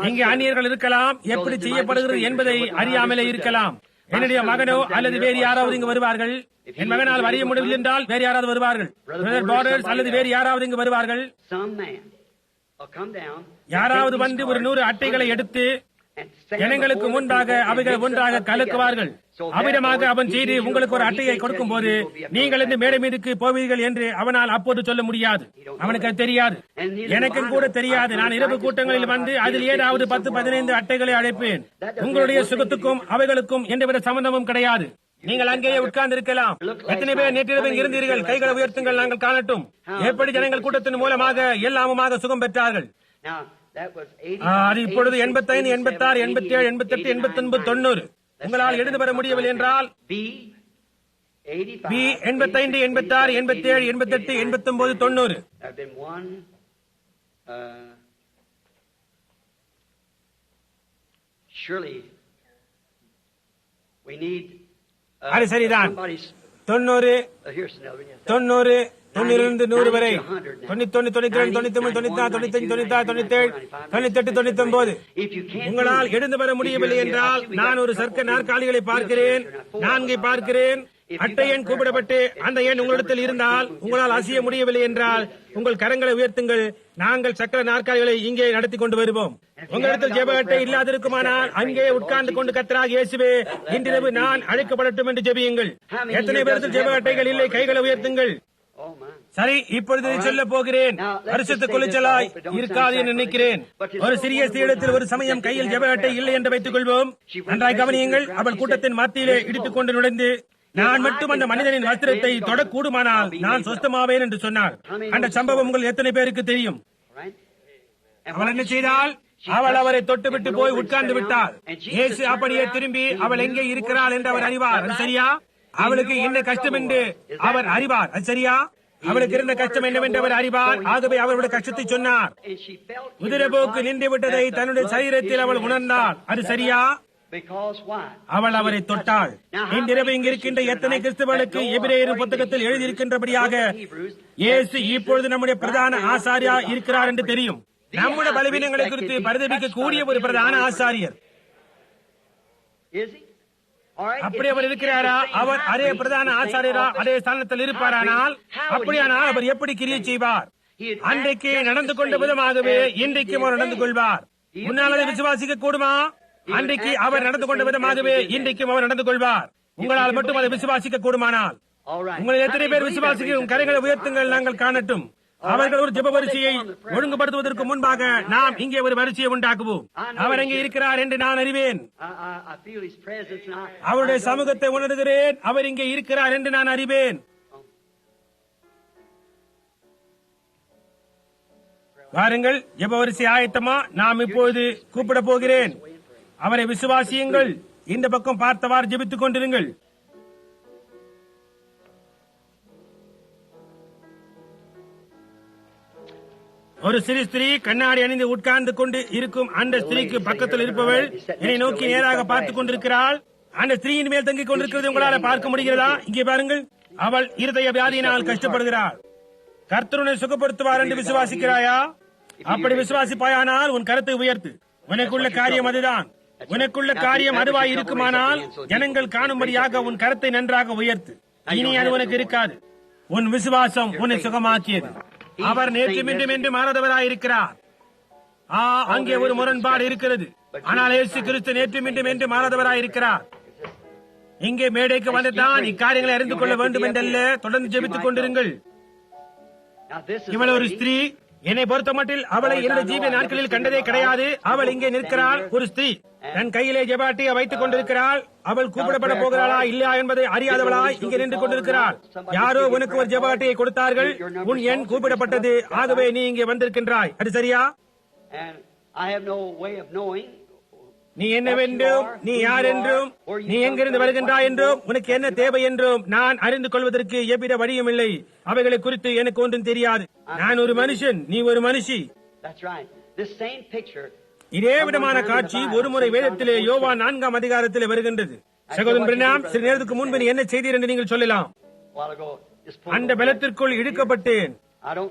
இங்கே அந்நியர்கள் இருக்கலாம். எப்படி செய்யப்படுகிறது என்பதை அறியாமலே இருக்கலாம். என்னுடைய மகனோ அல்லது வேறு யாராவது இங்கு வருவார்கள். என் மகனால் வரைய முடியவில்லை என்றால் வேறு யாராவது வருவார்கள். அல்லது வேறு யாராவது இங்கு வருவார்கள். யாராவது வந்து ஒரு 100 அட்டைகளை எடுத்து ஜனங்களுக்கு முன்பாக அவைகள் ஒன்றாக கலக்குவார்கள். அவ்விதமாக அவன் செய்து உங்களுக்கு ஒரு அட்டையை கொடுக்கும் போது நீங்கள் இந்த மேடை மீதுக்கு போவீர்கள் என்று அவனால் அப்போது சொல்ல முடியாது. அவனுக்கு தெரியாது, எனக்கும் கூட தெரியாது. நான் இரவு கூட்டங்களில் வந்து அதில் ஏதாவது 10-15 அட்டைகளை அழைப்பேன். உங்களுடைய சுகத்துக்கும் அவைகளுக்கும் எந்தவித சம்பந்தமும் கிடையாது. நீங்கள் அங்கேயே உட்கார்ந்து இருக்கலாம். எத்தனை பேர் நேற்றிரவு இருந்தீர்கள்? கைகளை உயர்த்துங்கள், நாங்கள் காணட்டும். எப்படி ஜனங்கள் கூட்டத்தின் மூலமாக எல்லாமுமாக சுகம் பெற்றார்கள். அது இப்பொழுது 85, 86, 87, 88, 89, 90. உங்களால் எழுந்து வர முடியவில்லை என்றால் பி 85, 86, 87, 88, 89, 90. அது சரிதான். 90, 90, 90 100 வரை, 91, 92, 93, 94, 95, 96, 97, 98, 99. உங்களால் எழுந்து வர முடியவில்லை என்றால் நான் ஒரு சர்க்க நாற்காலிகளை பார்க்கிறேன், 4 பார்க்கிறேன். அட்டை எண் கூப்பிடப்பட்டு அந்த எண் உங்களிடத்தில் இருந்தால், உங்களால் அசைய முடியவில்லை என்றால் உங்கள் கரங்களை உயர்த்துங்கள். நாங்கள் சக்கர நாற்காலிகளை இங்கே நடத்தி கொண்டு வருவோம். உங்களிடத்தில் ஜெப அட்டை இல்லாதிருக்குமானால் அங்கே உட்கார்ந்து கொண்டு கர்த்தராகிய இயேசுவே, இன்றிரவு நான் அழைக்கப்படட்டும் என்று ஜெபியுங்கள். எத்தனை பேருக்கு ஜெப அட்டைகள் இல்லை? கைகளை உயர்த்துங்கள். சரி, இப்பொழுது சொல்ல போகிறேன். பரிசுத்த குளிச்சலாய் இருக்காது என்று நினைக்கிறேன். ஒரு சிறிய ஸ்திரீடத்தில் ஒரு சமயம் கையில் ஜெப அட்டை இல்லை என்று வைத்துக் கொள்வோம். நன்றாய் கவனியுங்கள். அவள் கூட்டத்தின் மத்தியிலே இடித்துக் கொண்டு நுழைந்து, நான் மட்டும் அந்த மனிதனின் வஸ்திரத்தை தொடக்கூடுமானால் நான் சொஸ்தமாவேன் என்று சொன்னார். அந்த சம்பவம் உங்கள் எத்தனை பேருக்கு தெரியும்? அவள் என்ன செய்தால்? அவள் அவரை தொட்டுவிட்டு போய் உட்கார்ந்து விட்டாள். இயேசு அப்படியே திரும்பி அவள் எங்கே இருக்கிறாள் என்று அவர் அறிவார். அது சரியா? அவளுக்கு என்ன கஷ்டம் என்று அவர் அறிவார். அது சரியா? அவளுக்கு இருந்த கஷ்டம் என்னவென்று அவர் அறிவார். ஆகவே அவருடைய கஷ்டத்தை சொன்னார். குதிரைபோக்கு நின்று விட்டதை தன்னுடைய சரீரத்தில் அவள் உணர்ந்தாள். அது சரியா? அவள் அவரை தொட்டாள். இன்றிரவு இங்கு இருக்கின்ற எத்தனை கிறிஸ்தவர்களுக்கு எபிரேயர் புத்தகத்தில் எழுதியிருக்கின்றபடியாக இயேசு இப்பொழுது நம்முடைய பிரதான ஆசாரியா இருக்கிறார் என்று தெரியும். நம்முடைய பலவீனங்களை குறித்து பரிதபிக்க கூடிய ஒரு பிரதான ஆசாரியர். அப்படி அவர் இருக்கிறாரா? அவர் அதே பிரதான ஆசாரியரா அதே ஸ்தானத்தில் இருப்பாரானால், அப்படியானால் அவர் எப்படி கிரியை செய்வார்? அன்றைக்கு நடந்து கொண்ட விதமாகவே இன்றைக்கும் அவர் நடந்து கொள்வார். உன்னால் அதை விசுவாசிக்க கூடுமா? அன்றைக்கு அவர் நடந்து கொண்ட விதமாகவே இன்றைக்கும் அவர் நடந்து கொள்வார். உங்களால் மட்டும் அதை விசுவாசிக்க கூடுமானால், உங்களை எத்தனை பேர் விசுவாசிக்கும் கரைகளை உயர்த்துங்கள், நாங்கள் காணட்டும். அவர்கள் ஒரு ஜெப வரிசையை ஒழுங்குபடுத்துவதற்கு முன்பாக நாம் இங்கே ஒரு வரிசையை உண்டாக்குவோம். அவர் எங்கே இருக்கிறார் என்று நான் அறிவேன். அவருடைய சமூகத்தை உணர்கிறேன். அவர் இங்கே இருக்கிறார் என்று நான் அறிவேன். வாருங்கள், ஜெப வரிசை ஆயத்தமா? நாம் இப்போது கூப்பிட போகிறேன். அவரை விசுவாசியுங்கள். இந்த பக்கம் பார்த்தவாறு ஜெபித்துக் கொண்டிருங்கள். ஒரு சிறு ஸ்திரீ கண்ணாடி அணிந்து உட்கார்ந்து கொண்டு இருக்கும். அந்த ஸ்திரீக்கு பக்கத்தில் இருப்பவள் என்னை நோக்கி நேராக பார்த்துக் கொண்டிருக்கிறாள். அந்த ஸ்திரீயின் மேல் தங்கிக் கொண்டிருக்கிறது உங்களால் பார்க்க முடிகிறதா? இங்கே பாருங்கள். அவள் இருதய வியாதியினால் கஷ்டப்படுகிறாள். கர்த்தருனை சுகப்படுத்துவார் என்று விசுவாசிக்கிறாயா? அப்படி விசுவாசிப்பாயானால் உன் கருத்தை உயர்த்து. உனக்குள்ள காரியம் அதுதான். உனக்குள்ள காரியம் அதுவாய் இருக்குமானால் ஜனங்கள் காணும்படியாக உன் கருத்தை நன்றாக உயர்த்து. இனி அது உனக்கு இருக்காது. உன் விசுவாசம் உன்னை சுகமாக்கியது. அவர் நேற்று மீண்டும் என்று மாறாதவராயிருக்கிறார். அங்கே ஒரு முரண்பாடு இருக்கிறது. ஆனால் இயேசு கிறிஸ்து நேற்று மீண்டும் என்று மாறாதவராயிருக்கிறார். இங்கே மேடைக்கு வந்துதான் இக்காரியங்களை அறிந்து கொள்ள வேண்டும் என்றல்ல. தொடர்ந்து ஜெபித்துக் கொண்டிருங்கள். இவள் ஒரு ஸ்திரீ. என்னை பொறுத்த மட்டில் அவளை என்னுடைய ஜீவிய நாட்களில் கண்டதே கிடையாது. அவள் இங்கே நிற்கிறாள். ஒரு ஸ்திரீ தன் கையிலே ஜெபாட்டியை வைத்துக் கொண்டிருக்கிறாள். அவள் கூப்பிடப்பட போகிறாளா இல்லையா என்பதை அறியாதவளாய் இங்கே நின்று கொண்டிருக்கிறாள். யாரோ உனக்கு ஒரு ஜெபாட்டியை கொடுத்தார்கள். உன் எண் கூப்பிடப்பட்டது. ஆகவே நீ இங்கே வந்திருக்கின்றாய். அது சரியா? நீ என்னவென்றும், நீ யார் என்றும், நீ எங்கிருந்து வருகின்றாய் என்றும், உனக்கு என்ன தேவை என்றும் நான் அறிந்து கொள்வதற்கு எவ்வித வழியும் இல்லை. அவைகளை குறித்து எனக்கு ஒன்றும் தெரியாது. நான் ஒரு மனுஷன், நீ ஒரு மனுஷி. இதே விதமான காட்சி ஒருமுறை வேதத்திலே யோவான் 4ஆம் அதிகாரத்திலே வருகின்றது. சகோதரன் பிரணாம், சில நேரத்துக்கு முன்பு நீ என்ன செய்தீர் என்று நீங்கள் சொல்லலாம். அந்த பலத்திற்குள் இழுக்கப்பட்டேன்.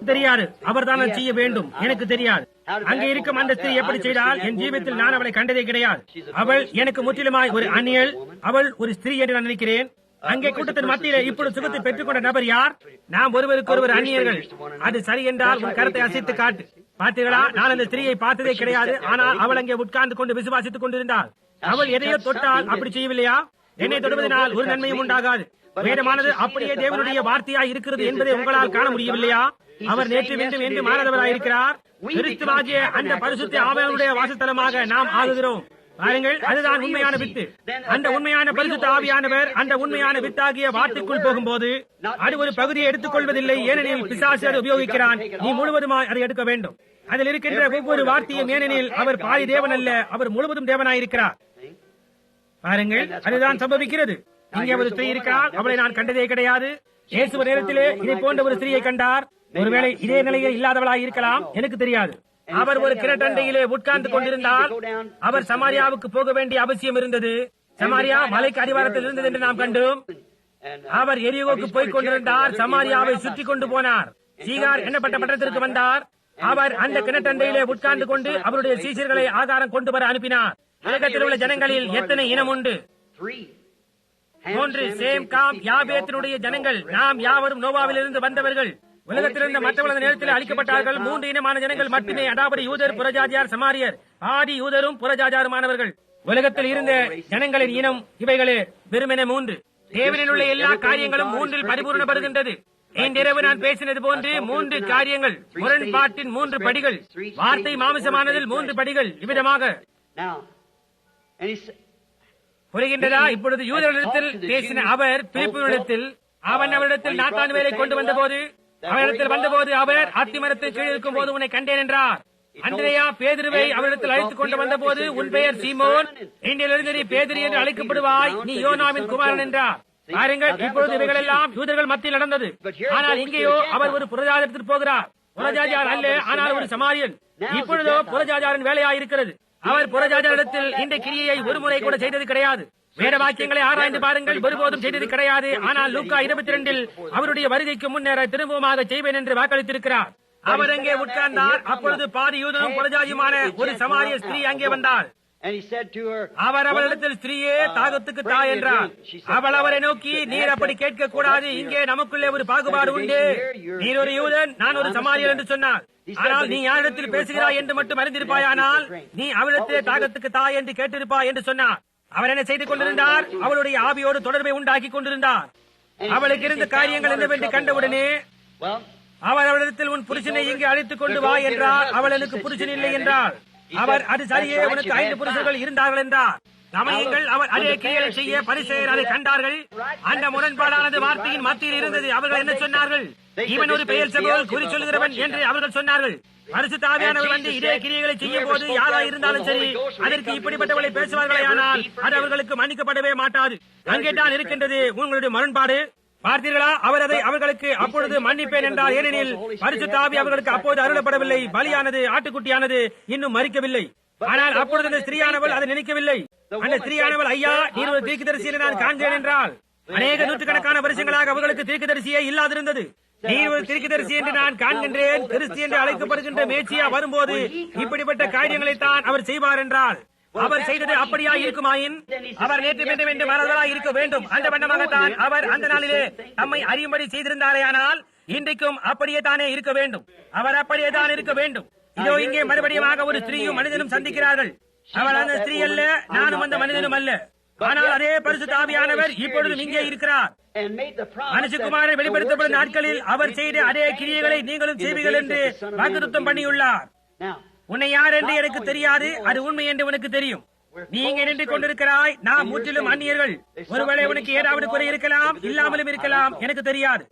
தெரியாது, அவர் தான் செய்ய வேண்டும். எனக்கு தெரியாது. அங்கே இருக்கும் அந்த ஸ்திரீ எப்படி செய்தால் என் ஜீவியத்தில் நான் அவளை கண்டதே கிடையாது. அவள் எனக்கு முற்றிலுமாய் ஒரு அந்நியல். அவள் ஒரு ஸ்திரீ என்று நான் நினைக்கிறேன். அங்கே கூட்டத்தின் மத்தியிலே இப்பொழுது சுகத்தை பெற்றுக் கொண்ட நபர் யார்? நாம் ஒருவருக்கு ஒருவர் அந்நியர்கள். அது சரி என்றால் உன் கருத்தை அசைத்து காட்டு. பார்த்தீர்களா, நான் அந்த ஸ்திரீயை பார்த்ததே கிடையாது. ஆனால் அவள் அங்கே உட்கார்ந்து கொண்டு விசுவாசித்துக் கொண்டிருந்தாள். அவள் எதையோ தொட்டால் அப்படி செய்யவில்லையா? என்னை தொடுவதனால் ஒரு நன்மையும் உண்டாகாது. வேதமானது அப்படியே தேவனுடைய வார்த்தையாய் இருக்கிறது என்பதை உங்களால் காண முடியவில்லையா? அவர் நேற்று மீண்டும் என்று மாறாதவராயிருக்கிறார். கிறிஸ்துவாகிய அந்த பரிசுத்த ஆவியானவருடைய வாசஸ்தலமாக நாம் ஆகுகிறோம். பாருங்கள், அதுதான் உண்மையான வித்து. அந்த உண்மையான பரிசுத்த ஆவியானவர் அந்த உண்மையான வித்தாகிய வார்த்தைக்குள் போகும்போது அது ஒரு பகுதியை எடுத்துக் கொள்வதில்லை. ஏனெனில் பிசாசு அதை உபயோகிக்கிறான். நீ முழுவதுமாய் அதை எடுக்க வேண்டும். அதில் இருக்கின்ற ஒவ்வொரு வார்த்தையும். ஏனெனில் அவர் பாதி தேவன் அல்ல, அவர் முழுவதும் தேவனாயிருக்கிறார். பாருங்கள், அதுதான் சம்பவிக்கிறது. இங்கே ஒரு ஸ்திரீ இருக்கிறார். அவளை நான் கண்டதே கிடையாது. இயேசு நேரத்திலே இதை போன்ற ஒரு ஸ்திரீயை கண்டார். ஒருவேளை இதே நிலையில் இல்லாதவளாய் இருக்கலாம், எனக்கு தெரியாது. அவர் ஒரு கிணற்றண்டையிலே உட்கார்ந்து கொண்டிருந்தால் அவர் சமாரியாவுக்கு போக வேண்டிய அவசியம் இருந்தது. சமாரியா மலைக்கு அடிவாரத்தில் இருந்தது என்று நாம் கண்டோம். அவர் எரியோவுக்கு போய்க் கொண்டிருந்தார். சமாரியாவை சுற்றி கொண்டு போனார். சீகார் எண்ணப்பட்ட பட்டணத்திற்கு வந்தார். அவர் அந்த கிணற்றண்டையிலே உட்கார்ந்து கொண்டு அவருடைய சீஷர்களை ஆகாரம் கொண்டு வர அனுப்பினார். உலகத்தில் உள்ள ஜனங்களில் எத்தனை இனம் உண்டு? 3. சேம், காம், யாபேத்தினுடைய ஜனங்கள். நாம் யாவரும் நோவாவிலிருந்து வந்தவர்கள். உலகத்திலிருந்து மற்றவர்களது நேரத்தில் அளிக்கப்பட்டார்கள். 3 இனமான ஜனங்கள் மட்டுமே. அதாவது யூதர், புறஜாதியார், சமாரியர். ஆதி யூதரும் புறஜாதியாருமானவர்கள். உலகத்தில் இருந்த ஜனங்களின் இனம் இவைகளே, வெறுமென 3. தேவனில் உள்ள எல்லா காரியங்களும் 3இல் பரிபூர்ணப்படுகின்றது. இன்றிரவு நான் பேசினது போன்று 3 காரியங்கள். முரண்பாட்டின் 3 படிகள். வார்த்தை மாமிசமானதில் 3 படிகள். இவ்விதமாக புரிகின்றதா? இப்பொழுது யூதர்களிடத்தில் பேசின அவர் பிலிப்புவிடத்தில், அவன் அவரிடத்தில் நாத்தான் வேலை கொண்டு வந்தபோது, அவரிடத்தில் வந்தபோது அவர் அத்திமரத்தை கீழ் இருக்கும் போது உன்னை கண்டேன் என்றார். அந்திரேயா பேதுருவை அவரிடத்தில் அழைத்துக் கொண்டு வந்தபோது, உன் பெயர் சீமோன், இன்றிலிருந்து நீ பேதுரு என்று அழைக்கப்படுவாய், நீ யோனாவின் குமாரன் என்றார். பாருங்கள், இப்பொழுது இவைகள் எல்லாம் யூதர்கள் மத்தியில் நடந்தது. ஆனால் இங்கேயோ அவர் ஒரு புறஜாதியத்திற்கு போகிறார். புறஜாதியார் அல்ல, ஆனால் ஒரு சமாரியன். இப்பொழுதோ புறஜாதியாரின் வேலையாயிருக்கிறது. அவர் புறஜாதியாரிடத்தில் இந்த கிரியை ஒரு முறை கூட செய்தது கிடையாது. வேத வாக்கியங்களை ஆராய்ந்து பாருங்கள், ஒருபோதும் செய்தது கிடையாது. ஆனால் லூக்கா 22 அவருடைய வருகைக்கு முன்னேற திரும்பமாக செய்வேன் என்று வாக்களித்திருக்கிறார். அவர் அங்கே உட்கார்ந்தார். அப்பொழுது பாதி யூதனும் புறஜாதியுமான ஒரு சமாரிய ஸ்திரீ அங்கே வந்தாள். And he said to her, அவர் அவளிடத்தில் ஸ்திரீயே தாகத்துக்கு தா என்றார். அவள் அவரை நோக்கி, நீர் அப்படி கேட்க கூடாது, இங்கே நமக்குள்ளே ஒரு பாகுபாடு உண்டு. நீர் ஒரு யூதன், நான் ஒரு சமாரியர் என்று சொன்னார். ஆனால் நீ யாரிடத்தில் பேசுகிறாய் என்று மட்டும் அறிந்திருப்பாயானால் நீ அவளிடத்திலே தாகத்துக்கு தா என்று கேட்டிருப்பாய் என்று சொன்னார். அவர் என்ன செய்து கொண்டிருந்தார்? அவளுடைய ஆவியோடு தொடர்பை உண்டாக்கி கொண்டிருந்தார். அவளுக்கு இருந்த காரியங்கள் என்னவென்று கண்டவுடனே அவர் அவளிடத்தில், உன் புருஷனை இங்கே அழைத்துக் கொண்டு வா என்றார். அவள், எனக்கு புருஷன் இல்லை என்றார். அவர், அது சரியே, உனக்கு 5 புருஷர்கள் இருந்தார்கள் என்றார். கவனியுங்கள், அவர் அதே கிரியைகளை செய்ய பரிசேயர் அதை கண்டார்கள். அந்த முரண்பாடானது வார்த்தையின் மத்தியில் இருந்தது. அவர்கள் என்ன சொன்னார்கள்? இவன் ஒரு பெயல்செபூல், குறி சொல்லுகிறவன் என்று அவர்கள் சொன்னார்கள். பரிசுத்த ஆவியானவர் வந்து இதே கிரியைகளை செய்யும் போது யாரா இருந்தாலும் சரி, அதற்கு இப்படிப்பட்டவர்களை பேசுவார்களேயானால் அது அவர்களுக்கு மன்னிக்கப்படவே மாட்டாது. அங்கே தான் இருக்கின்றது உங்களுடைய முரண்பாடு. பார்த்தீர்களா? அவர் அதை அவர்களுக்கு அப்பொழுது மன்னிப்பேன் என்றார். ஏனெனில் பரிசுத்த ஆவி அவர்களுக்கு அப்போது அருளப்படவில்லை. பலியானது, ஆட்டுக்குட்டியானது இன்னும் மரிக்கவில்லை. ஆனால் அப்பொழுது அந்த ஸ்திரீயானவள் அதை நினைக்கவில்லை. அந்த ஸ்திரீயானவள், ஐயா, நீர் ஒரு தீர்க்கதரிசியை நான் காண்கிறேன் என்றால், அநேக நூற்றுக்கணக்கான வருஷங்களாக அவர்களுக்கு தீர்க்கதரிசியே இல்லாதிருந்தது. நீர் ஒரு தீர்க்கதரிசி என்று நான் காண்கின்றேன். கிறிஸ்து என்று அழைக்கப்படுகின்ற மேசியா வரும்போது இப்படிப்பட்ட காரியங்களைத்தான் அவர் செய்வார் என்றால், அவர் செய்தது அப்படியா இருக்குமாயின் அவர் நேற்று வேண்டும் மாறவராய் இருக்க வேண்டும். அந்த வண்ணமாகத்தான் அவர் அந்த நாளிலே நம்மை அறியும்படி செய்திருந்தாரேயானால் இன்றைக்கும் அப்படியே தானே இருக்க வேண்டும். அவர் அப்படியே தான் இருக்க வேண்டும். இதோ இங்கே மறுபடியும் ஒரு ஸ்திரீயும் மனிதனும் சந்திக்கிறார்கள். அவர் அந்த ஸ்திரீ அல்ல, நானும் அந்த மனிதனும் அல்ல. ஆனால் அதே பரிசுத்த ஆவியானவர் இப்பொழுதும் இங்கே இருக்கிறார். மனுஷகுமாரனை வெளிப்படுத்தப்படும் நாட்களில் அவர் செய்த அதே கிரியைகளை நீங்களும் செய்வீர்கள் என்று வாக்குத்தத்தம் பண்ணியுள்ளார். உன்னை யார் என்று எனக்கு தெரியாது, அது உண்மை என்று உனக்கு தெரியும். நீ இங்கே நின்று கொண்டிருக்கிறாய், நாம் முற்றிலும் அந்நியர்கள். ஒருவேளை உனக்கு ஏதாவது குறை இருக்கலாம், இல்லாமலும் இருக்கலாம், எனக்கு தெரியாது.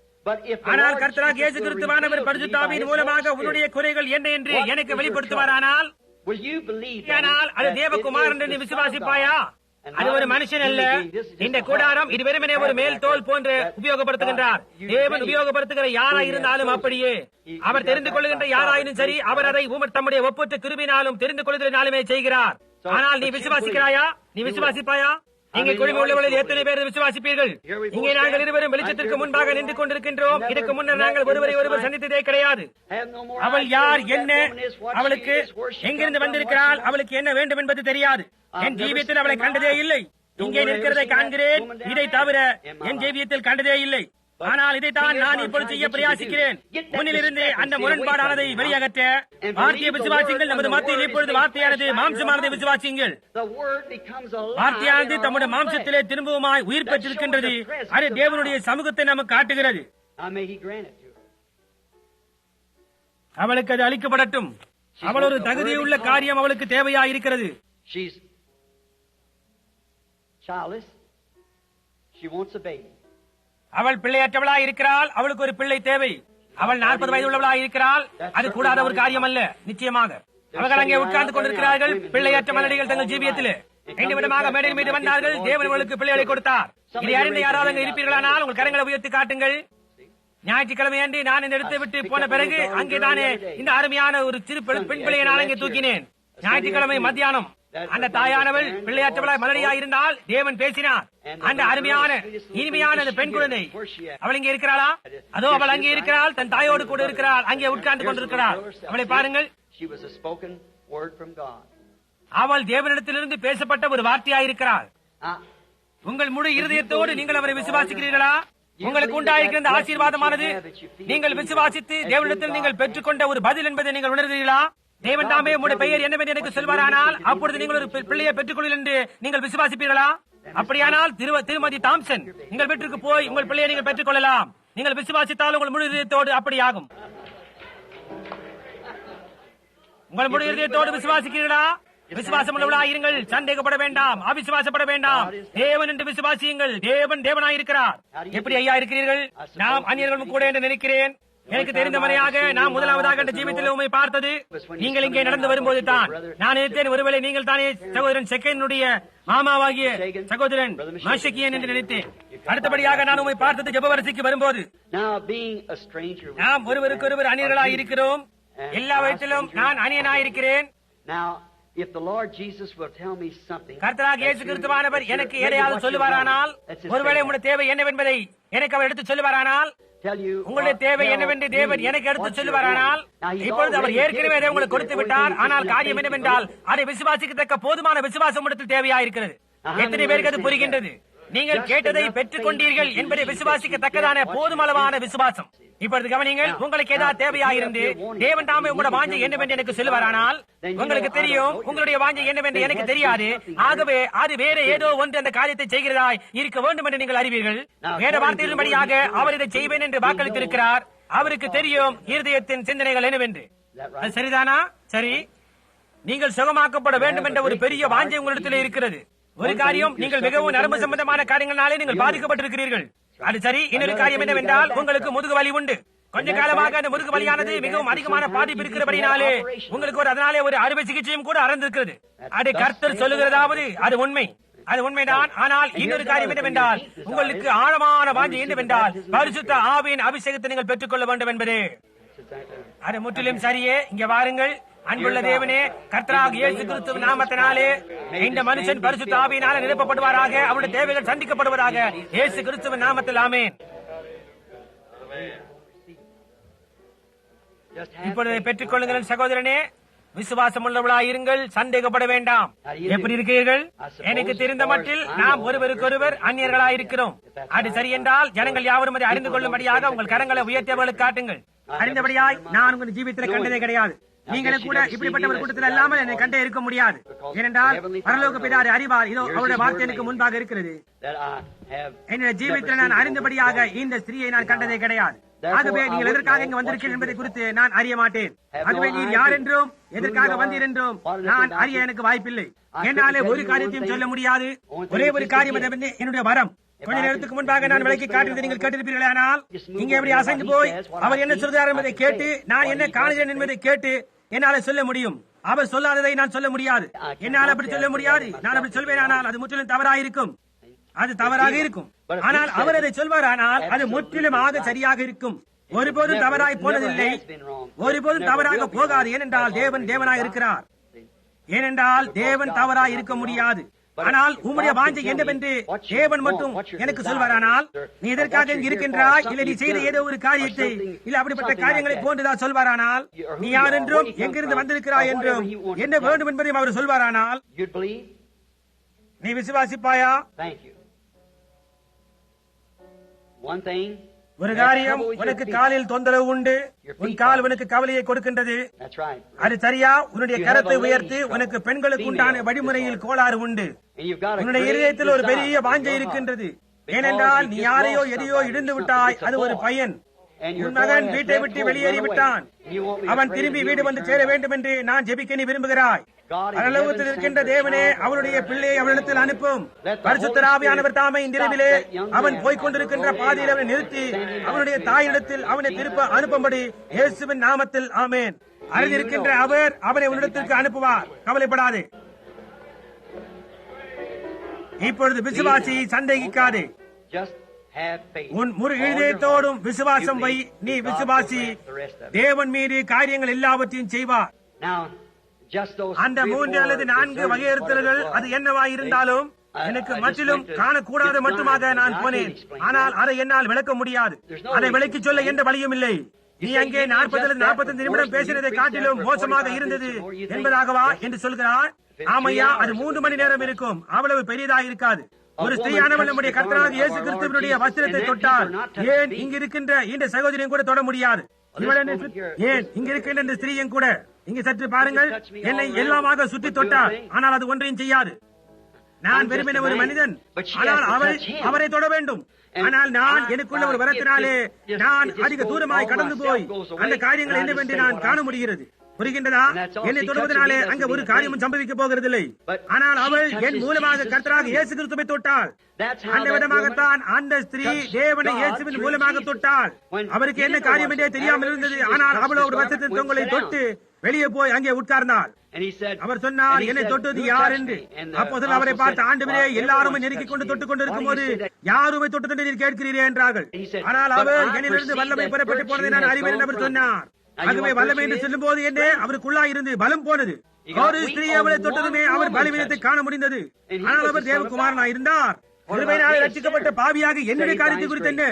ஆனால் கர்த்தராகிய இயேசு கிறிஸ்துவானவர் பரிசுத்த ஆவியின் மூலமாக உன்னுடைய குறைகள் என்ன என்று எனக்கு வெளிப்படுத்துவாரானால், அது தேவகுமாரன் என்று விசுவாசிப்பாயா? அது ஒரு மனுஷன் அல்ல. இந்த கூடாரம் இது வெறுமனே ஒரு மேல் தோல் போன்று உபயோகப்படுத்துகின்றார். தேவன் உபயோகப்படுத்துகிற யாரா இருந்தாலும் அப்படியே. அவர் தெரிந்து கொள்ளுகின்ற யாராயினும் சரி, அவர் அதை தம்முடைய ஒப்பற்ற கிருபினாலும் தெரிந்து கொள்ளுதலினாலுமே செய்கிறார். ஆனால் நீ விசுவாசிக்கிறாயா? நீ விசுவாசிப்பாயா? இங்கே குழுமி உள்ளவர்களில் எத்தனை பேர் விசுவாசிப்பீர்கள்? இங்கே நாங்கள் இருவரும் வெளிச்சத்திற்கு முன்பாக நின்று கொண்டிருக்கின்றோம். இதற்கு முன்னர் நாங்கள் ஒருவரை ஒருவர் சந்தித்ததே கிடையாது. அவள் யார், என்ன, அவளுக்கு எங்கிருந்து வந்திருக்கிறாள், அவளுக்கு என்ன வேண்டும் என்பது தெரியாது. என் ஜீவியத்தில் அவளை கண்டதே இல்லை. இங்கே நிற்கிறதை காண்கிறேன், இதை தவிர என் ஜீவியத்தில் கண்டதே இல்லை. ஆனால் இதைத்தான் நான் இப்பொழுது செய்ய பிரயாசிக்கிறேன். முன்னிலிருந்து அந்த முரண்பாடானதை வெளியகற்ற வார்த்தையை விசுவாசிங்கள். நமது மத்தியில் இப்பொழுது வார்த்தையானது மாம்சமானதை விசுவாசிங்கள். வார்த்தையானது தம்முடைய மாம்சத்திலே திரும்பவுமாய் உயிர் பெற்றிருக்கின்றது. அது தேவனுடைய சமூகத்தை நமக்கு காட்டுகிறது. அவளுக்கு அது அளிக்கப்படட்டும். அவள் ஒரு தகுதியுள்ள காரியம் அவளுக்கு தேவையாயிருக்கிறது. அவள் பிள்ளையற்றவளாய் இருக்கிறாள். அவளுக்கு ஒரு பிள்ளை தேவை. அவள் 40 வயது உள்ளவளாய் இருக்கிறாள். அது கூடாத ஒரு காரியம் அல்ல. நிச்சயமாக அவர்கள் அங்கே உட்கார்ந்து கொண்டிருக்கிறார்கள். பிள்ளையற்ற மலடிகள் தங்கள் ஜீவியத்திலே 2 விதமாக மேடையின் மீது வந்தார்கள். தேவன் அவளுக்கு பிள்ளைகளை கொடுத்தார். இதை அறிந்த யாராவது அங்கே இருப்பீர்களானால் உங்கள் கரங்களை உயர்த்தி காட்டுங்கள். ஞாயிற்றுக்கிழமை அன்று நான் இந்த இடத்தை விட்டு போன பிறகு அங்கேதானே இந்த அருமையான ஒரு சிறு பெண் பிள்ளையை நான் அங்கே தூக்கினேன். ஞாயிற்றுக்கிழமை மத்தியானம் அந்த தாயானவள் பிள்ளையாற்றவளாய் மலடியாய் இருந்தால் தேவன் பேசினார். அந்த அருமையான இனிமையான அந்த பெண் குழந்தை அவள் இங்கே இருக்கிறாளா? அதோ அவள் அங்கே இருக்கிறாள், தன் தாயோடு கூட இருக்கிறாள், அங்கே உட்கார்ந்து கொண்டிருக்கிறாள். அவளை பாருங்கள். அவள் தேவனிடத்திலிருந்து பேசப்பட்ட ஒரு வார்த்தையாயிருக்கிறாள். உங்கள் முழு இருதயத்தோடு நீங்கள் அவரை விசுவாசிக்கிறீர்களா? உங்களுக்கு உண்டாயிருக்கிற ஆசீர்வாதமானது நீங்கள் விசுவாசித்து தேவனிடத்தில் நீங்கள் பெற்றுக்கொண்ட ஒரு பதில் என்பதை நீங்கள் உணர்கிறீர்களா? தேவன் தாமே உங்களுடைய பெயர் என்னவென்று எனக்கு சொல்வாரானால் அப்பொழுது நீங்கள் ஒரு பிள்ளையை பெற்றுக்கொள்ளுங்கள் என்று நீங்கள் விசுவாசிப்பீர்களா? அப்படியானால் திருமதி தாம்சன், உங்கள் வீட்டிற்கு போய் உங்கள் பிள்ளையை நீங்கள் பெற்றுக் கொள்ளலாம். நீங்கள் விசுவாசித்தால் உங்கள் முழு இதயத்தோடு அப்படியாகும். உங்கள் முழு இதயத்தோடு விசுவாசிக்கிறீர்களா? விசுவாசம் உள்ளவர்களாயிருங்கள். சந்தேகப்பட வேண்டாம், அவிசுவாசப்பட வேண்டாம். தேவன் என்று விசுவாசியுங்கள். தேவன் தேவனாயிருக்கிறார். எப்படி ஐயா இருக்கிறீர்கள்? நாம் அந்நியர்களும் கூட என்று நினைக்கிறேன். எனக்கு தெரிந்த முறையாக நாம் முதலாவதாக அந்த ஜீவியத்தில் உண்மை பார்த்தது நீங்கள் இங்கே நடந்து வரும்போது தான். நான் நினைத்தேன் ஒருவேளை நீங்கள் தானே சகோதரன் செகனுடைய மாமாவாகிய சகோதரன் மாஷக்கியன் என்று நினைத்தேன். அடுத்தபடியாக நான் உண்மை பார்த்தது ஜெபவரிசைக்கு வரும்போது நாம் ஒருவருக்கு ஒருவர் அந்நியர்களாய் இருக்கிறோம். எல்லா விதத்திலும் நான் அந்நியனாயிருக்கிறேன். கர்த்தராகிய இயேசு கிறிஸ்துவானவர் எனக்கு எதையாவது சொல்லுவாரானால், ஒருவேளை உங்களுடைய தேவை என்னவென்பதை எனக்கு அவர் எடுத்து சொல்லுவாரானால், உங்களுடைய தேவை என்னவென்று தேவன் எனக்கு எடுத்து சொல்லுவாரானால், இப்பொழுது அவர் ஏற்கனவே அதை உங்களுக்கு கொடுத்து விட்டார். ஆனால் காரியம் என்னவென்றால், அதை விசுவாசிக்கத்தக்க போதுமான விசுவாசம் இடத்தில் தேவையாயிருக்கிறது. எத்தனை பேருக்கு அது புரிகின்றது? நீங்கள் கேட்டதை பெற்றுக் கொண்டீர்கள் என்பதை விசுவாசிக்கத்தக்கதான போதுமளவான விசுவாசம். இப்பொழுது கவனிங்கள், உங்களுக்கு ஏதாவது தேவையாயிருந்து தேவன் தாமே உங்களோட வாஞ்சை என்னவென்று எனக்கு சொல்லுவாரானால், உங்களுக்கு தெரியும் உங்களுடைய வாஞ்சை என்னவென்று எனக்கு தெரியாது. ஆகவே அது வேற ஏதோ ஒன்று அந்த காரியத்தை செய்கிறதாய் இருக்க வேண்டும் என்று நீங்கள் அறிவீர்கள். வேற வார்த்தையின்படியாக அவர் இதை செய்வேன் என்று வாக்களித்திருக்கிறார். அவருக்கு தெரியும் இருதயத்தின் சிந்தனைகள் என்னவென்று. அது சரிதானா? சரி, நீங்கள் சுகமாக்கப்பட வேண்டும் என்ற ஒரு பெரிய வாஞ்சை உங்களிடத்தில் இருக்கிறது. ஒரு காரியம், நீங்கள் மிகவும் நரம்பு சம்பந்தமான காரியங்களாலே நீங்கள் பாதிக்கப்பட்டிருக்கிறீர்கள். அது சரி. இன்னொரு காரியம் என்னவென்றால், உங்களுக்கு முதுகு வலி உண்டு. கொஞ்ச காலமாக அந்த முதுகு வலியானது மிகவும் அதிகமான பாதிப்பு இருக்கிறபடினாலே உங்களுக்கு அதனாலே ஒரு அறுவை சிகிச்சையும் கூட அறந்திருக்கிறது. அது கர்த்தர் சொல்லுகிறதாவது அது உண்மை, அது உண்மைதான். ஆனால் இன்னொரு காரியம் என்னவென்றால், உங்களுக்கு ஆழமான வாஞ்சை என்னவென்றால், பரிசுத்த ஆவியின் அபிஷேகத்தை நீங்கள் பெற்றுக் கொள்ள வேண்டும் என்பது. அது முற்றிலும் சரியே. இங்க வாருங்கள் அன்புள்ள தேவனே, கர்த்தராகிய இயேசு கிறிஸ்துவின் நாமத்தினாலே இந்த மனுஷன் பரிசுத்த ஆவியினாலே நிரப்பப்படுவாராக. அவருடைய தேவைகள் சந்திக்கப்படுவதாக இயேசு கிறிஸ்துவின் நாமத்தில் ஆமென். இப்பொழுது பெற்றுக் கொள்ளுங்கள் சகோதரனே. விசுவாசம் உள்ளவர்களாயிருங்கள், சந்தேகப்பட வேண்டாம். எப்படி இருக்கிறீர்கள்? எனக்கு தெரிந்த மட்டில் நாம் ஒருவருக்கொருவர் அந்நியர்களாயிருக்கிறோம். அது சரி என்றால் ஜனங்கள் யாவரும் அதை அறிந்து கொள்ளும்படியாக உங்கள் கரங்களை உயர்த்தியவர்களுக்கு காட்டுங்கள். அறிந்தபடியாய் நான் உங்கள் ஜீவிதத்தில் கண்டதே கிடையாது. நீங்களும் கூட இப்படிப்பட்ட ஒரு கூட்டத்தில் இல்லாமல் என்னை கண்டே இருக்க முடியாது. ஏனென்றால் பரலோக பிதாவை அறிவார். இதோ அவருடைய வார்த்தை எனக்கு முன்பாக இருக்கிறது. என்னுடைய ஜீவிதத்தில் நான் அறிந்தபடியாக இந்த ஸ்திரீயை நான் கண்டதே கிடையாது. ஆகவே நீங்கள் எதற்காக இங்கு வந்திருக்கீர்கள் என்பதை குறித்து நான் அறிய மாட்டேன். ஆகவே நீர் யார் என்றும் எதற்காக வந்தீர் என்றும் நான் அறிய எனக்கு வாய்ப்பில்லை. என்னாலே ஒரு காரியத்தையும் சொல்ல முடியாது. ஒரே ஒரு காரியம் என்னுடைய வரம். கொஞ்ச நேரத்துக்கு முன்பாக நான் விளக்கி காட்டுவதை நீங்கள் கேட்டிருப்பீர்கள். ஆனால் இங்க எப்படி அசைந்து போய் அவர் என்ன சொல்கிறார் என்பதை கேட்டு, நான் என்ன காணுகிறேன் என்பதை கேட்டு என்னால சொல்ல முடியும். அவர் சொல்லாததை நான் சொல்ல முடியாது. என்னால் அப்படி சொல்ல முடியாது. நான் அப்படி சொல்வேன், ஆனால் அது முற்றிலும் தவறாயிருக்கும். அது தவறாக இருக்கும். ஆனால் அவர் அதை சொல்வார், ஆனால் அது முற்றிலும் ஆக சரியாக இருக்கும். ஒருபோதும் தவறாய் போனதில்லை, ஒருபோதும் தவறாக போகாது. ஏனென்றால் தேவன் தேவனாய் இருக்கிறார். ஏனென்றால் தேவன் தவறாய் இருக்க முடியாது. ஆனால் உம்முடைய வாஞ்சை என்னவென்று தேவன் மட்டும் எனக்கு சொல்வாரானால், நீ எதற்காக இங்கு இருக்கின்றாய், இல்லை நீ செய்த ஏதோ ஒரு காரியத்தை, இல்லை அப்படிப்பட்ட காரியங்களை போன்றுதான் சொல்வாரானால், நீ யார் என்றும் எங்கிருந்து வந்திருக்கிறாய் என்றும் என்ன வேண்டும் என்பதையும் அவர் சொல்வாரானால், நீ விசுவாசிப்பாயா? ஒரு காரியம், உனக்கு காலில் தொந்தரவு உண்டு. உன் கால் உனக்கு கவலையை கொடுக்கின்றது. அது சரியா? உன்னுடைய கரத்தை உயர்த்தி, உனக்கு பெண்களுக்கு உண்டான வழிமுறையில் கோளாறு உண்டு. உன்னுடைய இதயத்தில் ஒரு பெரிய வாஞ்சை இருக்கின்றது. ஏனென்றால் நீ யாரையோ எதையோ இடிந்து விட்டாய். அது ஒரு பையன். உன் மகன் வீட்டை விட்டு வெளியேறிவிட்டான். அவன் திரும்பி வீடு வந்து சேர வேண்டும் என்று நான் ஜெபிக்க நீ விரும்புகிறாய். பரலோகத்தில் இருக்கின்ற தேவனே அவருடைய பிள்ளையை அவனிடத்தில் அனுப்பும். பரிசுத்த ஆவியானவர் தாமே இன்றிரவிலே அவன் போய்கொண்டிருக்கின்ற பாதையில் அவனை நிறுத்தி அவனுடைய தாயிடத்தில் அவனை திருப்ப அனுப்பும்படி இயேசுவின் நாமத்தில் ஆமென். அறிந்திருக்கின்ற அவர் அவனை உன்னிடத்திற்கு அனுப்புவார். கவலைப்படாதே. இப்பொழுது விசுவாசி சந்தேகிக்காதே. உன் முழு இதயத்தோடும் விசுவாசம் வை. நீ விசுவாசி, தேவன் மீது காரியங்கள் எல்லாவற்றையும் செய்வார். அந்த 3 அல்லது 4 வகையறுத்தல்கள் அது என்னவாய் இருந்தாலும் எனக்கு மற்றிலும் காணக்கூடாத மட்டுமாக நான் போனேன். ஆனால் அதை என்னால் விளக்க முடியாது. அதை விளக்கி சொல்ல எந்த வழியும் இல்லை. நீ அங்கே 40 அல்லது 45 நிமிடம் பேசினதை காட்டிலும் மோசமாக இருந்தது என்பதாகவா என்று சொல்கிறார். ஆமையா, அது 3 மணி நேரம் இருக்கும். அவ்வளவு பெரியதாக இருக்காது. ஒரு ஸ்திரீயானவள் நம்முடைய கர்த்தராகிய இயேசு கிறிஸ்துவினுடைய வஸ்திரத்தை தொட்டால், ஏன் இங்கு இருக்கின்ற இந்த சகோதரியும் கூட தொட முடியாது? ஏன் இங்க இருக்கின்ற இந்த ஸ்திரீயும் கூட இங்கு சற்று பாருங்கள், என்னை எல்லாமாக சுற்றி தொட்டார். ஆனால் அது ஒன்றையும் செய்யாது. நான் விரும்பின ஒரு மனிதன், ஆனால் அவரை தொட வேண்டும். ஆனால் நான் எனக்குள்ள ஒரு வரத்தினாலே நான் அதிக தூரமாய் கடந்து போய் அந்த காரியங்கள் என்னவென்று நான் காண முடிகிறது. புரிகின்றதா? என்னை தொடுவதனாலே அங்க ஒரு காரியமும் சம்பவிக்க போகிறதில்லை. ஆனால் அவள் என் மூலமாக கர்த்தராகிய இயேசு கிறிஸ்துவை தொட்டாள். அந்த விதமாகத்தான் அந்த ஸ்திரீ தேவனை இயேசுவின் மூலமாக தொட்டாள். அவருக்கு என்ன காரியம் என்றே தெரியாமல் இருந்தது. ஆனால் அவளோ ஒரு வசத்தின் தொங்கலை தொட்டு வெளியே போய் அங்கே உட்கார்ந்தாள். அவர் சொன்னார், என்னை தொட்டது யார் என்று. அப்போது அவரை பார்த்து, ஆண்டவரே, எல்லாருமே நெருக்கிக் கொண்டு தொட்டுக் கொண்டிருக்கும் போது யாருமே தொட்டு நீர் கேட்கிறீரே என்றார்கள். ஆனால் அவர் என்னிலிருந்து வல்லமை பெறப்பட்டு போனதை நான் அறிவேன் என்று அவர் சொன்னார். ஆகவே வல்லமை என்று சொல்லும் போது என்ன அவருக்குள்ளாய் இருந்து பலம் போனது. ஒரு ஸ்திரீ அவளை தொட்டதுமே அவர் பலவீனத்தை காண முடிந்தது. ஆனால் அவர் தேவகுமாரனாய் இருந்தார். கிருபையினாலே ரட்சிக்கப்பட்ட பாவியாக என்னுடைய காரியத்தை குறித்து என்ன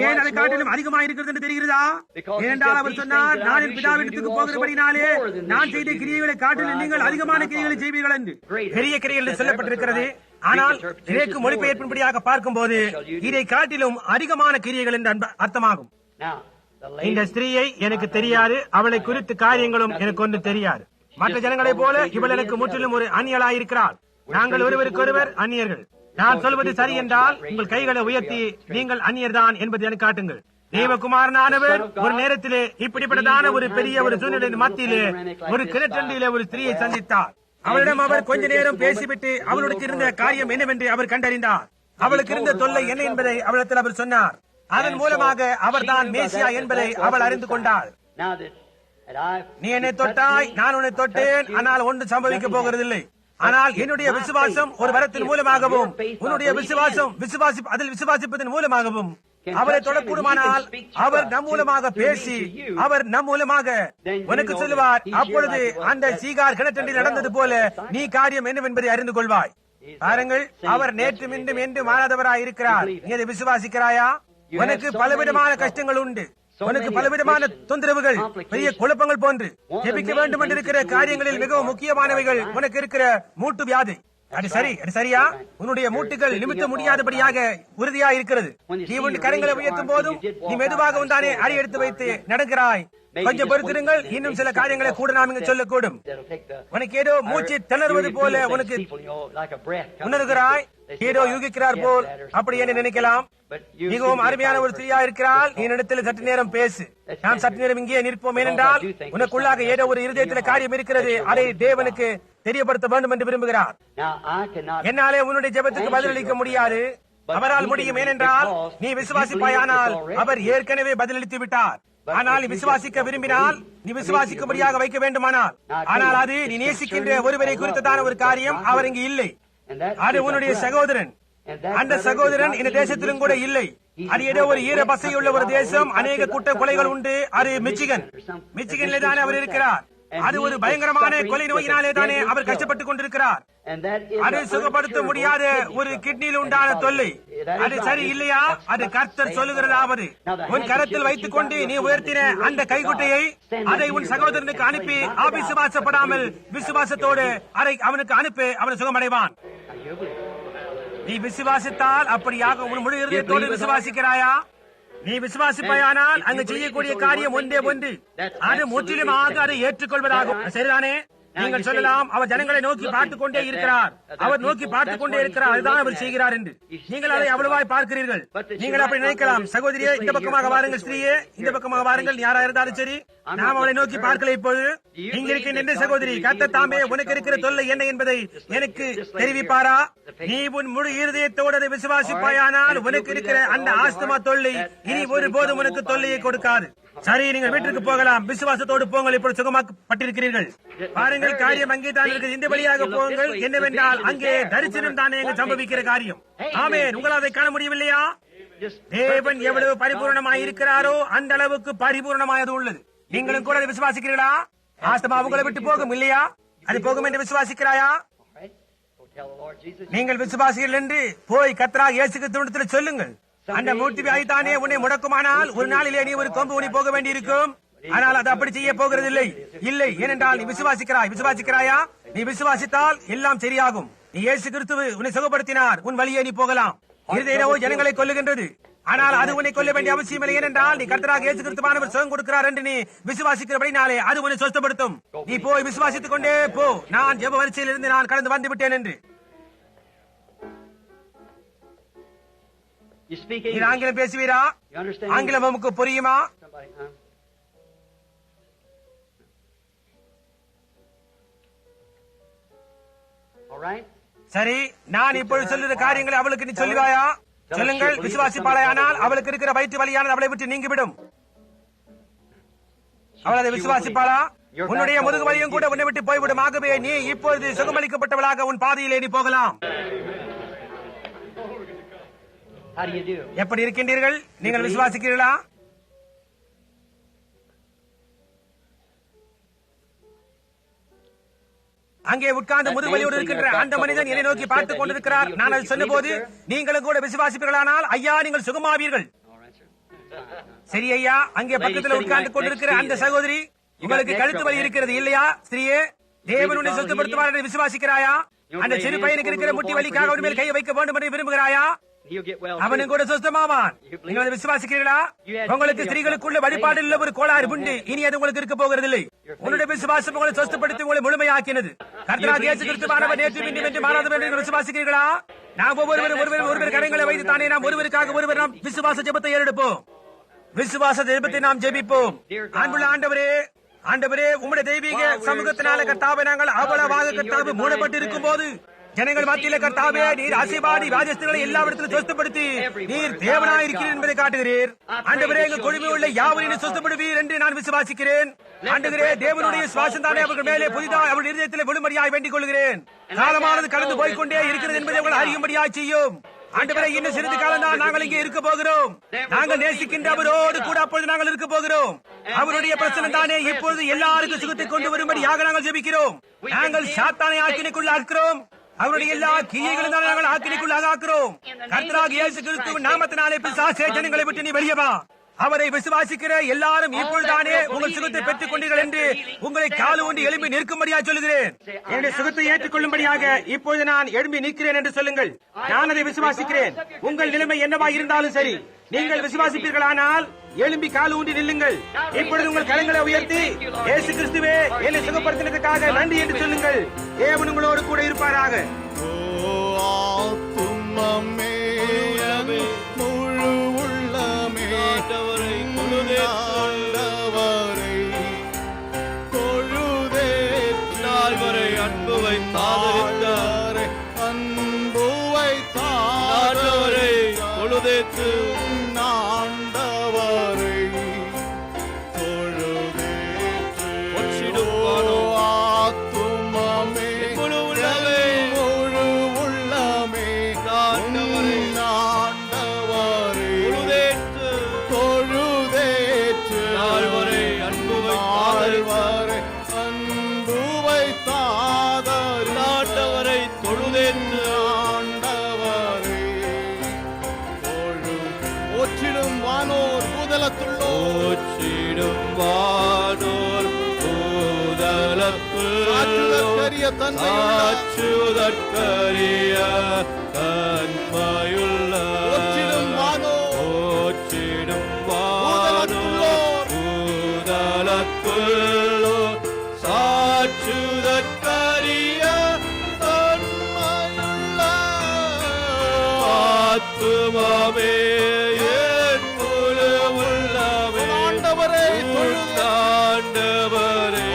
ஏன் அதை காட்டிலும் அதிகமாக இருக்கிறது என்று தெரிகிறதா? ஏனென்றால் அவர் சொன்னார், நான் என் பிதாவிடத்துக்கு போகிறபடினாலே நான் செய்த கிரியைகளை காட்டிலும் நீங்கள் அதிகமான கிரியைகளை செய்வீர்கள் என்று. பெரிய கிரியைகள் சொல்லப்பட்டிருக்கிறது. ஆனால் கிரேக்கு மொழிபெயர்ப்பின்படியாக பார்க்கும்போது இதை காட்டிலும் அதிகமான கிரியைகள் என்று அர்த்தமாகும். இந்த ஸ்திரீயை எனக்கு தெரியாது, அவளை குறித்து காரியங்களும் எனக்கு ஒன்று தெரியாது. மற்ற ஜனங்களைப் போல இவள் எனக்கு முற்றிலும் ஒரு அந்நியளாயிருக்கிறாள். நாங்கள் ஒருவருக்கொருவர் அந்நியர்கள். நான் சொல்வது சரி என்றால் உங்கள் கைகளை உயர்த்தி நீங்கள் அந்நியர்தான் என்பதை எனக்கு காட்டுங்கள். தேவகுமாரனானவர் ஒரு நேரத்திலே இப்படிப்பட்டதான ஒரு பெரிய ஒரு சூழ்நிலையின் மத்தியிலே ஒரு கிணற்றண்டிலே ஒரு ஸ்திரீயை சந்தித்தார். அவளிடம் அவர் கொஞ்ச நேரம் பேசிவிட்டு அவளுக்கு இருந்த காரியம் என்னவென்று அவர் கண்டறிந்தார். அவளுக்கு இருந்த தொல்லை என்ன என்பதை அவளிடத்தில் அவர் சொன்னார். அதன் மூலமாக அவர்தான் மேசியா என்பதை அவள் அறிந்து கொண்டாள். நீ என்னை தொட்டாய், நான் உன்னை தொட்டேன், ஆனால் ஒன்று சம்பவிக்க போகிறதில்லை. ஆனால் என்னுடைய விசுவாசம் ஒரு வரத்தின் மூலமாகவும் உன்னுடைய விசுவாசம் அதில் விசுவாசிப்பதன் மூலமாகவும் அவரை தொடக்கூடுமானால் அவர் நம் மூலமாக பேசி அவர் நம் மூலமாக உனக்கு சொல்லுவார். அப்பொழுது அந்த சீகார் கிணற்றண்டில் நடந்தது போல நீ காரியம் என்னவென்பதை அறிந்து கொள்வாய். பாருங்கள், அவர் நேற்றும் இன்றும் என்று மாறாதவராய் இருக்கிறார். நீ அதை விசுவாசிக்கிறாயா? உனக்கு பலவிதமான கஷ்டங்கள் உண்டு, உனக்கு பலவிதமான தொந்தரவுகள், பெரிய குழப்பங்கள் போன்று ஜெபிக்க வேண்டும் என்றிருக்கிற காரியங்களில் மிகவும் முக்கியமானவைகள் உனக்கு இருக்கிற மூட்டு வியாதி. அது சரி, அது சரியா? உன்னுடைய மூட்டுகள் நிமித்த முடியாதபடியாக உறுதியா இருக்கிறது. நீ உன் கரங்களை உயர்த்தும் போதும் நீ மெதுவாக உண்டானே அடி எடுத்து வைத்து நடக்கிறாய். கொஞ்சம் பொறுத்திருங்கள், இன்னும் சில காரியங்களை கூட நாம் இங்கு சொல்லக்கூடும். உனக்கு ஏதோ மூச்சு திணறுவது போல உனக்கு உணர்கிறாய், ஏதோ யூகிக்கிறார் போல் அப்படி என்ன நினைக்கலாம். மிகவும் அருமையான ஒரு ஸ்திரீயா இருக்கிறாள். நீ இடத்தில் சற்று நேரம் பேசு. நாம் சற்று நேரம் இங்கே நிற்போம். ஏனென்றால் உனக்குள்ளாக ஏதோ ஒரு இருதயத்தில் காரியம் இருக்கிறது, அதை தேவனுக்கு தெரியப்படுத்த வேண்டும் என்று விரும்புகிறார். என்னாலே உன்னுடைய ஜெபத்துக்கு பதிலளிக்க முடியாது, அவரால் முடியும். ஏனென்றால் நீ விசுவாசிப்பாயானால் அவர் ஏற்கனவே பதிலளித்து விட்டார். ஆனால் நீ விசுவாசிக்க விரும்பினால் நீ விசுவாசிக்கும்படியாக வைக்க வேண்டுமானால், ஆனால் அது நீ நேசிக்கின்ற ஒருவரை குறித்ததான ஒரு காரியம். அவர் இங்கு இல்லை. அது உன்னுடைய சகோதரன். அந்த சகோதரன் இந்த தேசத்திலும் கூட இல்லை. அது ஏதோ ஒரு ஈர பசையுள்ள ஒரு தேசம். அநேக குற்ற கொலைகள் உண்டு. அது மிச்சிகனிலே தானே அவர் இருக்கிறார். அது ஒரு பயங்கரமான கொலை நோயினாலே தானே அவர் கஷ்டப்பட்டுக் கொண்டிருக்கிறார். அதை சுகப்படுத்த முடியாத ஒரு கிட்னியில் உண்டான தொல்லை. அது சரி இல்லையா? அது கர்த்தர் சொல்லுகிறதாவது, உன் கரத்தில் வைத்துக் கொண்டு நீ உயர்த்தின அந்த கைக்குட்டையை அதை உன் சகோதரனுக்கு அனுப்பி அவிசுவாசப்படாமல் விசுவாசத்தோடு அதை அவனுக்கு அனுப்பி அவன் சுகமடைவான். நீ விசுவாசித்தால் அப்படியாக உன் முழு இருதயத்தோடு விசுவாசிக்கிறாயா? நீ விசுவாசிப்பாயானால் அங்கு செய்யக்கூடிய காரியம் ஒன்றே ஒன்று, அது முற்றிலுமாக அதை ஏற்றுக்கொள்வதாகும். சரிதானே? நீங்கள் சொல்லலாம், அவர் ஜனங்களை நோக்கி பார்த்துக் கொண்டே இருக்கிறார், அவர் நோக்கி பார்த்துக் கொண்டே இருக்கிறார், அதுதான் அவர் செய்கிறார் என்று. நீங்கள் அதை அவ்வளவாய் பார்க்கிறீர்கள். நீங்கள் அப்படி நினைக்கலாம். சகோதரியே, இந்த பக்கமாக வாருங்கள். ஸ்திரீயே, இந்த பக்கமாக வாருங்கள். யாரா இருந்தாலும் சரி, நாம் அவளை நோக்கி பார்க்கல. இப்போது இங்க இருக்கின்ற சகோதரி, கர்த்தர் தாமே உனக்கு இருக்கிற தொல்லை என்ன என்பதை எனக்கு தெரிவிப்பாரா? நீ உன் முழு இருதயத்தோடு அதை விசுவாசிப்பாயானால் உனக்கு இருக்கிற அந்த ஆஸ்துமா தொல்லை இனி ஒருபோதும் உனக்கு தொல்லையை கொடுக்காது. சரி, நீங்கள் வீட்டிற்கு போகலாம். விசுவாசத்தோடு போங்கள். இப்பொழுது சுகமாக்கப்பட்டிருக்கிறீர்கள். பாருங்கள், காரியம் அங்கே தான் இருக்குது. இந்த வழியாக போங்கள். என்னவென்றால் அங்கே தரிசனம் தானே சம்பவிக்கிற காரியம். ஆமென். உங்களால் அதை காண முடியவில்லையா? தேவன் எவ்வளவு பரிபூர்ணமாய் இருக்கிறாரோ அந்த அளவுக்கு பரிபூர்ணமாயது உள்ளது. நீங்களும் கூட அதை விசுவாசிக்கிறீர்களா? ஆஸ்துமா உங்களை விட்டு போகும் இல்லையா? அது போகும் என்று விசுவாசிக்கிறாயா? நீங்கள் விசுவாசிகள் என்று போய் கர்த்தராகிய இயேசு கிறிஸ்துவிடத்தில் சொல்லுங்கள். அந்த மூர்த்தி வியாதிதானே உன்னை முடக்குமானால் ஒரு நாளிலே நீ ஒரு கொம்பு ஊனி போக வேண்டி இருக்கும். ஆனால் அது அப்படி செய்ய போகிறதில்லை. இல்லை, ஏனென்றால் நீ விசுவாசிக்கிறாயா? நீ விசுவாசித்தால் எல்லாம் சரியாகும். நீ இயேசு கிறிஸ்து உன்னை சுகப்படுத்தினார், உன் வழியே நீ போகலாம். இருதயமோ ஜனங்களை கொல்லுகின்றது, ஆனால் அது உன்னை கொல்ல வேண்டிய அவசியம் இல்லை. ஏனென்றால் நீ கர்த்தராகிய இயேசு கிறிஸ்துவானவர் சுகம் கொடுக்கிறார் என்று நீ விசுவாசிக்கிறபடினாலே அது உன்னை சொஸ்தப்படுத்தும். நீ போய் விசுவாசித்துக் கொண்டே போ. நான் ஜெப வரிசையில் இருந்து நான் கடந்து வந்து விட்டேன் என்று. நீ ஆங்கிலம் பேசுவீரா? ஆங்கிலம் உமக்கு புரியுமா? சரி, நான் இப்பொழுது சொல்லுற காரியங்களை அவளுக்கு நீ சொல்லுவாயா? சொல்லுங்கள். விசுவாசிப்பாளையானால் அவளுக்கு இருக்கிற வயிற்று வலியானது அவளை விட்டு நீங்கிவிடும். அவள் அதை விசுவாசிப்பாளா? உன்னுடைய முதுகு வலியும் கூட உன்னை விட்டு போய்விடும். ஆகவே நீ இப்பொழுது சுகமளிக்கப்பட்டவளாக உன் பாதையிலே நீ போகலாம். எப்படி இருக்கின்றீர்கள்? நீங்கள் விசுவாசிக்கிறீர்களா? அங்கே உட்கார்ந்து முதுவலியோடு இருக்கின்ற அந்த மனிதன் என்னை நோக்கி பார்த்துக் கொண்டிருக்கிறார். நான் அது சொன்னபோது, நீங்களும் கூட விசுவாசிப்பீர்களானால் ஐயா நீங்கள் சுகமாவீர்கள். சரி ஐயா, அங்கே பக்கத்தில் உட்கார்ந்து கொண்டிருக்கிற அந்த சகோதரி, உங்களுக்கு கழுத்து வலி இருக்கிறது இல்லையா ஸ்திரீயே? தேவனுடைய சொத்துப்படுத்துவார் என்று விசுவாசிக்கிறாயா? அந்த சிறு பையனுக்கு இருக்கிற முட்டி வலிக்காக அவர் மேல் கையை வைக்க வேண்டும் என்று விரும்புகிறாயா? அவனும் கூட சுத்தமாவான். நீங்கள் விசுவாசிக்கிறீர்களா? உங்களுக்கு ஸ்திரீகளுக்குள்ள வழிபாடு ஒரு கோளாறு உண்டு, இனி அது உங்களுக்கு இருக்க போகிறதில்லை. உன்னுடைய விசுவாசம் உங்களை சொஸ்தப்படுத்தி உங்களை முழுமையாக்கினது. கர்த்தராகிய இயேசு கிறிஸ்துவானவர் நேற்று இன்றும் என்று மாறாதவர் என்று விசுவாசிக்கிறீர்களா? நாம் ஒருவர் கரங்களை வைத்து தானே நாம் ஒருவருக்காக ஒருவர் நாம் விசுவாச ஜெபத்தை ஏறெடுப்போம். விசுவாச ஜெபத்தை நாம் ஜெபிப்போம். அன்புள்ள ஆண்டவரே, ஆண்டவரே, உம்முடைய தெய்வீக சமூகத்தினால கர்த்தாவே நாங்கள் அவ்வளவாக கர்த்தாவே மூடப்பட்டு இருக்கும் போது ஜனங்கள் மத்தியில கர்த்தாவே நீர் ஆசீர்வாதி ராஜஸ்திரங்களை எல்லா இடத்திலும் சொஸ்தப்படுத்தி நீர் தேவனாய் இருக்கிறீர் என்பதை காட்டுகிறீர். ஆண்டவரே, எங்கள் குழுவில் உள்ள யாவரையும் சொஸ்தப்படுவீர் என்று நான் விசுவாசிக்கிறேன். ஆண்டவரே, தேவனுடைய சுவாசம் தானே அவர்கள் மேலே புதிதாக அவருடைய இதயத்தில் விழும்படியாய் வேண்டிக் கொள்கிறேன். காலமானது கடந்து போய்கொண்டே இருக்கிறது என்பதை உங்கள் அறியும்படியாய் செய்யும். ஆண்டவரே, இன்னும் சிறிது காலம் தான் நாங்கள் இங்கே இருக்க போகிறோம். நாங்கள் நேசிக்கின்ற அவரோடு கூட அப்பொழுது நாங்கள் இருக்க போகிறோம். அவருடைய பிரச்சனை தானே இப்பொழுது எல்லாருக்கும் சுகத்தை கொண்டு வரும்படியாக நாங்கள் ஜெபிக்கிறோம். நாங்கள் சாத்தானை ஆக்கினைக்குள்ளாக்குறோம். அவருடைய எல்லா கிரியைகளும் தான் நாங்கள் ஆக்கினைக்குள்ளாக்குறோம். கர்த்தராகிய இயேசு கிறிஸ்துவின் நாமத்தினாலே பிசாசே ஜனங்களை விட்டு நீ வெளியே வா. அவரை விசுவாசிக்கிற எல்லாரும் இப்பொழுதானே உங்கள் சுகத்தை பெற்றுக் கொண்டீர்கள் என்று உங்களை காலு ஒன்று எழும்பி நிற்கும்படியாக சொல்லுகிறேன். என்னுடைய சுகத்தை ஏற்றுக்கொள்ளும்படியாக இப்பொழுது நான் எழும்பி நிற்கிறேன் என்று சொல்லுங்கள். நான் அதை விசுவாசிக்கிறேன். உங்கள் நிலைமை என்னவா இருந்தாலும் சரி, நீங்கள் விசுவாசிப்பீர்களானால் எழும்பி காலு ஊன்றி நில்லுங்கள். இப்பொழுது உங்கள் கரங்களை உயர்த்தி, இயேசு கிறிஸ்துவே என்னை சுகப்படுத்தினதுக்காக நன்றி என்று சொல்லுங்கள். தேவன் உங்களோடு கூட இருப்பாராக. ஆற்றுதற்கரிய தன்மையுள்ள ஓச்சிடும் வானோர் பூதலத்துள்ளோ சாற்றுதற்கரிய தன்மையுள்ள ஆத்துமாவே என் முழு உள்ளமே ஆண்டவரே ஆண்டவரே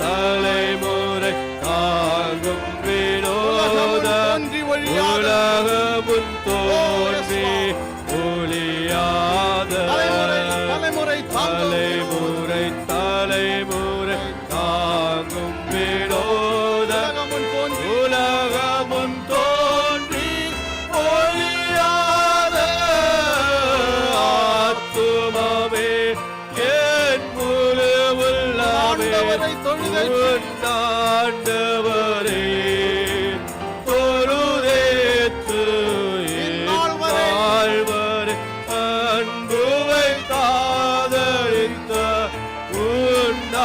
தலைமுறை தாங்கும் வினோதம் உலகமுன் தோன்றி ஒளியாத தலைமுறை தாங்கும் வினோதம் உலகமுன் தோன்றி ஒளியாத ஆத்துமாவே என் முழு உள்ளமே ஆண்டவரே பொருளேற்று வாழ்வரே அன்புவை தாதரித்த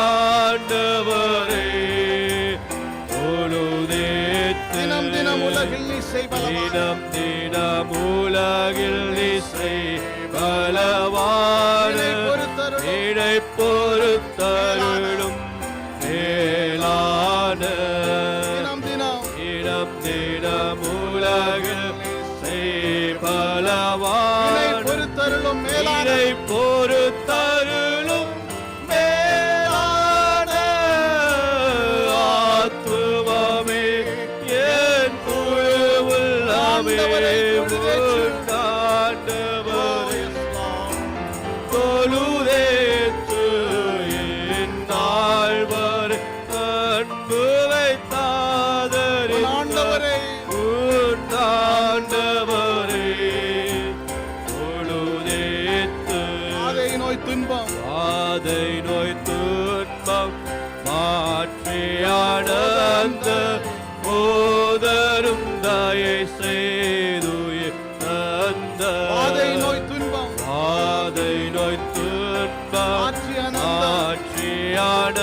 ஆண்டவரே பொருளேற்று தினம் உலகில் இசை பலவான இணை பொறுத்தருளும் தினம் உலகில் பலவானை பொறுத்தருளும் மேலான ஆத்துவமே என் முழு உள்ளமே ஆண்டவரே தொழுதேற்று என் நோய் துன்பம் வாதை நோய் துன்பம் மாற்றியானந்த போதரும் தயை செய்துயிர் தந்த வாதை நோய் துன்பம் வாதை நோய் துன்பம் மாற்றியானந்த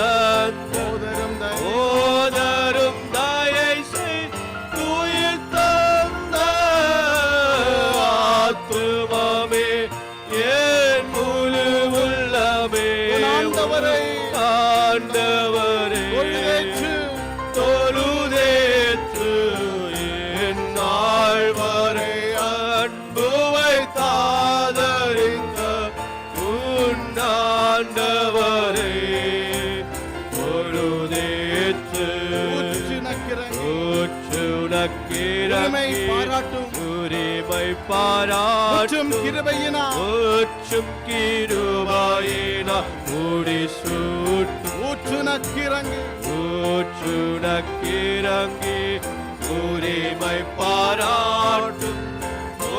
போதரும் போதரும் தயை செய்துயிர் தந்த ஆத்துமாவே என் முழு உள்ளமே ஆண்டவரை ஆண்டவரே தொழுதேற்று என் நாள் வரை அன்புவை தாதரித்த உன்னாண்டவரே தொழுதேற்று உரிமை பாராட்டும் உரிமை பாராட்டும் கிருபையினாற்றும் கிருபையினா முடிசூட்டும் ஊற்றுனக்கிறங்கி உரிமை பாராட்டும்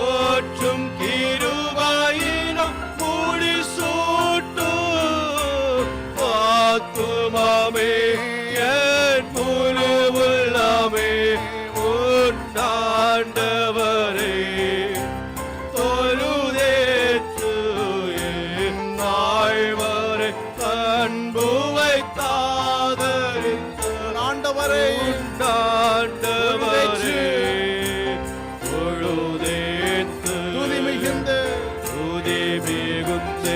ஓற்றும் கிருபையினா முடிசூட்டும் ஆத்துமாவே என் முழு உள்ளமே உன்னாண்டவரே தொழுதேற்று என் நாள் வரை அன்புவை தாதரித்த ஆண்டவரை உன்னாண்டவரே தொழுதேற்று துதி மிகுந்த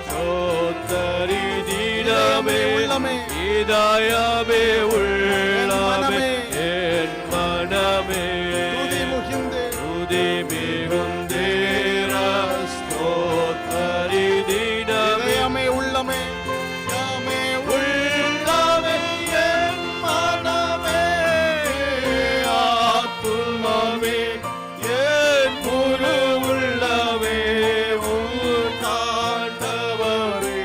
சோத்தரி தினமே உள்ளமே இதயமே உள்ளமே என் மனமே துதி மிகுந்த துதி மிகுந்தேர ஸ்தோத்தரி தினமே இதயமே உள்ளமே உள்ளமே என் மனமே ஆத்துமமே என் முழு உள்ளமே உன்னாண்டவரே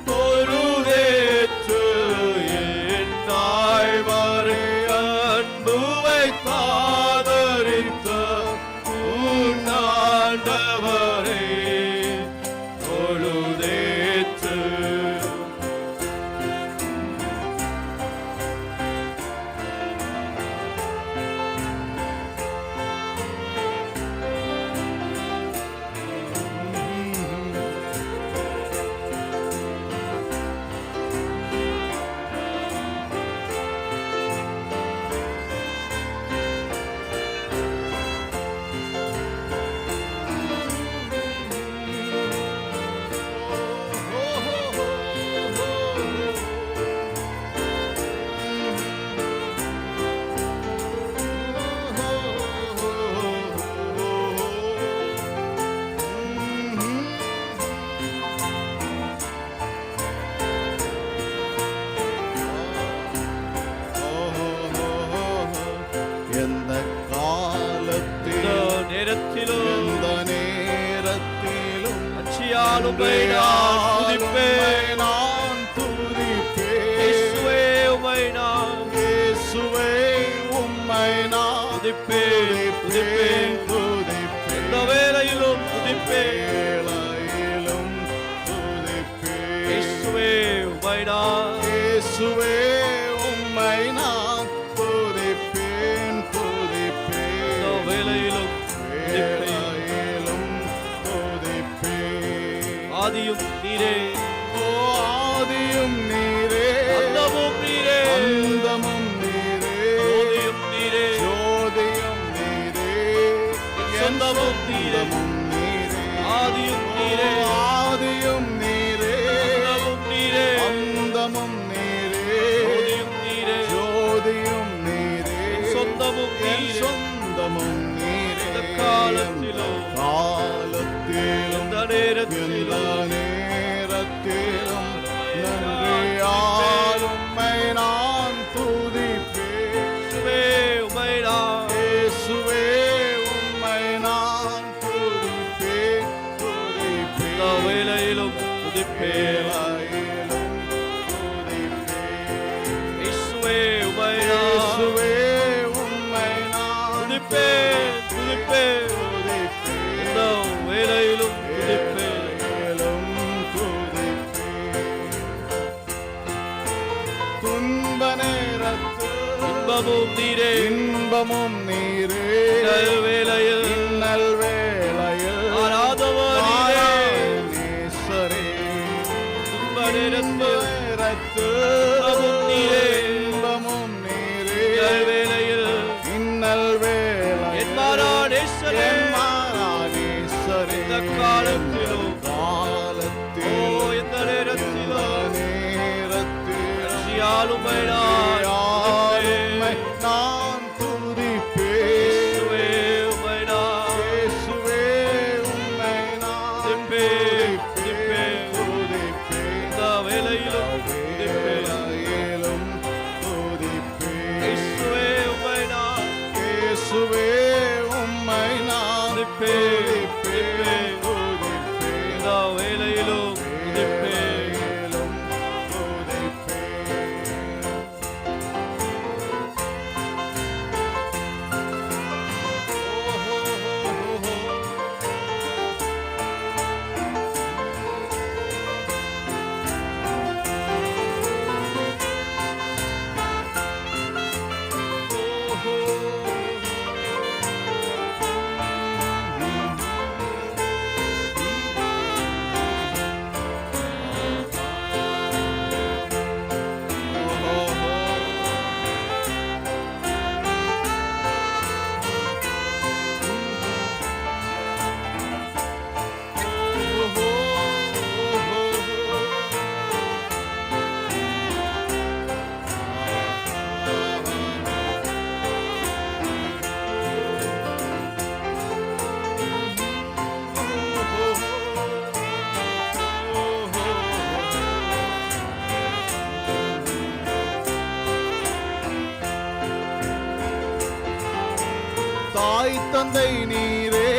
தொழுதேற்று என் நாள் வரை அன்புவை தாதரித்த உன்னாண்டவரே தொழுதேற்று எந்த காலத்திலும் நேரத்திலும் எந்த நேரத்திலும் அச்சியாலும் துதிப்பேன் நான் துதிப்பேன் இயேசுவே உம்மை நான் இயேசுவே உம்மை நான் துதிப்பேன் துதிப்பேன் துதிப்பேன் எந்த வேளையிலும் துதிப்பேன் வேளையிலும் துதிப்பேன் இயேசுவே உம்மை நான் இயேசுவே உம்மை நான் துதிப்பேன் துதிப்பேன் எந்த வேளையிலும் துதிப்பேன் வேளையிலும் துதிப்பேன் ஆதியும் நீரே ஓ ஆதியும் நீரே அந்தமும் நீரே அந்தமும் நீரே ஜோதியும் நீரே ஜோதியும் நீரே சொந்தமும் நீரே சொந்தமும் நீரே ஆதியும் நீரே ஆதியும் நீரே அந்தமும் நீரே அந்தமும் நீரே ஜோதியும் நீரே ஜோதியும் நீரே சொந்தமும் என் நீரே சொந்தமும் நீரே எந்த காலத்திலும் காலத்திலும் எந்த நேரத்திலும் எந்த நேரத்திலும் நன்றியால் உம்மை நான் துதிப்பேன் இயேசுவே உம்மை நான் இயேசுவே உம்மை நான் துதிப்பேன் துதிப்பேன் எல்லா வேளையிலும் துதிப்பேன் வேளையிலும் துதிப்பேன் இயேசுவே உம்மை நான் இயேசுவே உம்மை நான் துதிப்பேன் துதிப்பேன் துதிப்பேன் எல்லா வேளையிலும் துதிப்பேன் இன்பமும் நீரே நல்வேளையில் நல்வேளையில் ஆராதவர் நீரே. நேசரே துன்ப நேரத்தில் இன்பமும் நீரே. இன்பமும் நீரே நல்வேளையில் இந்நல்வேளையில் என் மாறானேஸ்வரே. மாறானேஸ்வரே இந்த காலத்திலும் காலத்தில் ஓ இந்த நேரத்திலும் நேரத்தில் சியால் உம்மை நான் யாரும்மை நான் துதிப்பேன் இயேசுவே உம்மை நான் இயேசுவே உம்மை நான் துதிப்பேன். துதிப்பேன் இந்த வேளையிலும் துதிப்பேன். வேளையிலும் துதிப்பேன் இயேசுவே உம்மை நான் இயேசுவே உம்மை நான் துதிப்பேன். துதிப்பேன் துதிப்பேன் இந்த வேளையிலும் துதிப்பேன். வேளையிலும் துதிப்பேன் தாய் தந்தை நீரே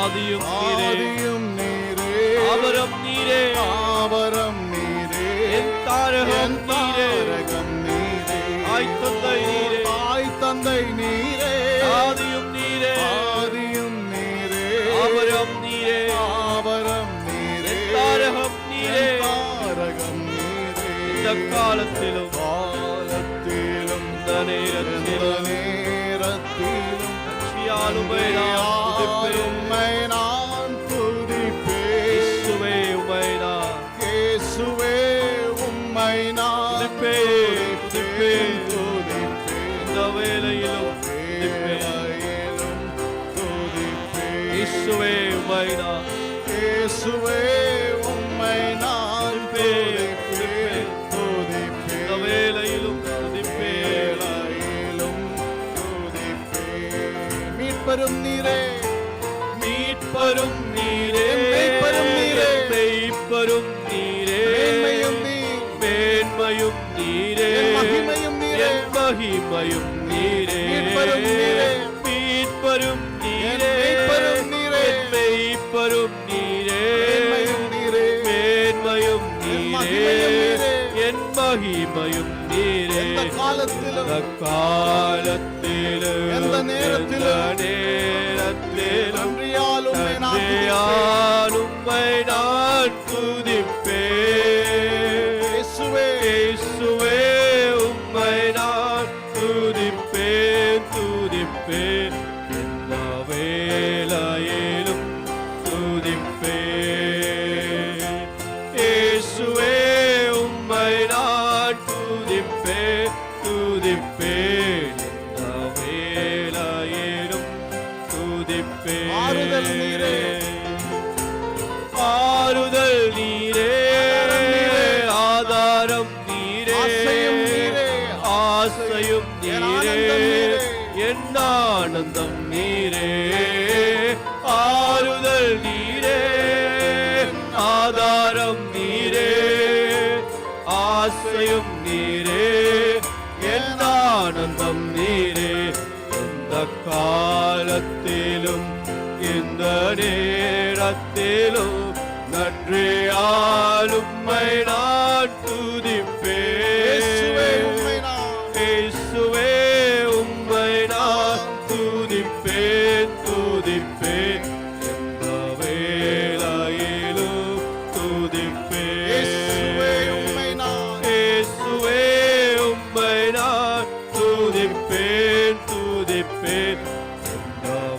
ஆதியும் நீரே ஆதியும் நீரே ஆபரம் நீரே ஆபரம் நீரே என் தாரகம் என் நீரே தாரகம் நீரே தாய் தந்தை நீரே தாய் தந்தை நீரே ஆதியும் நீரே ஆதியும் நீரே ஆபரம் நீரே ஆபரம் நீரே தாரகம் நீரே என் தாரகம் நீரே இந்த காலத்திலும் காலத்திலும் இந்த நேரத்திலும் நேரத்திலும் சியால் உம்மை நான் துதிப்பேன். உம்மை நான் துதிப்பேன் இயேசுவே உம்மை நான் இயேசுவே உம்மை நான் துதிப்பேன். துதிப்பேன். துதிப்பேன் இந்த வேளையிலும் துதிப்பேன். வேளையிலும் துதிப்பேன் இயேசுவே உம்மை நான் இயேசுவே உம்மை நான் துதிப்பேன். துதிப்பேன் இந்த துதிப்பேன் வேளையிலும் துதிப்பேன். வேளையிலும் துதிப்பேன் மீட்பரும் நீரே மீட்பரும் நீரே மெய்ப்பரும் நீரே. மெய்ப்பரும் நீரே மேன்மையும் நீர் மேன்மையும் நீரே என் மகிமையும் நீரே. என் மகிமையும் நீரே மீட்பரும் நீரே. மீட்பரும் நீரே மெய்ப்பரும் நீரே. என் மெய்ப்பரும் நீரே மேன்மையும் நீரே. மேன்மையும் என் நீரே மகிமையும் நீரே. என் மகிமையும் நீரே எந்த காலத்திலும் எந்த காலத்திலும் எந்த நேரத்திலும் எந்த நேரத்திலும் நன்றியால் உம்மை நான் நன்றியால் உம்மை நான் துதிப்பேன். இயேசுவே இயேசுவே உம்மை நான் துதிப்பேன். துதிப்பேன். எந்த வேளையிலும் துதிப்பேன். இயேசுவே உம்மை நான் துதிப்பேன். துதிப்பேன். எந்த வேளையிலும் துதிப்பேன். ஆறுதல் நீரே. ஆறுதல் நீரே ஆதாரம் நீரே ஆசையும் நீரே. ஆசையும் என் நீரே ஆனந்தம் நீரே. என் ஆனந்தம் நீரே ஆறுதல் நீரே ஆதாரம் நீரே ஆசையும் நீரே என் ஆனந்தம் நீரே எந்த காலத்திலும் இந்த நேரத்திலும் நன்றியால் உம்மை நான் இயேசுவே துதிப்பேன். உம்மை நான் இயேசுவே உம்மை நான் துதிப்பேன். துதிப்பேன். எந்த வேளையிலும் துதிப்பேன். இயேசுவே உம்மை நான் இயேசுவே உம்மை நான் துதிப்பேன். துதிப்பேன். God.